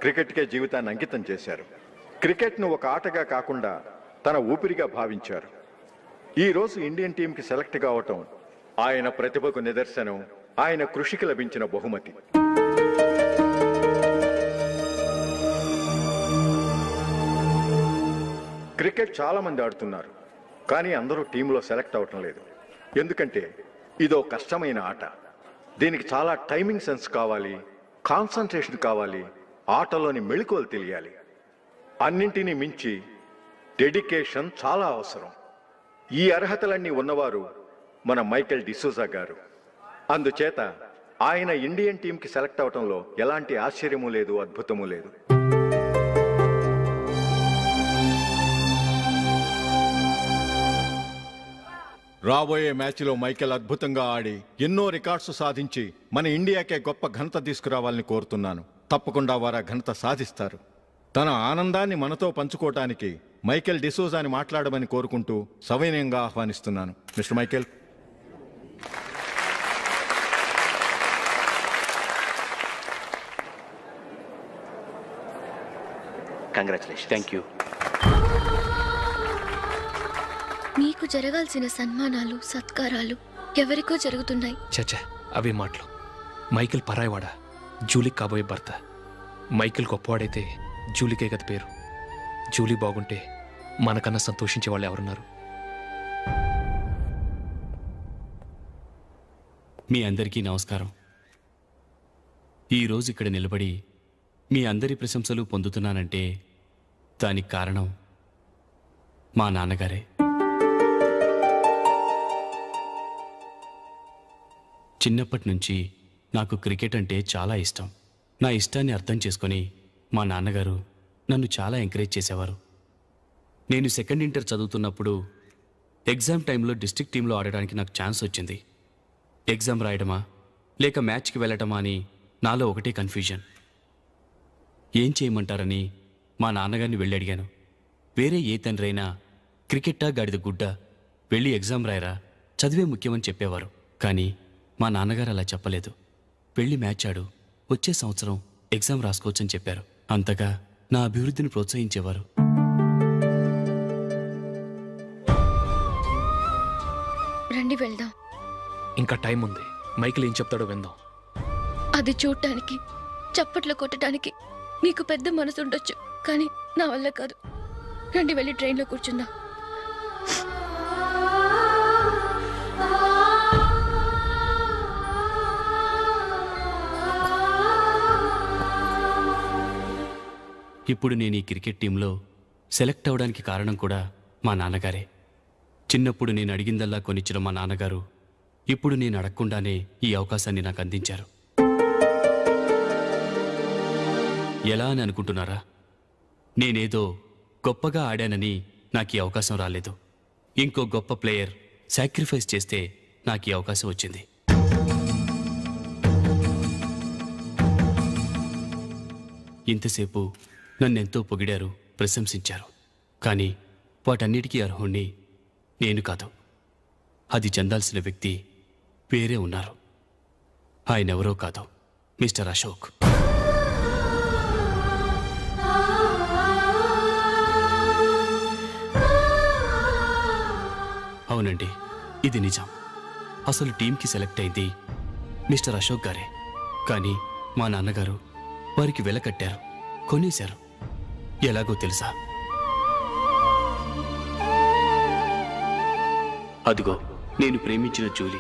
క్రికెట్కే జీవితాన్ని అంకితం చేశారు. క్రికెట్ను ఒక ఆటగా కాకుండా తన ఊపిరిగా భావించారు. ఈరోజు ఇండియన్ టీంకి సెలెక్ట్ కావటం ఆయన ప్రతిభకు నిదర్శనం ఆయన కృషికి లభించిన బహుమతి. క్రికెట్ చాలా మంది ఆడుతున్నారు, కానీ అందరూ టీంలో సెలెక్ట్ అవటం లేదు. ఎందుకంటే ఇదో కష్టమైన ఆట. దీనికి చాలా టైమింగ్ సెన్స్ కావాలి, కాన్సన్ట్రేషన్ కావాలి, ఆటలోని మెళకువలు తెలియాలి. అన్నింటినీ మించి డెడికేషన్ చాలా అవసరం. ఈ అర్హతలన్నీ ఉన్నవారు మన మైకేల్ డిసూజా గారు. అందుచేత ఆయన ఇండియన్ టీంకి సెలెక్ట్ అవటంలో ఎలాంటి ఆశ్చర్యమూ లేదు, అద్భుతమూ లేదు. రాబోయే మ్యాచ్లో మైకేల్ అద్భుతంగా ఆడి ఎన్నో రికార్డ్స్ సాధించి మన ఇండియాకే గొప్ప ఘనత తీసుకురావాలని కోరుతున్నాను. తప్పకుండా వారు ఆ ఘనత సాధిస్తారు. తన ఆనందాన్ని మనతో పంచుకోవటానికి మైకేల్ డిసూజాని మాట్లాడమని కోరుకుంటూ సవినయంగా ఆహ్వానిస్తున్నాను. Mister Michael. Congratulation. Thank you. మీకు జరగాల్సిన సన్మానాలు సత్కారాలు ఎవరికో జరుగుతున్నాయి. చచ్చా, అవే మాటలు. మైకేల్ పరాయవాడా, జూలీకి కాబోయే భర్త. మైకేల్ గొప్పవాడైతే జూలీకే కదా పేరు. జూలీ బాగుంటే మనకన్నా సంతోషించే వాళ్ళు ఎవరున్నారు? మీ అందరికీ నమస్కారం. ఈరోజు ఇక్కడ నిలబడి మీ అందరి ప్రశంసలు పొందుతున్నానంటే దానికి కారణం మా నాన్నగారే. చిన్నప్పటి నుంచి నాకు క్రికెట్ అంటే చాలా ఇష్టం. నా ఇష్టాన్ని అర్థం చేసుకొని మా నాన్నగారు నన్ను చాలా ఎంకరేజ్ చేసేవారు. నేను సెకండ్ ఇంటర్ చదువుతున్నప్పుడు ఎగ్జామ్ టైంలో డిస్ట్రిక్ట్ టీంలో ఆడడానికి నాకు ఛాన్స్ వచ్చింది. ఎగ్జామ్ రాయడమా లేక మ్యాచ్కి వెళ్ళటమా అని నాలో ఒకటే కన్ఫ్యూజన్. ఏం చేయమంటారని మా నాన్నగారిని వెళ్ళి అడిగాను. వేరే ఏ తండ్రి అయినా క్రికెట్టా గాడిద గుడ్డ, వెళ్ళి ఎగ్జామ్ రాయరా, చదివే ముఖ్యమని చెప్పేవారు. కానీ మా నాన్నగారు అలా చెప్పలేదు. వెళ్ళి మ్యాచ్ ఆడు, వచ్చే సంవత్సరం ఎగ్జామ్ రాసుకోవచ్చని చెప్పారు. అంతగా నా అభివృద్ధిని ప్రోత్సహించేవారు. రండి వెళ్దాం. ఇంకా టైం ఉంది. మైకేల్ ఏం చెప్తాడో విందాం. అది చూడటానికి, చప్పట్లు కొట్టడానికి మీకు పెద్ద మనసు ఉండొచ్చు, కానీ నా వల్ల కాదు. రండి వెళ్ళి ట్రైన్లో కూర్చుందాం. ఇప్పుడు నేను ఈ క్రికెట్ టీంలో సెలెక్ట్ అవడానికి కారణం కూడా మా నాన్నగారే. చిన్నప్పుడు నేను అడిగిందల్లా కొనిచ్చిన మా నాన్నగారు ఇప్పుడు నేను అడగకుండానే ఈ అవకాశాన్ని నాకు అందించారు. ఎలా అని అనుకుంటున్నారా? నేనేదో గొప్పగా ఆడానని నాకు ఈ అవకాశం రాలేదు. ఇంకో గొప్ప ప్లేయర్ సాక్రిఫైస్ చేస్తే నాకు ఈ అవకాశం వచ్చింది. ఇంతసేపు నన్నెంతో పొగిడారు, ప్రశంసించారు. కానీ వాటన్నిటికీ అర్హుణ్ణి నేను కాదు. అది చెందాల్సిన వ్యక్తి వేరే ఉన్నారు. ఆయనెవరో కాదు, మిస్టర్ అశోక్. అవునండి, ఇది నిజం. అసలు టీంకి సెలెక్ట్ అయింది మిస్టర్ అశోక్ గారే. కానీ మా నాన్నగారు వారికి వెల కట్టారు, కొనేశారు. ఎలాగో తెలుసా? అదిగో నేను ప్రేమించిన జూలీ.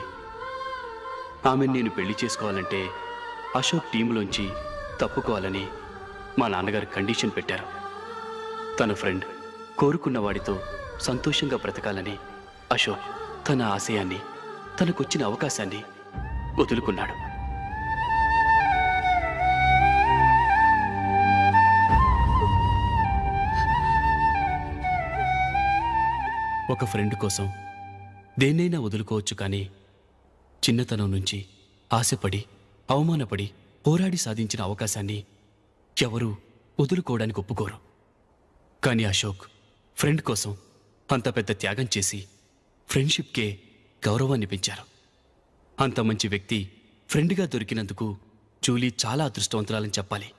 ఆమెను నేను పెళ్లి చేసుకోవాలంటే అశోక్ టీంలోంచి తప్పుకోవాలని మా నాన్నగారు కండిషన్ పెట్టారు. తన ఫ్రెండ్ కోరుకున్న వాడితో సంతోషంగా బ్రతకాలని అశోక్ తన ఆశయాన్ని, తనకొచ్చిన అవకాశాన్ని వదులుకున్నాడు. ఒక ఫ్రెండ్ కోసం దేన్నైనా వదులుకోవచ్చు, కానీ చిన్నతనం నుంచి ఆశపడి, అవమానపడి, పోరాడి సాధించిన అవకాశాన్ని ఎవరూ వదులుకోవడానికి ఒప్పుకోరు. కానీ అశోక్ ఫ్రెండ్ కోసం అంత పెద్ద త్యాగం చేసి ఫ్రెండ్షిప్కే గౌరవాన్ని పెంచారు. అంత మంచి వ్యక్తి ఫ్రెండ్గా దొరికినందుకు జూలీ చాలా అదృష్టవంతురాలని చెప్పాలి.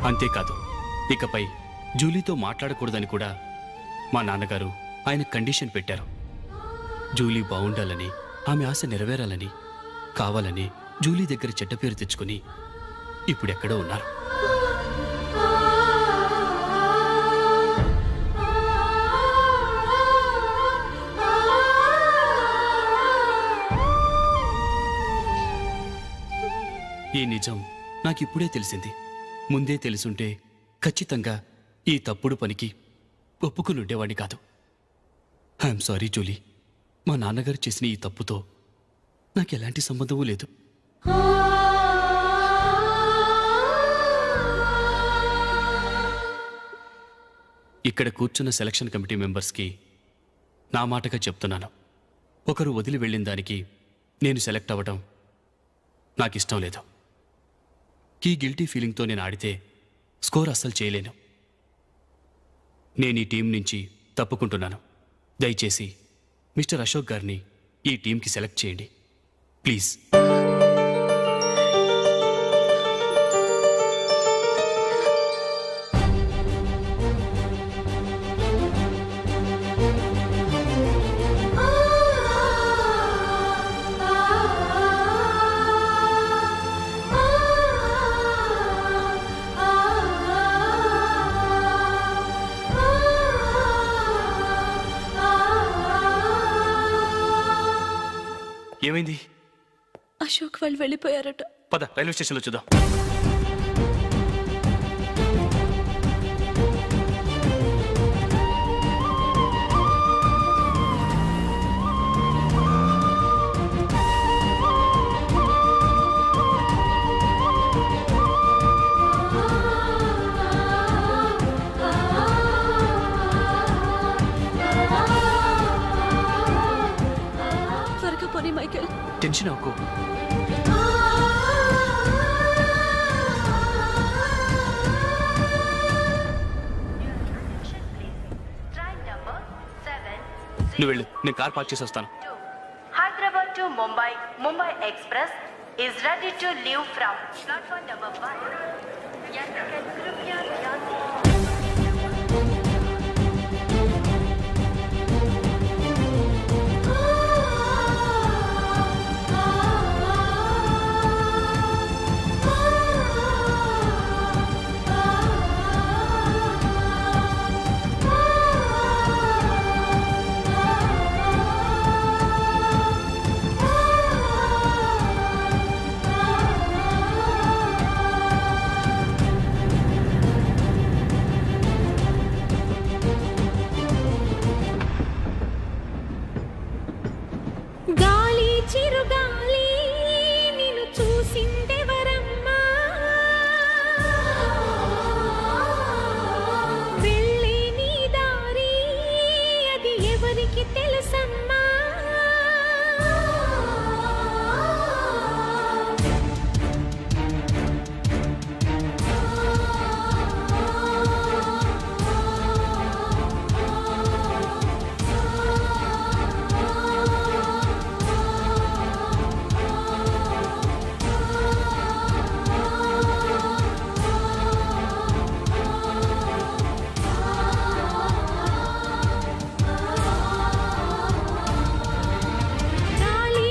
అంతేకాదు, ఇకపై జూలీతో మాట్లాడకూడదని కూడా మా నాన్నగారు ఆయన కండిషన్ పెట్టారు. జూలీ బాగుండాలని, ఆమె ఆశ నెరవేరాలని, కావాలని జూలీ దగ్గర చెడ్డ పేరు తెచ్చుకుని ఇప్పుడెక్కడో ఉన్నారు. ఈ నిజం నాకిప్పుడే తెలిసింది. ముందే తెలుసుంటే ఖచ్చితంగా ఈ తప్పుడు పనికి ఒప్పుకుని ఉండేవాడిని కాదు. I'm sorry Julie. మా నాన్నగారు చేసిన ఈ తప్పుతో నాకెలాంటి సంబంధమూ లేదు. ఇక్కడ కూర్చున్న సెలక్షన్ కమిటీ మెంబర్స్కి నా మాటగా చెప్తున్నాను. ఒకరు వదిలి వెళ్ళిన దానికి నేను సెలెక్ట్ అవ్వడం నాకిష్టం లేదు. ఈ గిల్టీ ఫీలింగ్తో నేను ఆడితే స్కోర్ అస్సలు చేయలేను. నేను ఈ టీం నుంచి తప్పుకుంటున్నాను. దయచేసి మిస్టర్ అశోక్ గారిని ఈ టీంకి సెలెక్ట్ చేయండి ప్లీజ్. ఏమైంది? అశోక్ వాళ్ళు వెళ్ళిపోయారట. పద రైల్వే స్టేషన్లో చూద్దాం. త్వరగా పోనీ మైకేల్. టెన్షన్ అవ్వకు. నువ్వు వెళ్ళు, నేను కార్ పార్క్ చేసి వస్తాను. Hyderabad to Mumbai, Mumbai Express is ready to leave from platform number 1. यात्रिगण कृपया ध्यान दें. గాలి చిరుగాలి నిన్ను చూసిందెవరమ్మా, వెళ్ళే నీ దారి అది ఎవరికి తెలుసమ్మా. గాలి